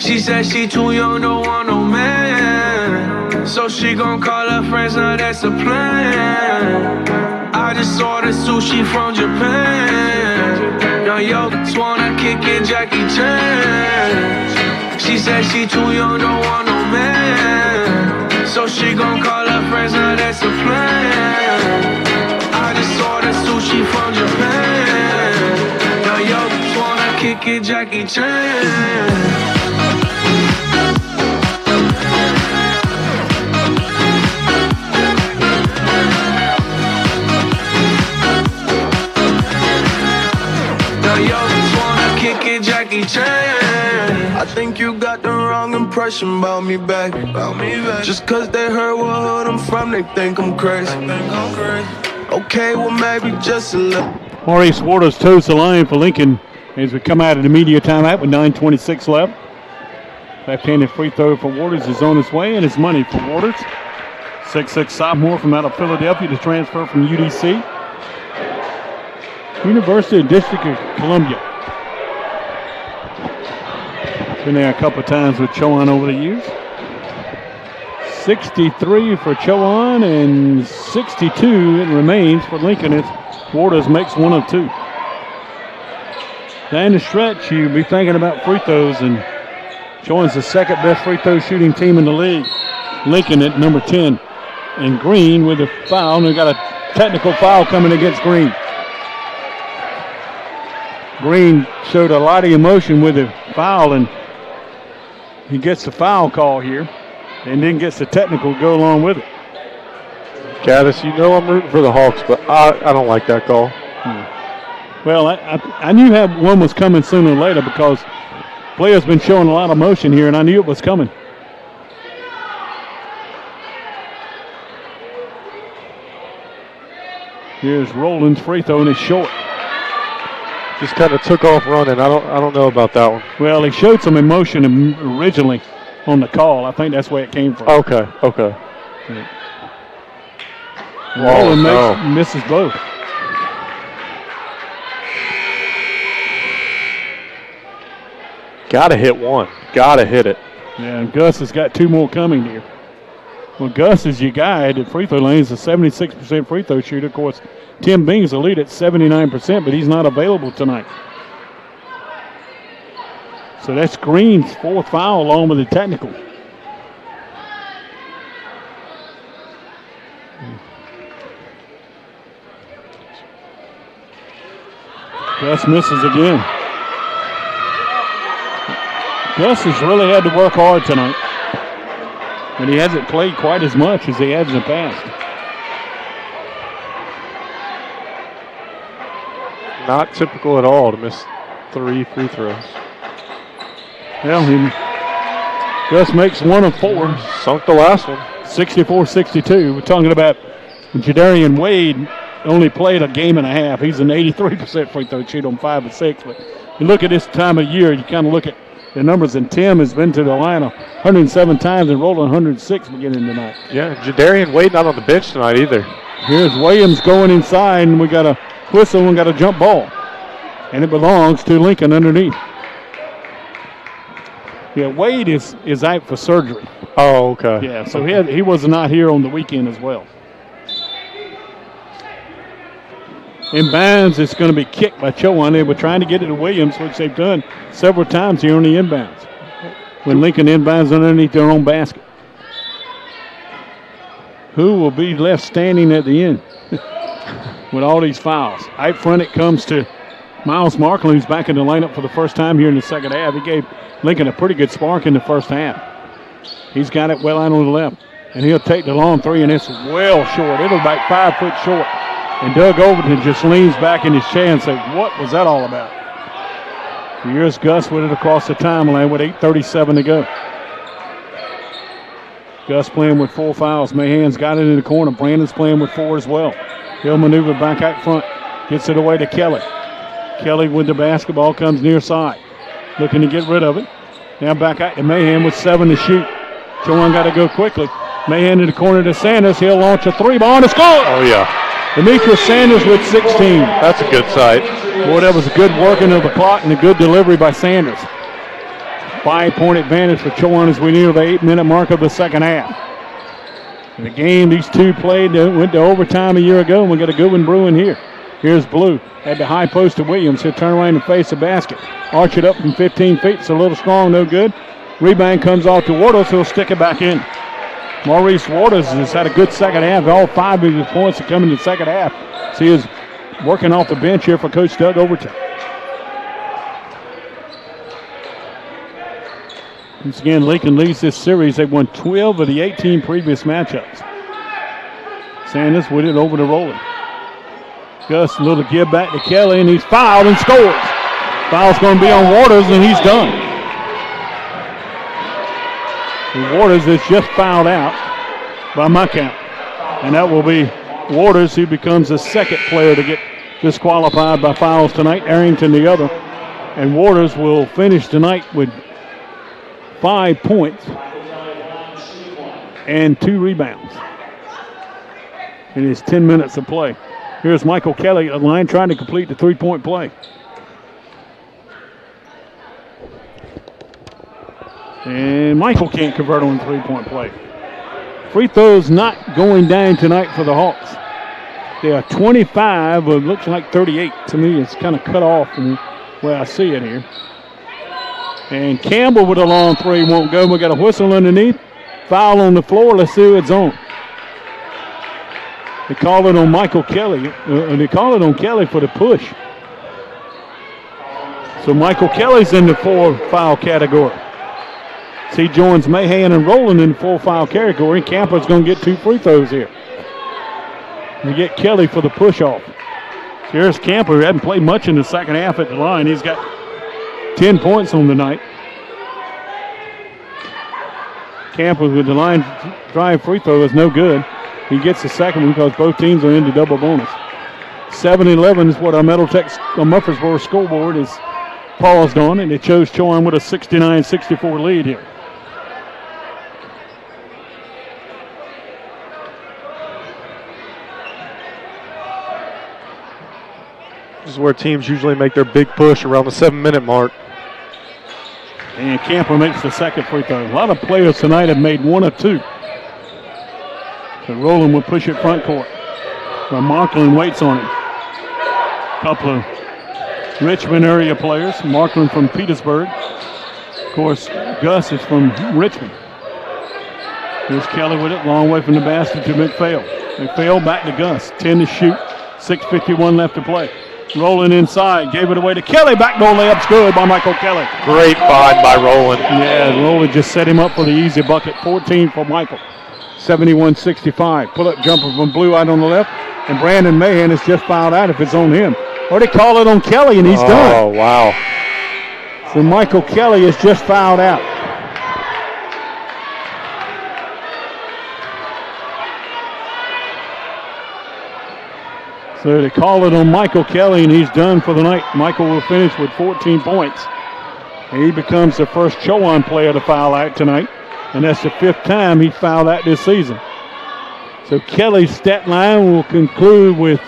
She said she too young, don't want no man. So she gon' call her friends, now that's a plan. I just ordered sushi from Japan. Now yo, just wanna kick it, Jackie Chan. She said she too young, don't want no man. So she gon' call her friends, now that's a plan. I just ordered sushi from Japan. Now yo, just wanna kick it, Jackie Chan. Jackie Chan. I think you got the wrong impression about me, back. Just cause they heard what hood I'm from, they think I'm crazy. Okay, well maybe just a little. Maurice Waters toes the line for Lincoln as we come out of the media timeout with 9:26 left. Left-handed free throw for Waters is on its way, and it's money for Waters. 6'6" sophomore from out of Philadelphia to transfer from UDC. University of District of Columbia. Been there a couple of times with Chowan over the years. 63 for Chowan and 62 it remains for Lincoln as Waters makes one of two. Down the stretch, you'll be thinking about free throws, and Chowan's the second best free throw shooting team in the league. Lincoln at number 10. And Green with a foul, and they've got a technical foul coming against Green. Green showed a lot of emotion with the foul, and he gets the foul call here and then gets the technical to go along with it. Gaddis, you know I'm rooting for the Hawks, but I don't like that call. Well, I knew one was coming sooner or later because players been showing a lot of motion here, and I knew it was coming. Here's Rowland's free throw, and it's short. Just kind of took off running. I don't know about that one. Well, he showed some emotion originally on the call. I think that's where it came from. Okay. Yeah. Rowland misses both. Gotta hit one. Gotta hit it. Yeah, and Gus has got two more coming here. Well, Gus is your guy at free throw lane. He's a 76% free throw shooter. Of course, Tim Bing's the lead at 79%, but he's not available tonight. So that's Green's fourth foul along with the technical. Gus misses again. Gus has really had to work hard tonight. And he hasn't played quite as much as he has in the past. Not typical at all to miss 3 free throws. Well, Gus makes 1 of 4. Sunk the last one. 64-62. We're talking about Jadarian Wade only played a game and a half. He's an 83% free throw shoot on 5 of 6. But you look at this time of year, you kind of look at the numbers, and Tim has been to the line 107 times and rolled 106 beginning tonight. Yeah, Jadarian Wade not on the bench tonight either. Here's Williams going inside, and we got a whistle and got a jump ball. And it belongs to Lincoln underneath. Yeah, Wade is out for surgery. Oh, okay. Yeah, so he was not here on the weekend as well. Inbounds, it's going to be kicked by Chowan. They were trying to get it to Williams, which they've done several times here on the inbounds. When Lincoln inbounds underneath their own basket. Who will be left standing at the end with all these fouls? Out front it comes to Miles Markland, who's back in the lineup for the first time here in the second half. He gave Lincoln a pretty good spark in the first half. He's got it well out on the left. And he'll take the long three, and it's well short. It'll about 5 foot short. And Doug Overton just leans back in his chair and says, what was that all about? Here's Gus with it across the timeline with 8:37 to go. Gus playing with 4 fouls. Mahan's got it in the corner. Brandon's playing with 4 as well. He'll maneuver back out front. Gets it away to Kelly. Kelly with the basketball comes near side. Looking to get rid of it. Now back out to Mahan with 7 to shoot. Chowan got to go quickly. Mahan in the corner to Sanders. He'll launch a 3-ball and a score. Oh, yeah. Demetrius Sanders with 16. That's a good sight. Boy, that was a good working of the clock and a good delivery by Sanders. 5-point advantage for Chowan as we near the 8-minute mark of the second half. In the game these two played, went to overtime a year ago, and we got a good one brewing here. Here's Blue at the high post to Williams. He'll turn around and face the basket. Arch it up from 15 feet. It's a little strong, no good. Rebound comes off to Waters. He'll stick it back in. Maurice Waters has had a good second half. All 5 of his points have come in the second half. So he is working off the bench here for Coach Doug Overton. Once again, Lincoln leads this series. They've won 12 of the 18 previous matchups. Sanders with it over to Rowland. Gus, a little give back to Kelly, and he's fouled and scores. Foul's going to be on Waters, and he's done. Waters is just fouled out by my count. And that will be Waters, who becomes the second player to get disqualified by fouls tonight. Arrington the other. And Waters will finish tonight with 5 points and 2 rebounds in his 10 minutes of play. Here's Michael Kelly at the line trying to complete the 3-point play. And Michael can't convert on the 3-point play. Free throws not going down tonight for the Hawks. They are 25, but it looks like 38 to me. It's kind of cut off from where I see it here. And Campbell with a long 3 won't go. We got a whistle underneath. Foul on the floor. Let's see who it's on. They call it on Michael Kelly. They call it on Kelly for the push. So Michael Kelly's in the 4 foul category. So he joins Mahan and Rowland in the 4 foul category. Campbell's going to get 2 free throws here. We get Kelly for the push off. Here's Camper, who hadn't played much in the second half at the line. He's got 10 points on the night. Camper with the line drive free throw is no good. He gets the second one because both teams are into double bonus. 7-11 is what our Murfreesboro scoreboard is paused on, and it shows Chowan with a 69-64 lead here. This is where teams usually make their big push around the 7-minute mark. And Camper makes the second free throw. A lot of players tonight have made 1 or 2. So Rowland will push it front court. But Markland waits on him. Couple of Richmond area players. Markland from Petersburg. Of course, Gus is from Richmond. Here's Kelly with it. Long way from the basket to McPhail. McPhail back to Gus. 10 to shoot. 6:51 left to play. Rolling inside, gave it away to Kelly. Backdoor layup's good by Michael Kelly. Great find by Rowland. Yeah, Rowland just set him up for the easy bucket. 14 for Michael. 71-65. Pull-up jumper from Blue out on the left. And Brandon Mahan has just fouled out if it's on him. Or they call it on Kelly, and he's done. Oh, wow. So Michael Kelly has just fouled out. So they call it on Michael Kelly, and he's done for the night. Michael will finish with 14 points. And he becomes the first Chowan player to foul out tonight. And that's the 5th time he's fouled out this season. So Kelly's stat line will conclude with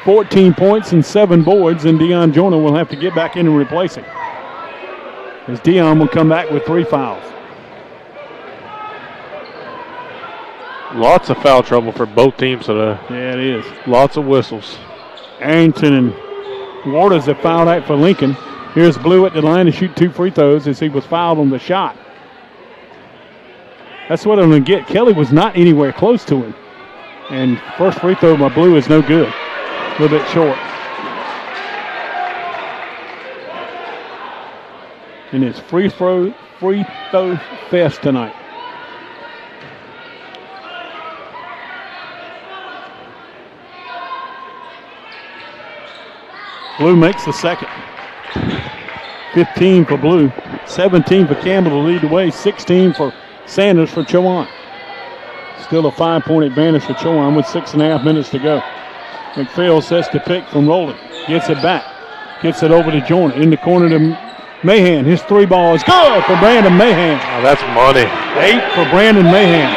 14 points and 7 boards, and Deion Joyner will have to get back in and replace him, as Deion will come back with 3 fouls. Lots of foul trouble for both teams today. Yeah, it is. Lots of whistles. Arrington and Waters have fouled out for Lincoln. Here's Blue at the line to shoot 2 free throws as he was fouled on the shot. That's what I'm going to get. Kelly was not anywhere close to him. And first free throw by Blue is no good. A little bit short. And it's free throw fest tonight. Blue makes the second. 15 for Blue. 17 for Campbell to lead the way. 16 for Sanders for Chowan. Still a 5-point advantage for Chowan with 6.5 minutes to go. McPhail sets the pick from Rowland. Gets it back. Gets it over to Joyner. In the corner to Mahan. His 3 ball is good for Brandon Mahan. Oh, that's money. 8 for Brandon Mahan.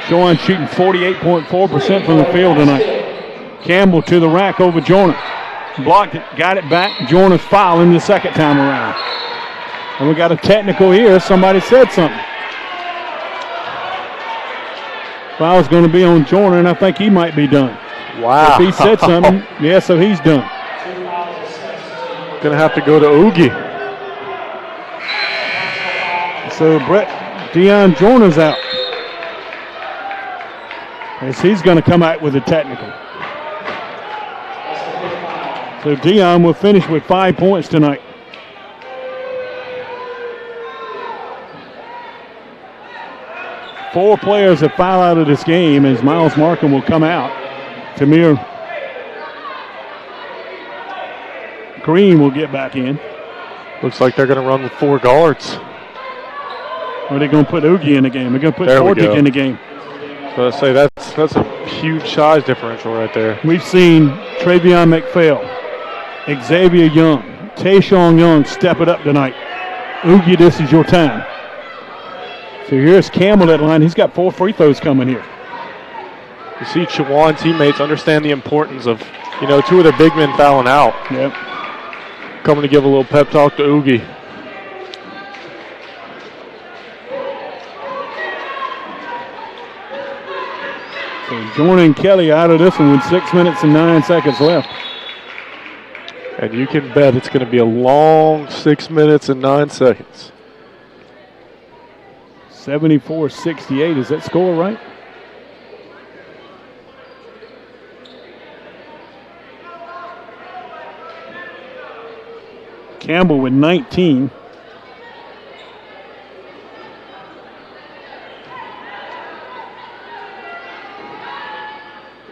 Chowan shooting 48.4% from the field tonight. Campbell to the rack over Joyner. Blocked it, got it back. Joyner's fouling the second time around. And we got a technical here. Somebody said something. Foul's going to be on Joyner, and I think he might be done. Wow. If he said something, yeah, so he's done. Going to have to go to Oogie. So Deion Joyner's out, as he's going to come out with a technical. So Deion will finish with 5 points tonight. Four players have fouled out of this game as Miles Markham will come out. Tamir Green will get back in. Looks like they're going to run with 4 guards. Or are they going to put Oogie in the game? They're going to put Fortick in the game. So I say that's a huge size differential right there. We've seen Travion McPhail, Xavier Young, Tayshawn Young step it up tonight. Oogie, this is your time. So here's Campbell at the line. He's got 4 free throws coming here. You see Chowan teammates understand the importance of, 2 of their big men fouling out. Yep. Coming to give a little pep talk to Oogie. So Joyner and Kelly out of this one with 6 minutes and 9 seconds left. And you can bet it's going to be a long 6 minutes and 9 seconds. 74-68. Is that score right? Campbell with 19.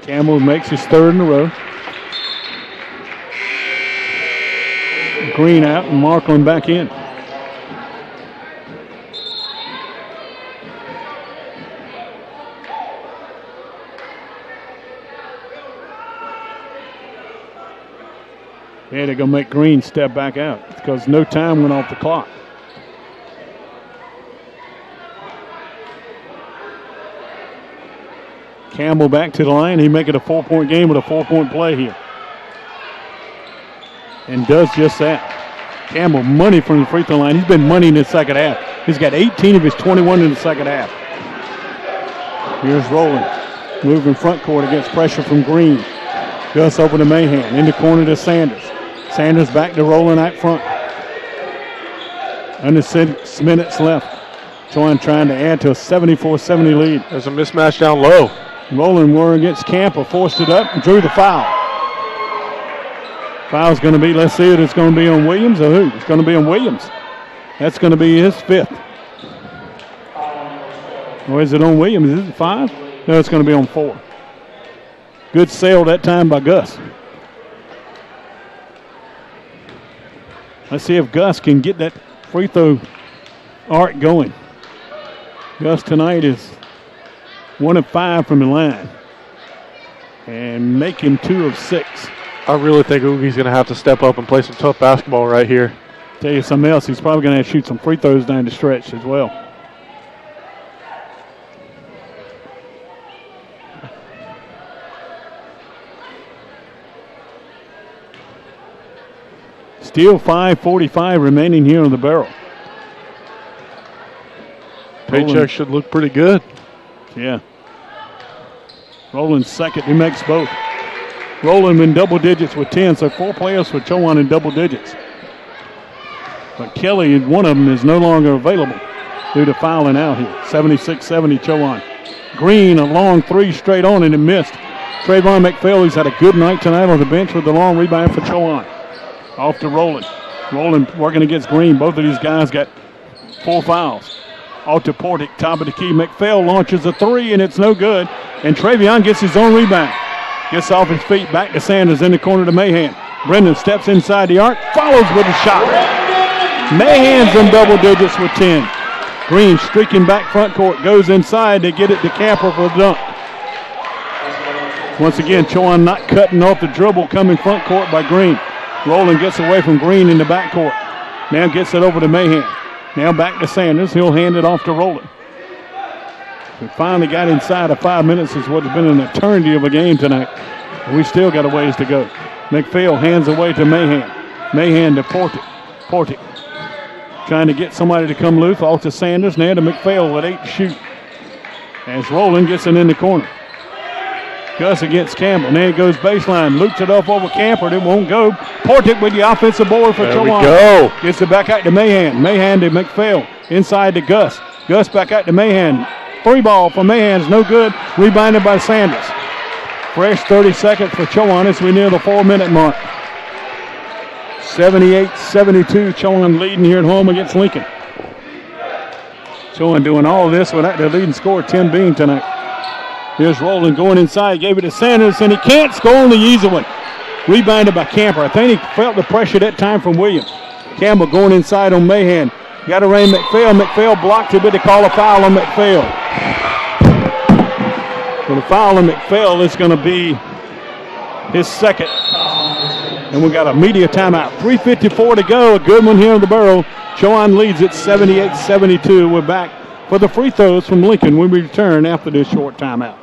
Campbell makes his 3rd in a row. Green out and Markland back in. Yeah, they're going to make Green step back out because no time went off the clock. Campbell back to the line. He make it a 4-point game with a 4-point play here. And does just that. Campbell money from the free throw line. He's been money in the second half. He's got 18 of his 21 in the second half. Here's Rowland. Moving front court against pressure from Green. Gus over to Mahan. In the corner to Sanders. Sanders back to Rowland out front. Under 6 minutes left. Chowan trying to add to a 74-70 lead. There's a mismatch down low. Rowland were against Camper. Forced it up and drew the foul. Foul's going to be, let's see it, it's going to be on Williams or who? It's going to be on Williams. That's going to be his 5th. Or is it on Williams? Is it 5? No, it's going to be on 4. Good sale that time by Gus. Let's see if Gus can get that free throw arc going. Gus tonight is 1 of 5 from the line and making 2 of 6. I really think Oogie's going to have to step up and play some tough basketball right here. Tell you something else, he's probably going to have to shoot some free throws down the stretch as well. Still 5:45 remaining here on the barrel. Paycheck should look pretty good. Yeah. Rowland second, he makes both. Rowland in double digits with 10, so 4 players for Chowan in double digits. But Kelly, one of them, is no longer available due to fouling out here. 76-70 Chowan. Green, a long 3 straight on and it missed. Trayvon McPhail, who's had a good night tonight on the bench with the long rebound for Chowan. Off to Rowland. Rowland working against Green. Both of these guys got 4 fouls. Off to Portick, top of the key. McPhail launches a 3 and it's no good. And Travion gets his own rebound. Gets off his feet, back to Sanders in the corner to Mahan. Brendan steps inside the arc, follows with a shot. Mahan's in double digits with 10. Green streaking back front court, goes inside to get it to Camper for the dunk. Once again, Chowan not cutting off the dribble coming front court by Green. Rowland gets away from Green in the backcourt. Now gets it over to Mahan. Now back to Sanders. He'll hand it off to Rowland. We finally got inside of 5 minutes. Is what's been an eternity of a game tonight. We still got a ways to go. McPhail hands away to Mahan. Mahan to Portick. Portick trying to get somebody to come loose. Off to Sanders. Now to McPhail with 8 to shoot. As Rowland gets it in the corner. Gus against Campbell. Now he goes baseline. Loops it off over Camper. It won't go. Portick with the offensive board for Chowan. There we go. Gets it back out to Mahan. Mahan to McPhail. Inside to Gus. Gus back out to Mahan. 3 ball for Mahan's no good. Rebounded by Sanders. Fresh 30 seconds for Chowan as we near the 4-minute mark. 78-72. Chowan leading here at home against Lincoln. Chowan doing all this without their leading scorer, Tim Bean, tonight. Here's Rowland going inside. Gave it to Sanders, and he can't score on the easy one. Rebounded by Camper. I think he felt the pressure that time from Williams. Campbell going inside on Mahan. Got to rain McPhail. McPhail blocked it, but they call a foul on McPhail. So the foul on McPhail is going to be his second. And we got a media timeout. 3:54 to go. A good one here on the barrel. Chowan leads it 78-72. We're back for the free throws from Lincoln when we return after this short timeout.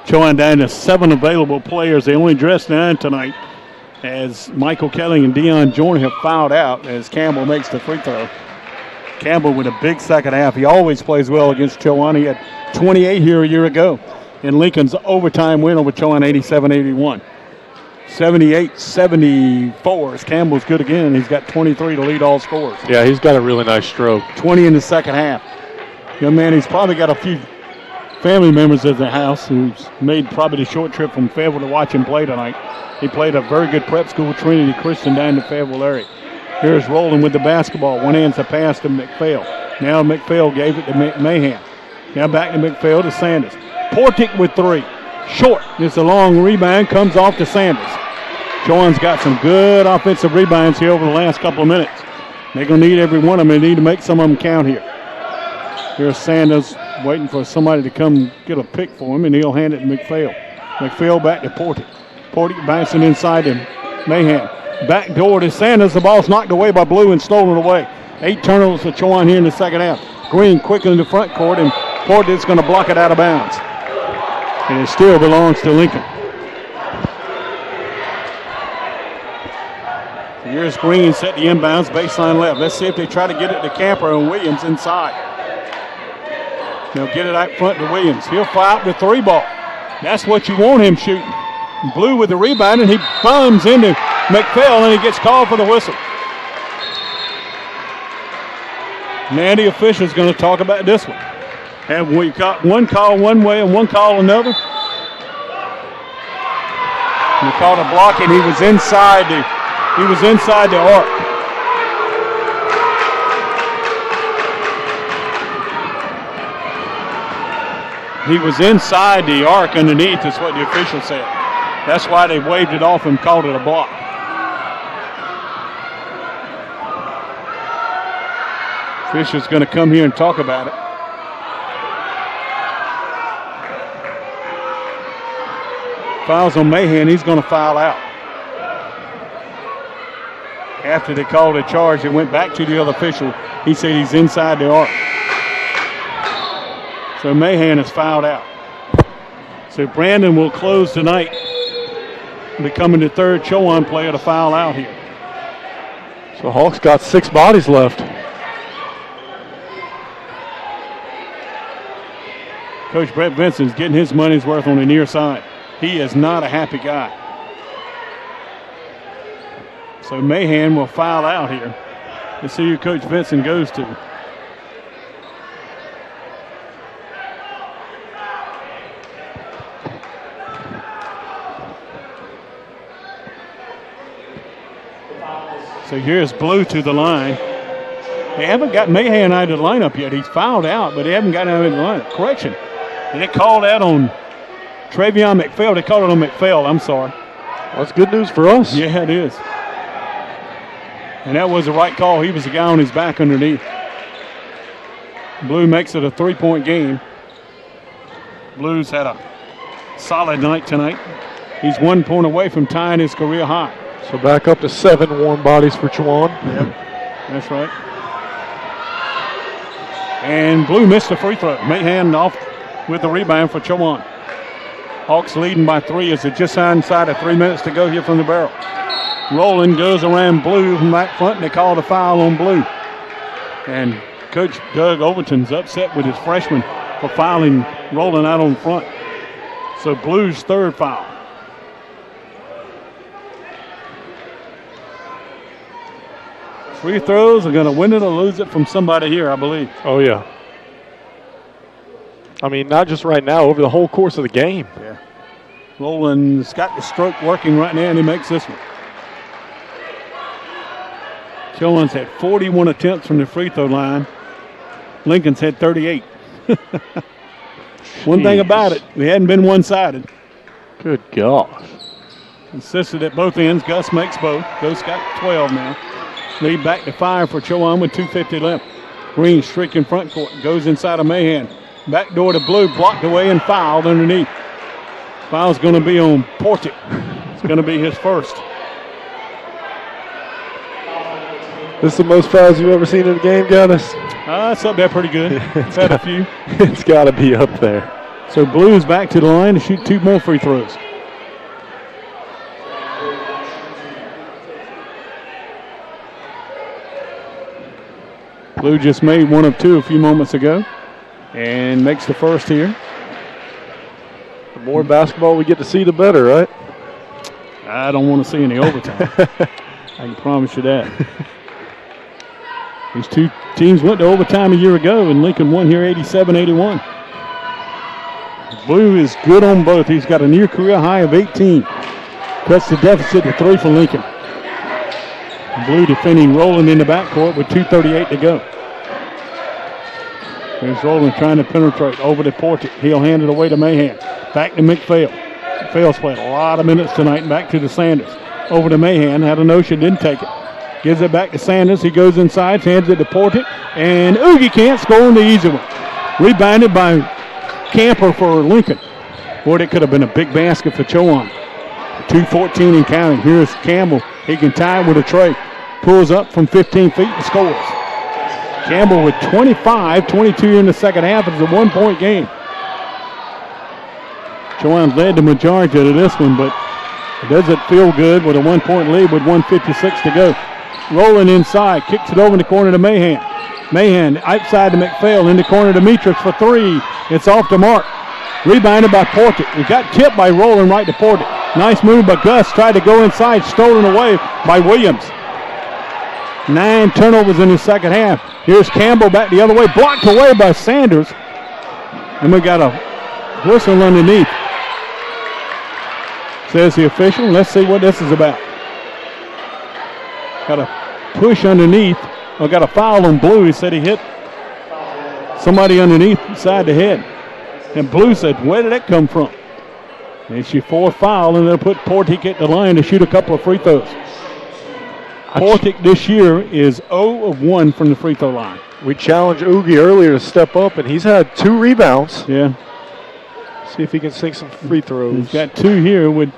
Chowan down to 7 available players. They only dressed 9 tonight as Michael Kelly and Deion Joyner have fouled out as Campbell makes the free throw. Campbell with a big second half. He always plays well against Chowan. He had 28 here a year ago in Lincoln's overtime win over Chowan 87-81. 78-74 as Campbell's good again. He's got 23 to lead all scores. Yeah, he's got a really nice stroke. 20 in the second half. Young man, he's probably got a few family members at the house who's made probably the short trip from Fayetteville to watch him play tonight. He played a very good prep school, Trinity Christian, down in the Fayetteville area. Here's Rowland with the basketball. One hand's a pass to McPhail. Now McPhail gave it to Mahan. Now back to McPhail to Sanders. Portick with 3. Short. It's a long rebound. Comes off to Sanders. Chowan's got some good offensive rebounds here over the last couple of minutes. They're going to need every one of them. They need to make some of them count here. Here's Sanders waiting for somebody to come get a pick for him, and he'll hand it to McPhail. McPhail back to Portick. Portick bouncing inside to Mahan. Back door to Sanders. The ball's knocked away by Blue and stolen away. 8 turnovers for Chowan here in the second half. Green quickly in the front court, and Portick's going to block it out of bounds. And it still belongs to Lincoln. Here's Green set the inbounds, baseline left. Let's see if they try to get it to Camper and Williams inside. They'll get it out front to Williams. He'll fly out the 3 ball. That's what you want him shooting. Blue with the rebound, and he bums into McPhail, and he gets called for the whistle. Now the official's going to talk about this one. Have we got one call one way and one call another? And they called a block, and he was inside the arc. He was inside the arc underneath, is what the official said. That's why they waved it off and called it a block. Official's going to come here and talk about it. Fouls on Mahan, he's going to foul out. After they called a charge, it went back to the other official. He said he's inside the arc. So Mahan is fouled out. So Brandon will close tonight, becoming the 3rd Chowan player to foul out here. So Hawks got 6 bodies left. Coach Brett Vincent's getting his money's worth on the near side. He is not a happy guy. So Mahan will foul out here. Let's see who Coach Vincent goes to. So here's Blue to the line. They haven't got Mahan out of the lineup yet. He's fouled out, but they haven't got him out of the lineup. Correction. And they called out on Travion McPhail. They called it on McPhail. I'm sorry. Well, that's good news for us. Yeah, it is. And that was the right call. He was the guy on his back underneath. Blue makes it a 3-point game. Blues had a solid night tonight. He's 1 point away from tying his career high. So back up to 7 warm bodies for Chowan. Yep, that's right. And Blue missed a free throw. Mahan off with the rebound for Chowan. Hawks leading by 3 as it just inside of 3 minutes to go here from the barrel. Rowland goes around Blue from back front, and they called a foul on Blue. And Coach Doug Overton's upset with his freshman for fouling Rowland out on front. So Blue's 3rd foul. Free throws are going to win it or lose it from somebody here, I believe. Oh, yeah. I mean, not just right now, over the whole course of the game. Yeah. Rowland's got the stroke working right now, and he makes this one. Chowan's had 41 attempts from the free throw line. Lincoln's had 38. One thing about it, we hadn't been one-sided. Good gosh. Insisted at both ends. Gus makes both. Gus got 12 now. Lead back to 5 for Chowan with 2:50 left. Green streaking front court. Goes inside of Mahan. Back door to Blue. Blocked away and fouled underneath. Foul's going to be on Portick. It's going to be his first. This is the most fouls you've ever seen in a game, Dennis? It's up there pretty good. It's had a few. It's got to be up there. So Blue's back to the line to shoot 2 more free throws. Blue just made one of two a few moments ago and makes the first here. The more basketball we get to see, the better, right? I don't want to see any overtime. I can promise you that. These two teams went to overtime a year ago, and Lincoln won here 87-81. Blue is good on both. He's got a near career high of 18. Cuts the deficit to 3 for Lincoln. Blue defending Rowland in the backcourt with 2:38 to go. There's Rowland trying to penetrate over to Portick. He'll hand it away to Mahan. Back to McPhail. McPhail's played a lot of minutes tonight, and back to the Sanders. Over to Mahan. Had a notion, didn't take it. Gives it back to Sanders. He goes inside, hands it to Portick. And Oogie can't score on the easy one. Rebounded by Camper for Lincoln. Boy, it could have been a big basket for Chowan. 2:14 and counting. Here's Campbell. He can tie with a tray. Pulls up from 15 feet and scores. Campbell with 25, 22 in the second half. It's a 1-point game. Chowan's led the majority of this one, but it doesn't feel good with a 1-point lead with 1:56 to go. Rolling inside, kicks it over in the corner to Mahan. Mahan outside to McPhail, in the corner to Metrix for 3. It's off the mark. Rebounded by Portick. It got tipped by Rowland right to Portick. Nice move by Gus. Tried to go inside. Stolen away by Williams. 9 turnovers in the second half. Here's Campbell back the other way. Blocked away by Sanders. And we got a whistle underneath. Says the official. Let's see what this is about. Got a push underneath. I got a foul on Blue. He said he hit somebody underneath side the head. And Blue said, where did that come from? It's your 4th foul, and they'll put Portick at the line to shoot a couple of free throws. Portick this year is 0 of 1 from the free throw line. We challenged Oogie earlier to step up, and he's had 2 rebounds. Yeah. See if he can sink some free throws. He's got 2 here with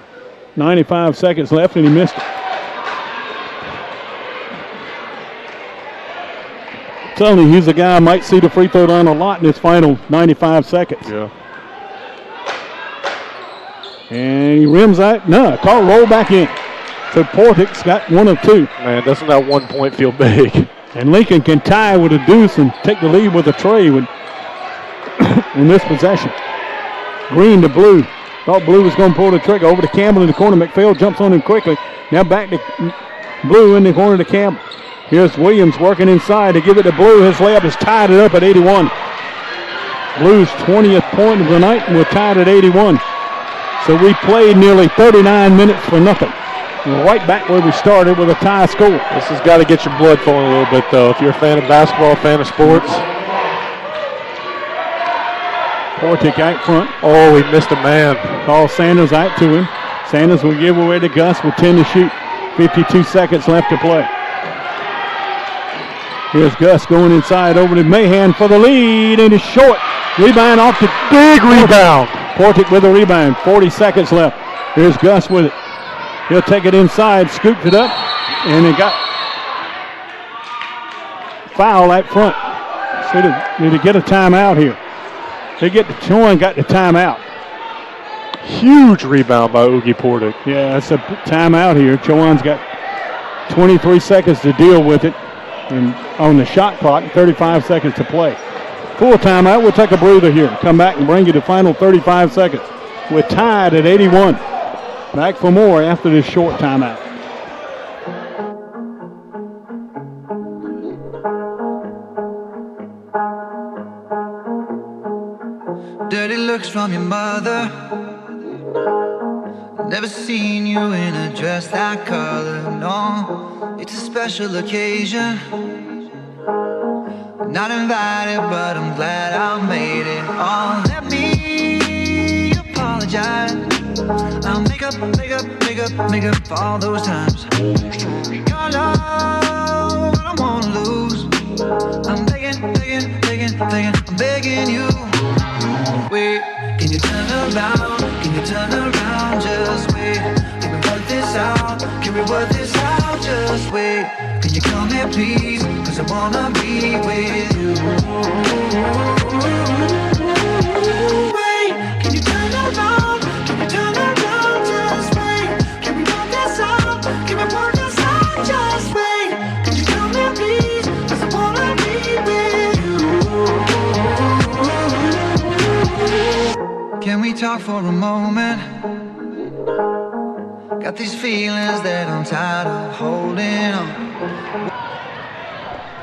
95 seconds left, and he missed it. I'm telling you, he's a guy I might see the free throw line a lot in his final 95 seconds. Yeah. And he rims out. No, call roll back in. So Portick's got 1 of 2. Man, doesn't that 1 point feel big? And Lincoln can tie with a deuce and take the lead with a tray with in this possession. Green to Blue. Thought Blue was going to pull the trigger. Over to Campbell in the corner. McPhail jumps on him quickly. Now back to Blue in the corner to Campbell. Here's Williams working inside to give it to Blue. His layup is tied it up at 81. Blue's 20th point of the night, and we're tied at 81. So we played nearly 39 minutes for nothing. We're right back where we started with a tie score. This has got to get your blood flowing a little bit, though. If you're a fan of basketball, a fan of sports. Portick out front. Oh, he missed a man. Call Sanders out to him. Sanders will give away to Gus with 10 to shoot. 52 seconds left to play. Here's Gus going inside over to Mahan for the lead, and it's short. Rebound off the big rebound. Portick with a rebound. 40 seconds left. Here's Gus with it. He'll take it inside, scooped it up, and it got foul out front. So they need to get a timeout here. Chowan got the timeout. Huge rebound by Oogie Portick. Yeah, that's a timeout here. Chowan's got 23 seconds to deal with it. And on the shot clock, 35 seconds to play. Full timeout. We'll take a breather here. Come back and bring you the final 35 seconds. We're tied at 81. Back for more after this short timeout. Dirty looks from your mother. Never seen you in a dress that color, no. It's a special occasion. Not invited, but I'm glad I made it. Oh, let me apologize. I'll make up for all those times. Your love, I don't wanna lose. I'm begging, I'm begging you. Wait, can you turn around? Can you turn around? Just wait. Can we work this out? Can we work this out? Just wait. Can you come here, please? 'Cause I wanna be with you. Wait, can you turn around? Can you turn around? Just wait. Can we work this out? Can we work this out? Just wait. Can you come here, please? 'Cause I wanna be talk for a moment. Got these feelings that I'm tired of holding on.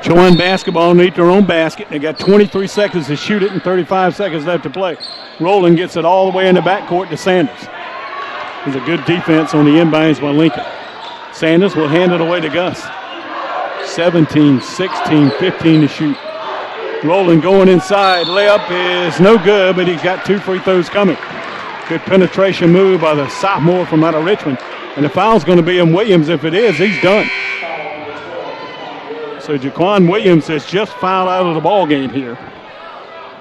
Chowan basketball underneath their own basket. They got 23 seconds to shoot it and 35 seconds left to play. Rowland gets it all the way in the backcourt to Sanders. There's a good defense on the inbounds by Lincoln. Sanders will hand it away to Gus. 17, 16, 15 to shoot. Rowland going inside. Layup is no good, but he's got 2 free throws coming. Good penetration move by the sophomore from out of Richmond. And the foul's going to be on Williams. If it is, he's done. So Jaquan Williams has just fouled out of the ball game here.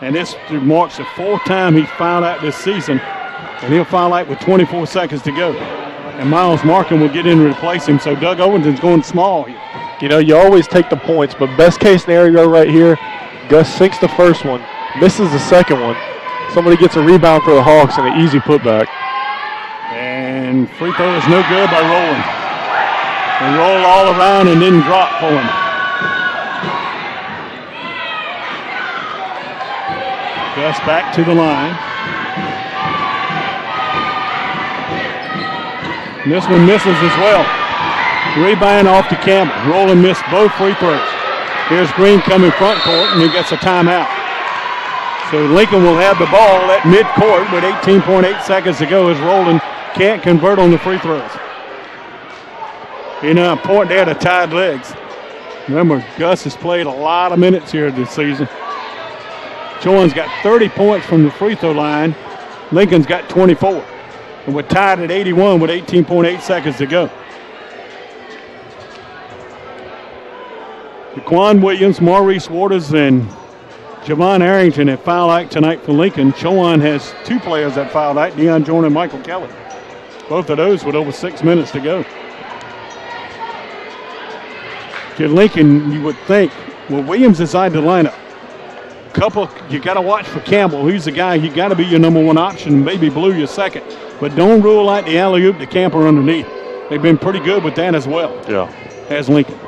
And this marks the 4th time he's fouled out this season. And he'll foul out with 24 seconds to go. And Miles Markham will get in and replace him. So Doug Owenson's going small here. You know, you always take the points, but best case scenario right here, Gus sinks the first one, misses the second one. Somebody gets a rebound for the Hawks and an easy putback. And free throw is no good by Rowland. They roll all around and then drop for him. Gus back to the line. And this one misses as well. Rebound off to Campbell. Rowland missed both free throws. Here's Green coming front court, and he gets a timeout. So Lincoln will have the ball at midcourt with 18.8 seconds to go as Rowland can't convert on the free throws. You know, point there to tied legs. Remember, Gus has played a lot of minutes here this season. Chowan's got 30 points from the free throw line. Lincoln's got 24. And we're tied at 81 with 18.8 seconds to go. Jaquan Williams, Maurice Waters, and Javon Arrington have fouled out tonight for Lincoln. Chowan has 2 players that fouled out, Deion Jordan and Michael Kelly. Both of those with over 6 minutes to go. To Lincoln, you would think, well, Williams inside the lineup. You got to watch for Campbell. He's the guy, you got to be your number 1 option, maybe Blue your second. But don't rule out the alley-oop to Camper underneath. They've been pretty good with that as well. Yeah. As Lincoln.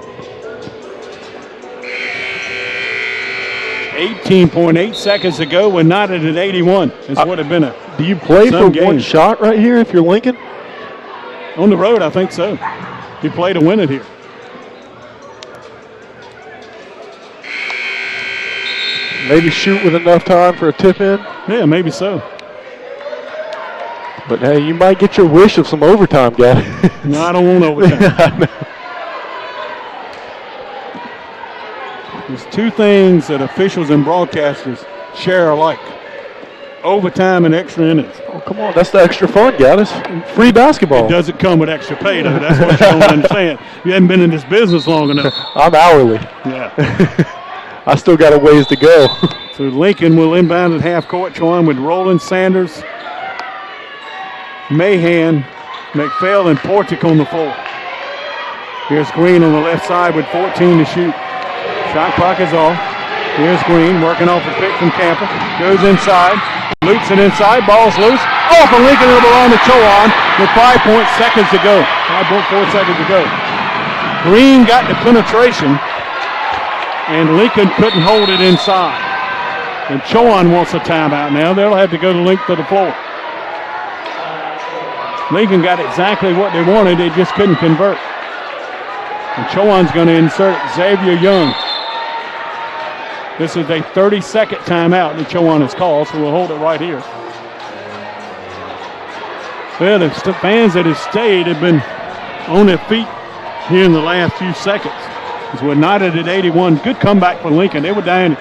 18.8 seconds to go. We're knotted at 81. This would have been a Do you play for game. 1 shot right here if you're Lincoln? On the road, I think so. You play to win it here. Maybe shoot with enough time for a tip in? Yeah, maybe so. But hey, you might get your wish of some overtime, guy. No, I don't want overtime. There's 2 things that officials and broadcasters share alike. Overtime and extra innings. Oh, come on. That's the extra fun, guys. Free basketball. It doesn't come with extra pay, though. That's what you don't understand. You haven't been in this business long enough. I'm hourly. Yeah. I still got a ways to go. So Lincoln will inbound at half court, Chowan with Rowland, Sanders, Mahan, McPhail, and Portick on the floor. Here's Green on the left side with 14 to shoot. Shot clock is off. Here's Green working off a pick from Camper. Goes inside. Loops it inside. Ball's loose. Off of Lincoln. It'll belong to Chowan with 5.4 seconds to go. Green got the penetration, and Lincoln couldn't hold it inside. And Chowan wants a timeout now. They'll have to go the length of the floor. Lincoln got exactly what they wanted. They just couldn't convert. And Chowan's going to insert Xavier Young. This is a 30-second timeout that Chowan has called, so we'll hold it right here. Well, the fans that have stayed have been on their feet here in the last few seconds. As we're knotted at 81. Good comeback for Lincoln. They were down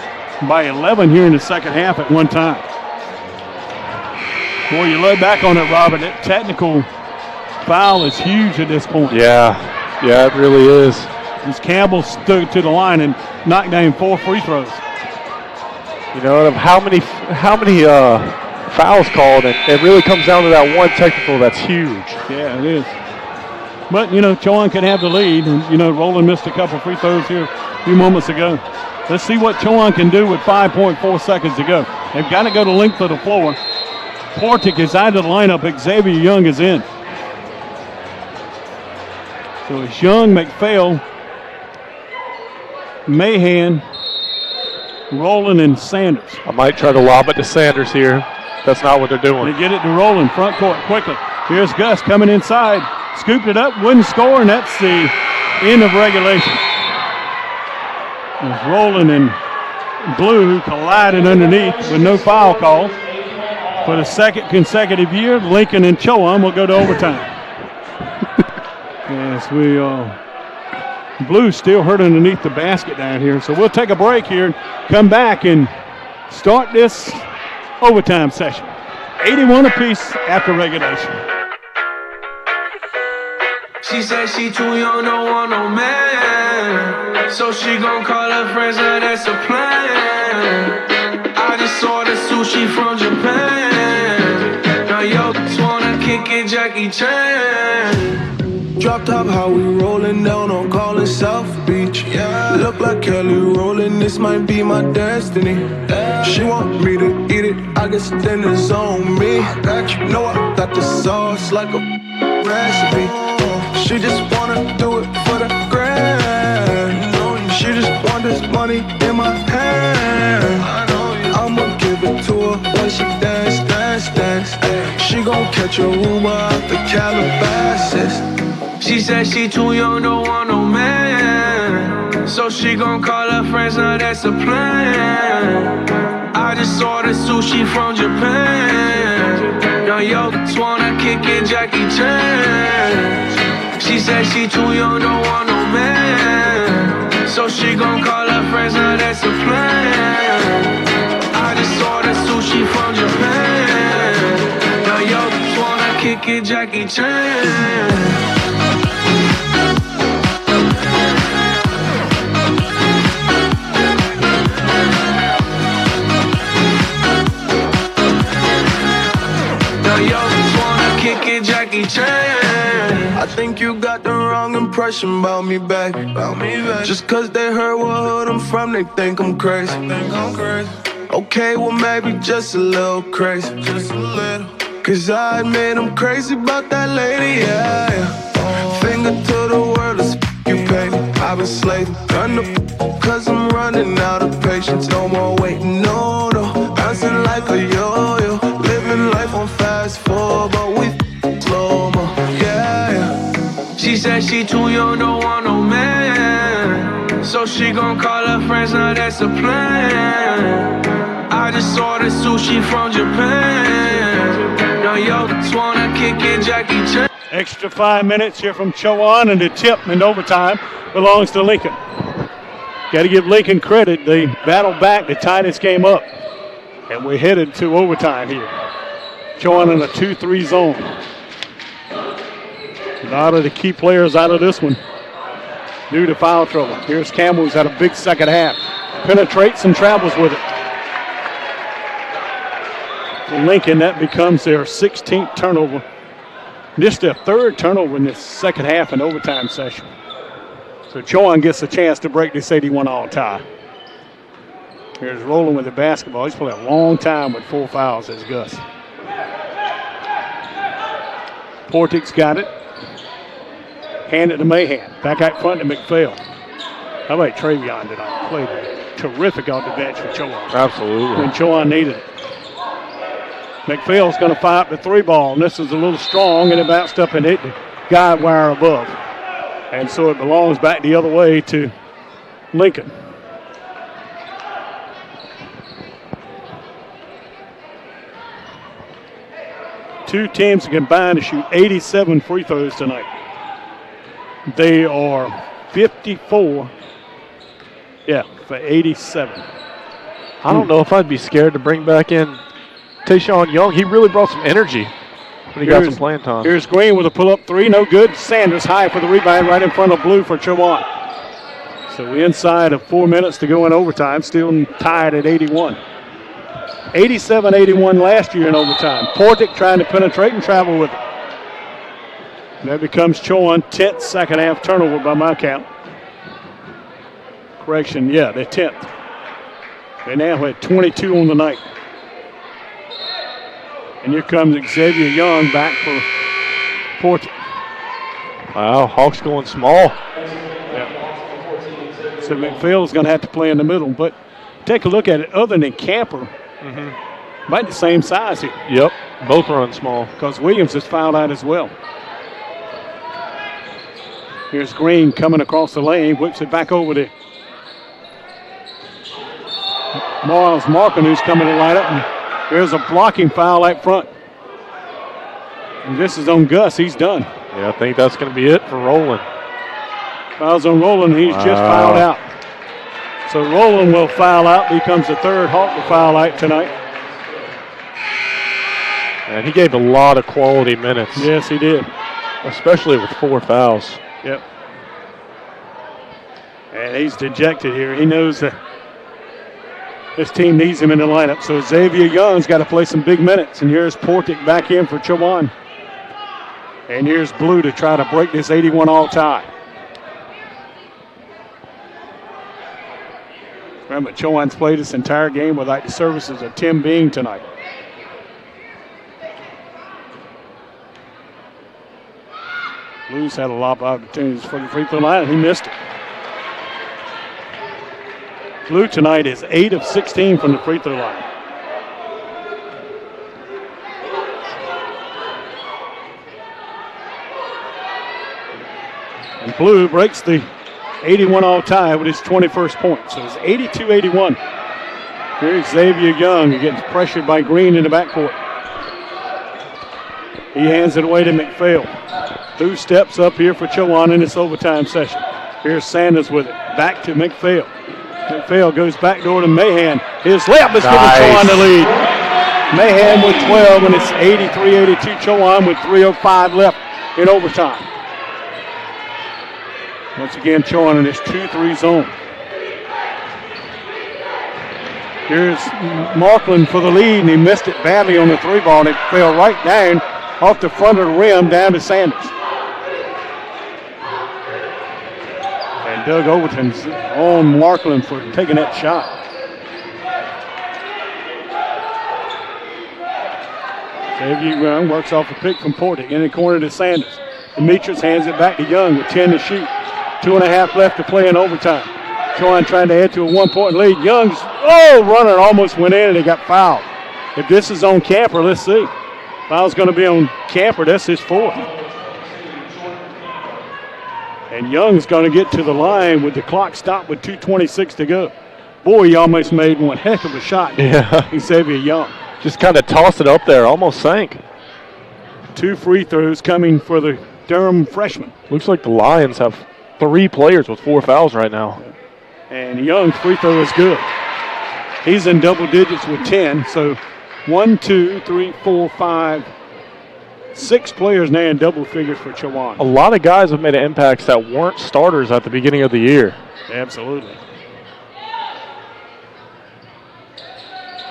by 11 here in the second half at one time. Boy, you look back on it, Robert. That technical foul is huge at this point. Yeah, it really is. As Campbell stood to the line and knocked down 4 free throws. You know, of how many fouls called, and it really comes down to that one technical that's huge. Yeah, it is. But, you know, Chowan could have the lead. And, you know, Rowland missed a couple free throws here a few moments ago. Let's see what Chowan can do with 5.4 seconds to go. They've got to go the length of the floor. Portick is out of the lineup. Xavier Young is in. So it's Young, McPhail, Mahan, Rowland, and Sanders. I might try to lob it to Sanders here. That's not what they're doing. They get it to roll in front court quickly. Here's Gus coming inside. Scooped it up, wouldn't score, and that's the end of regulation. It was Rowland and Blue collided underneath with no foul call. For the second consecutive year, Lincoln and Chowan will go to overtime. Yes, Blue still hurt underneath the basket down here. So we'll take a break here and come back and start this overtime session. 81 apiece after regulation. She said she too young, don't want no man. So she gon' call her friends, now that's a plan. I just ordered sushi from Japan. Now yo, just wanna kick it, Jackie Chan. Drop top, how we rollin' down on Collin South Beach. Yeah. Look like Kelly rollin', this might be my destiny. Yeah. She want me to eat it, I guess then it's on me. I got you, know I got the sauce like a recipe. She just wanna do it for the grand. She just want this money in my hand. I'ma give it to her when she dance, dance, dance. She gon' catch a Uber out the Calabasas. She said she too young, don't want no man. So she gon' call her friends, now that's a plan. I just ordered sushi from Japan. Now yo, just wanna kick it, Jackie Chan. She said she too young, don't want no man. So she gon' call her friends, now that's a plan. I just ordered sushi from Japan. Now yo, just wanna kick it, Jackie Chan. Jackie Chan. I think you got the wrong impression about me, back. Just cause they heard what hood I'm from, they think I'm crazy. Okay, well maybe just a little crazy. Cause I admit I'm crazy about that lady, yeah. Finger to the world, it's you pay me. I've been slaving, done the cause I'm running out of patience. No more waiting, no. Bouncing like a yo-yo, living life on fast forward, but we slow-mo, yeah. She said she too young, don't want no man. So she gon' call her friends, now that's a plan. I just ordered sushi from Japan. Now yo, just wanna kick it, Jackie Chan. Extra 5 minutes here from Chowan, and the tip in overtime belongs to Lincoln. Got to give Lincoln credit. They battled back to tie this game up. And we're headed to overtime here. Chowan in a 2-3 zone. A lot of the key players out of this one due to foul trouble. Here's Campbell, who's had a big second half. Penetrates and travels with it. For Lincoln, that becomes their 16th turnover. This is their third turnover in this second half and overtime session. So Chowan gets a chance to break this 81-all tie. Here's Rowland with the basketball. He's played a long time with 4 fouls as Gus. Portick's got it. Hand it to Mahan. Back out front to McPhail. How about Travion tonight? Played terrific on the bench for Chowan. Absolutely. When Chowan needed it. McPhail's going to fire up the 3-ball, and this is a little strong, and it bounced up and hit the guide wire above. And so it belongs back the other way to Lincoln. Two teams combined to shoot 87 free throws tonight. They are 54, for 87. I don't know if I'd be scared to bring back in Tayshawn Young. He really brought some energy when he got some playing time. Here's Green with a pull-up 3, no good. Sanders high for the rebound right in front of Blue for Chowan. So we're inside of 4 minutes to go in overtime, still tied at 81. 87-81 last year in overtime. Portick trying to penetrate and travel with it. That becomes Chowan 10th second half turnover by my count. Correction, they're 10th. They now had 22 on the night. And here comes Xavier Young back for Portick. Wow, Hawks going small. Yeah. So McPhail is going to have to play in the middle. But take a look at it. Other than Camper, About the same size here. Yep, both run small. Because Williams is fouled out as well. Here's Green coming across the lane, whips it back over to Miles Markin, who's coming to light up. And there's a blocking foul out front. And this is on Gus. He's done. Yeah, I think that's going to be it for Rowland. Fouls on Rowland. He's just fouled out. So Rowland will foul out. Becomes the third Hawk to foul out tonight. And he gave a lot of quality minutes. Yes, he did. Especially with 4 fouls. Yep. And he's dejected here. He knows that this team needs him in the lineup. So Xavier Young's got to play some big minutes. And here's Portick back in for Chowan. And here's Blue to try to break this 81-all tie. Remember, Chowan's played this entire game without the services of Tim Being tonight. Blues had a lot of opportunities for the free throw line, and he missed it. Blue tonight is 8 of 16 from the free throw line. And Blue breaks the 81-all tie with his 21st point. So it's 82-81. Here's Xavier Young. He gets pressured by Green in the backcourt. He hands it away to McPhail, who steps up here for Chowan in this overtime session. Here's Sanders with it. Back to McPhail. McPhail goes back door to Mahan. His layup is giving Chowan the lead. Mahan with 12, and it's 83-82. Chowan with 3:05 left in overtime. Once again, Chowan in this 2-3 zone. Here's Markland for the lead, and he missed it badly on the 3-ball, and it fell right down off the front of the rim down to Sanders. And Doug Overton's on Markland for taking that shot. Xavier Young works off a pick from Portick in the corner to Sanders. Demetrius hands it back to Young with 10 to shoot. 2.5 left to play in overtime. Chowan trying to add to a 1-point lead. Young's runner almost went in and he got fouled. If this is on Camper, let's see. Foul's going to be on Camper. That's his 4th. And Young's going to get to the line with the clock stopped with 2:26 to go. Boy, he almost made one heck of a shot. Yeah. Xavier Young. Just kind of tossed it up there, almost sank. 2 free throws coming for the Durham freshman. Looks like the Lions have 3 players with 4 fouls right now. And Young's free throw is good. He's in double digits with 10. So 1, 2, 3, 4, 5, 6 players now in double figures for Chowan. A lot of guys have made impacts that weren't starters at the beginning of the year. Absolutely.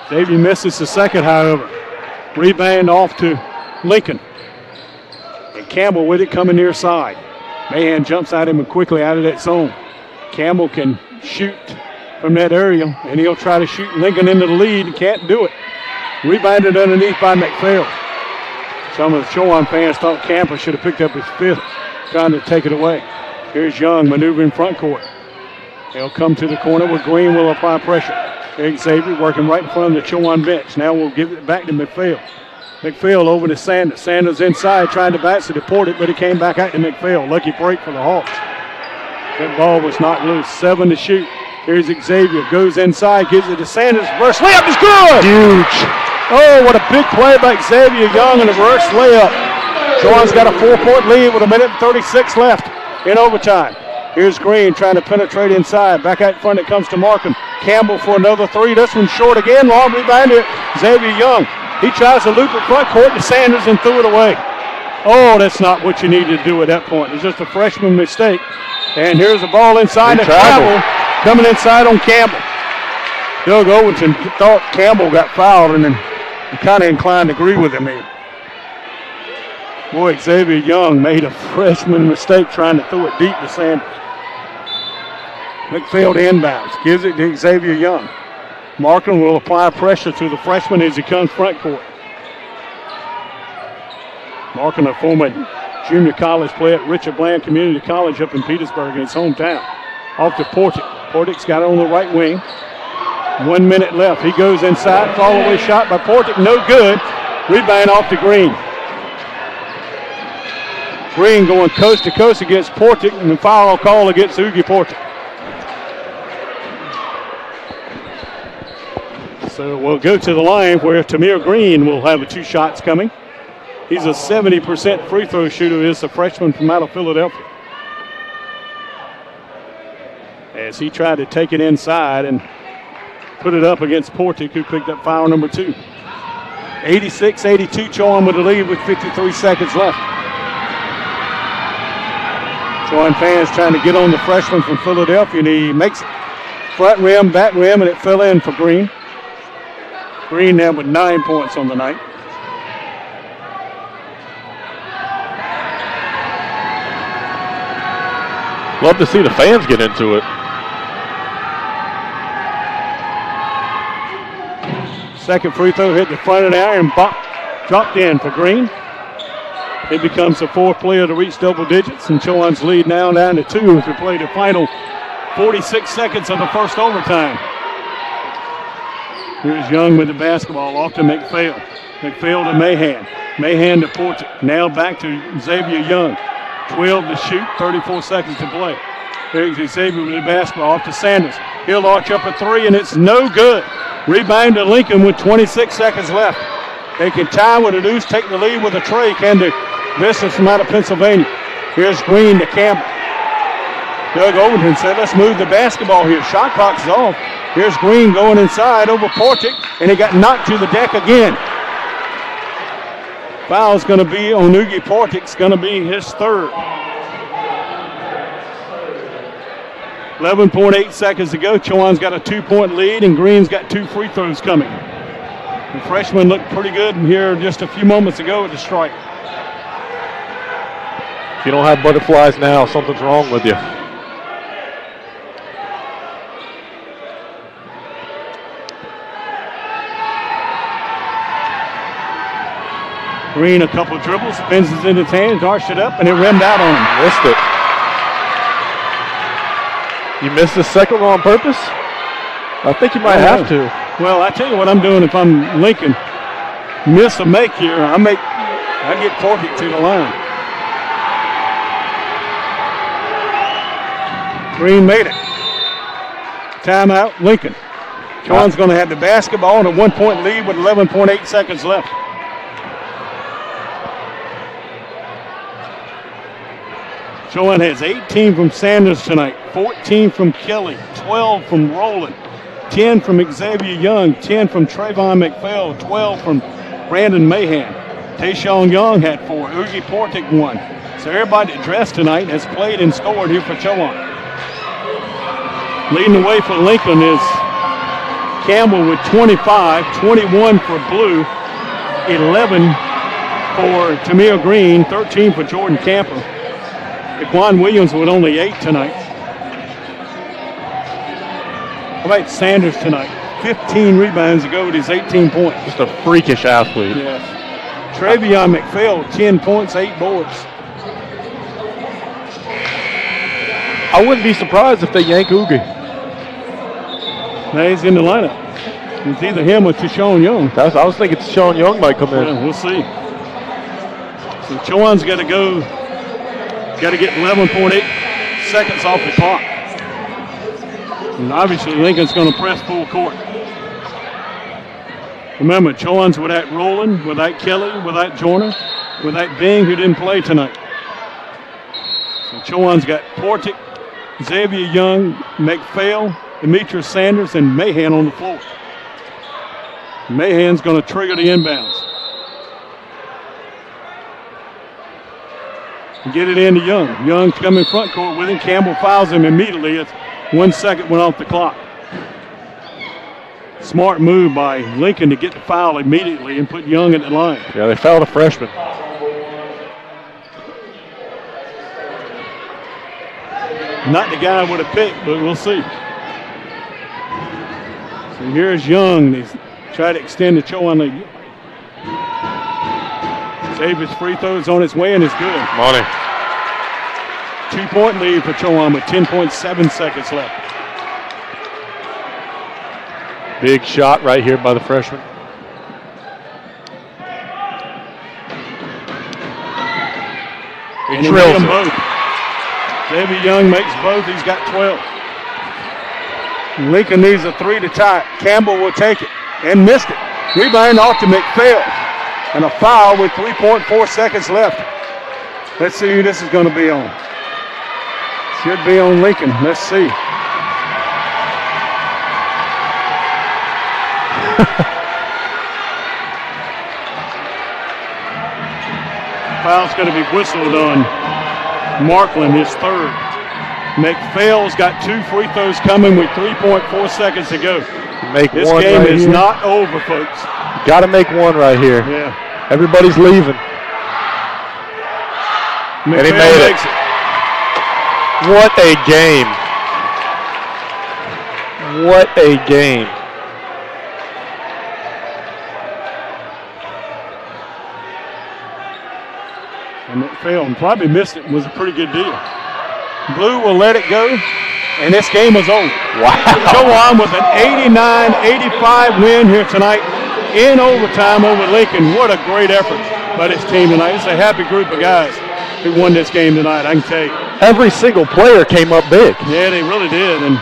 Xavier misses the second, however. Rebound off to Lincoln. And Campbell with it coming near side. Mahan jumps at him quickly out of that zone. Campbell can shoot from that area, and he'll try to shoot Lincoln into the lead. He can't do it. Rebounded underneath by McPhail. Some of the Chowan fans thought Camper should have picked up his 5th, trying to take it away. Here's Young maneuvering front court. He'll come to the corner where Green will apply pressure. There's Xavier working right in front of the Chowan bench. Now we'll give it back to McPhail. McPhail over to Sanders. Sanders inside trying to bounce to deport it, but it came back out to McPhail. Lucky break for the Hawks. That ball was knocked loose. 7 to shoot. Here's Xavier. Goes inside, gives it to Sanders. Reverse layup is good. Huge. Oh, what a big play by Xavier Young in a reverse layup. Chowan's got a 4-point lead with 1:36 left in overtime. Here's Green trying to penetrate inside. Back out front it comes to Markham. Campbell for another 3. This one's short again. Long rebound to Xavier Young. He tries to loop it front court to Sanders and threw it away. Oh, that's not what you need to do at that point. It's just a freshman mistake. And here's the ball inside to Travel. Coming inside on Campbell. Doug Overton thought Campbell got fouled and then kind of inclined to agree with him here. Boy, Xavier Young made a freshman mistake trying to throw it deep to Sanders. McPhail inbounds, gives it to Xavier Young. Markham will apply pressure to the freshman as he comes front court. Markham, a former junior college player at Richard Bland Community College up in Petersburg in his hometown. Off to Portick. Portick's got it on the right wing. 1 minute left. He goes inside. Fall away shot by Portick. No good. Rebound off to Green. Green going coast to coast against Portick, and the foul call against Oogie Portick. So we'll go to the line where Tamir Green will have the 2 shots coming. He's a 70% free throw shooter. He's a freshman from out of Philadelphia. As he tried to take it inside and put it up against Portick, who picked up foul number 2. 86-82, Chowan with the lead with 53 seconds left. Chowan fans trying to get on the freshman from Philadelphia, and he makes it front rim, back rim, and it fell in for Green. Green now with 9 points on the night. Love to see the fans get into it. Second free throw hit the front of the iron, dropped in for Green. It becomes the 4th player to reach double digits, and Chowan's lead now down to 2 as we play the final 46 seconds of the first overtime. Here's Young with the basketball off to McPhail. McPhail to Mahan. Mahan to Portick. Now back to Xavier Young. 12 to shoot, 34 seconds to play. Here's Xavier with the basketball off to Sanders. He'll arch up a 3, and it's no good. Rebound to Lincoln with 26 seconds left. They can tie with a deuce, take the lead with a tray. Can do. This is from out of Pennsylvania. Here's Green to Campbell. Doug Overton said, let's move the basketball here. Shot clock's off. Here's Green going inside over Portick, and he got knocked to the deck again. Foul's going to be on Oogie Portick. It's going to be his 3rd. 11.8 seconds to go. Chowan's got a 2-point lead, and Green's got 2 free throws coming. The freshman looked pretty good here just a few moments ago at the strike. If you don't have butterflies now, something's wrong with you. Green a couple dribbles, spins it in his hands, arched it up, and it rimmed out on him. Missed it. You missed the second one on purpose? I think you might have to. Well, I tell you what I'm doing if I'm Lincoln. Miss a make here, I get Portick to the line. Green made it. Timeout, Lincoln. Chowan's going to have the basketball and a 1-point lead with 11.8 seconds left. Chowan has 18 from Sanders tonight, 14 from Kelly, 12 from Rowland, 10 from Xavier Young, 10 from Trayvon McPhail, 12 from Brandon Mahan. Tayshawn Young had 4, Oogie Portick 1. So everybody that dressed tonight has played and scored here for Chowan. Leading the way for Lincoln is Campbell with 25, 21 for Blue, 11 for Tamir Green, 13 for Jordan Camper. Daquan Williams with only 8 tonight. How about Sanders tonight? 15 rebounds to go with his 18 points. Just a freakish athlete. Yes. Travion McPhail, 10 points, 8 boards. I wouldn't be surprised if they yank Oogie. Now he's in the lineup. It's either him or Tayshawn Young. I was thinking Tayshawn Young might come in. Yeah, we'll see. So Chowan's got to go. Got to get 11.8 seconds off the clock. And obviously Lincoln's going to press full court. Remember, Chowan's without Rowland, without Kelly, without Joyner, without Bing, who didn't play tonight. So Chowan's got Portick, Xavier Young, McPhail, Demetrius Sanders, and Mahan on the floor. Mahan's going to trigger the inbounds. Get it into Young. Young's coming front court with him. Campbell fouls him immediately. It's 1 second went off the clock. Smart move by Lincoln to get the foul immediately and put Young at the line. Yeah, they fouled a freshman. Not the guy I would have picked, but we'll see. So here's Young. He's trying to extend the Chowan lead. Save his free throws on its way and it's good. Money. 2-point lead for Chowan with 10.7 seconds left. Big shot right here by the freshman. He And drills them it. both. Xavier Young makes both. He's got 12. Lincoln needs a 3 to tie it. Campbell will take it and missed it. Rebound off to McPhail. And a foul with 3.4 seconds left. Let's see who this is going to be on. Should be on Lincoln. Let's see. Foul's going to be whistled on Markland, his third. McPhail's got 2 free throws coming with 3.4 seconds to go. This game right is here. not over, folks. Got to make one right here. Yeah. Everybody's leaving. McPhail And he made it. makes it. What a game. What a game. And McPhail probably missed it. Was a pretty good deal. Blue will let it go, and this game is over. Wow. Chowan with an 89-85 win here tonight in overtime over Lincoln. What a great effort by this team tonight. It's a happy group of guys who won this game tonight, I can tell you. Every single player came up big. Yeah, they really did. And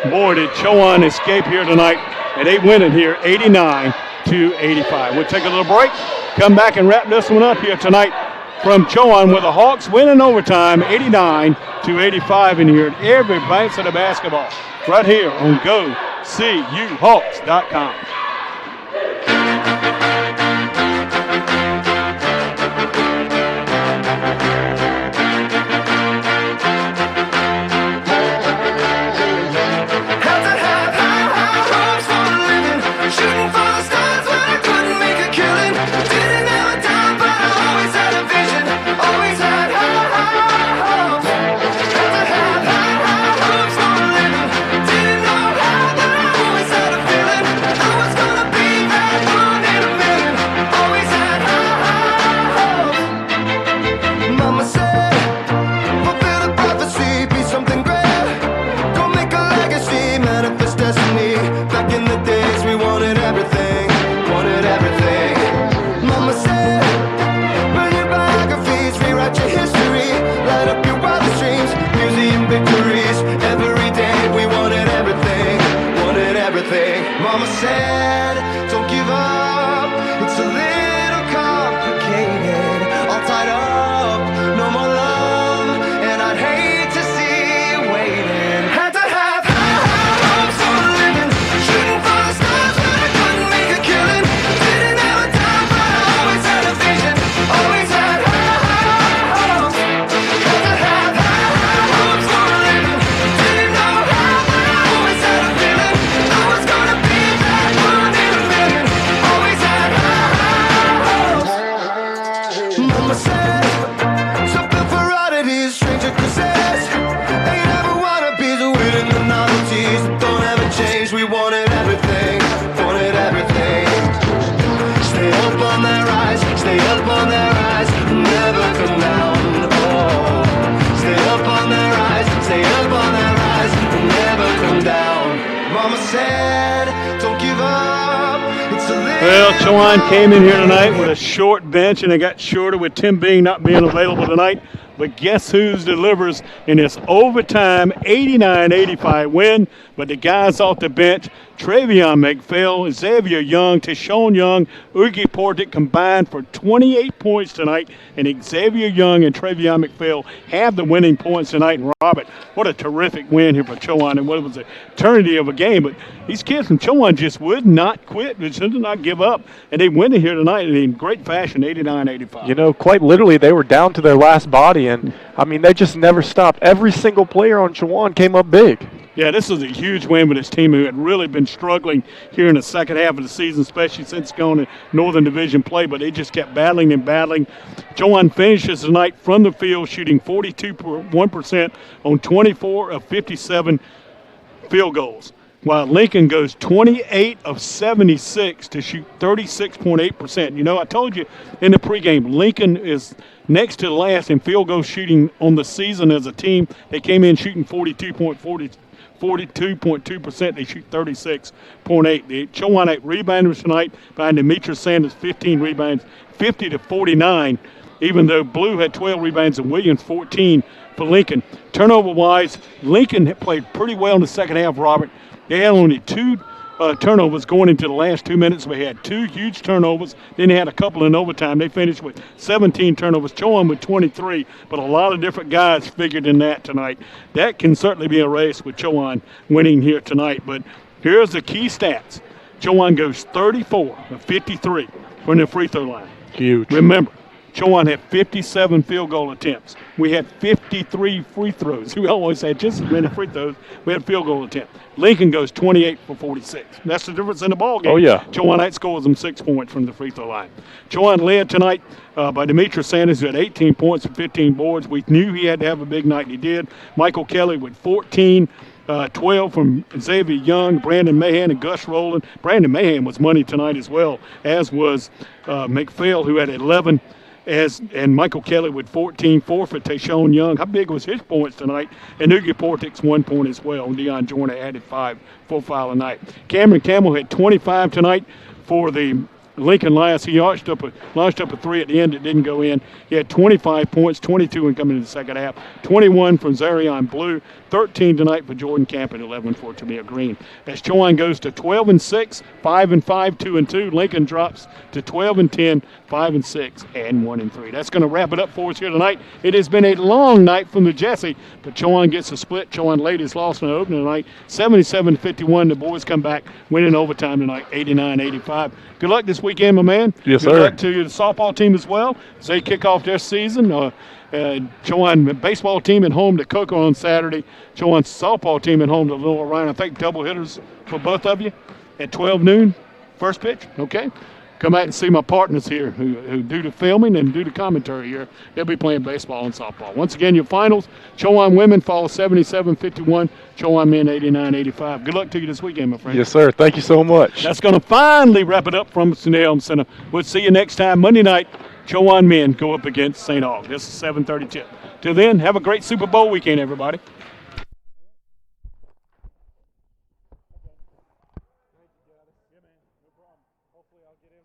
boy, did Chowan escape here tonight. And they win it here 89-85. We'll take a little break, come back and wrap this one up here tonight from Chowan with the Hawks winning overtime 89-85 in here at every bounce of the basketball right here on GoCUHawks.com. Shooting for the stars when I couldn't make a killing. Didn't have a dime, but I always had a vision. Always had high hopes. Had to have high hopes for a living. Didn't know how, but I always had a feeling. I was gonna be that one in a million. Always had high hopes. Mama said, fulfill the prophecy, be something great. Go make a legacy, manifest destiny. Back in the days we wanted everything, Mama said, burn your biographies, rewrite your history, light up your wildest dreams, museum victories. Every day we wanted everything, Mama said, don't give up, it's a little complicated, all tied up, no more love, and I'd hate to see you waiting. Had to have high hopes for a living, shooting for the stars when I couldn't make a killing. Didn't have a dime, but I always had a vision. Always had high hopes. Had to have high hopes for a living. Didn't know how, but I always had a feeling. I was gonna be that one in a million. Always had high hopes. Mama said, something for oddities, stranger crusades. Ain't ever wannabes, winning the novelties that don't ever change. We wanted everything, Stay up on that rise, stay up on that rise, never come down. Oh, stay up on that rise, stay up on that rise, never come down. Mama said, don't give up. It's a Well, Chowan came in here tonight with a short bench, and it got shorter with Tim Bing not being available tonight. But guess who's delivers in this overtime 89-85 win? But the guys off the bench, Travion McPhail, Xavier Young, Tishon Young, Oogie Portick combined for 28 points tonight. And Xavier Young and Travion McPhail have the winning points tonight. And Robert, what a terrific win here for Chowan. And what was an eternity of a game. But these kids from Chowan just would not quit, just did not give up. And they win it here tonight in great fashion, 89-85. You know, quite literally, they were down to their last body, and, I mean, they just never stopped. Every single player on Chowan came up big. Yeah, this is a huge win for this team who had really been struggling here in the second half of the season, especially since going to Northern Division play, but they just kept battling and battling. Chowan finishes tonight from the field shooting 42.1% on 24 of 57 field goals, while Lincoln goes 28 of 76 to shoot 36.8%. You know, I told you in the pregame, Lincoln is next to last in field goal shooting on the season as a team. They came in shooting 42.2%. They shoot 36.8. The Chowan 8 rebounders tonight behind Demetra Sanders, 15 rebounds, 50-49, even though Blue had 12 rebounds and Williams 14 for Lincoln. Turnover-wise, Lincoln had played pretty well in the second half, Robert. They had only 2 turnovers going into the last 2 minutes. We had 2 huge turnovers. Then they had a couple in overtime. They finished with 17 turnovers. Chowan with 23, but a lot of different guys figured in that tonight. That can certainly be a race with Chowan winning here tonight. But here's the key stats. Chowan goes 34 of 53 from the free throw line. Huge. Remember, Chowan had 57 field goal attempts. We had 53 free throws. We always had just as many free throws. We had field goal attempts. Lincoln goes 28 for 46. That's the difference in the ball game. Oh, yeah. Chowan outscores them 6 points from the free throw line. Chowan led tonight by Demetra Sanders, who had 18 points and 15 boards. We knew he had to have a big night, and he did. Michael Kelly with 14. 12 from Xavier Young, Brandon Mahan, and Gus Rowland. Brandon Mahan was money tonight as well, as was McPhail, who had 11, and Michael Kelly with 14, 4 for Tayshawn Young. How big was his points tonight? And Ugi Portix 1 point as well. Deion Joyner added 5 for foul night. Cameron Campbell had 25 tonight for the Lincoln Lions. He launched up a 3 at the end that didn't go in. He had 25 points, 22 in coming in the second half, 21 from Zarion Blue, 13 tonight for Jordan Camp, and 11 for Tamir Green. As Chowan goes to 12-6, 5-5, 2-2. Lincoln drops to 12-10, 5-6, and 1-3. That's going to wrap it up for us here tonight. It has been a long night from the Jesse, but Chowan gets a split. Chowan ladies lost in the opening tonight, 77-51. The boys come back, winning overtime tonight, 89-85. Good luck this weekend, my man. Yes, Good sir. luck to the softball team as well as they kick off their season. Chowan baseball team at home to Cocoa on Saturday. Chowan softball team at home to Little Orion. I think double hitters for both of you at 12 noon, first pitch. Okay. Come out and see my partners here who do the filming and do the commentary here. They'll be playing baseball and softball. Once again, your finals, Chowan women fall 77-51, Chowan men 89-85. Good luck to you this weekend, my friend. Yes, sir. Thank you so much. That's going to finally wrap it up from Snell Center. We'll see you next time, Monday night. Chowan men go up against St. Aug. This is 7:30 tip. Till then, have a great Super Bowl weekend, everybody.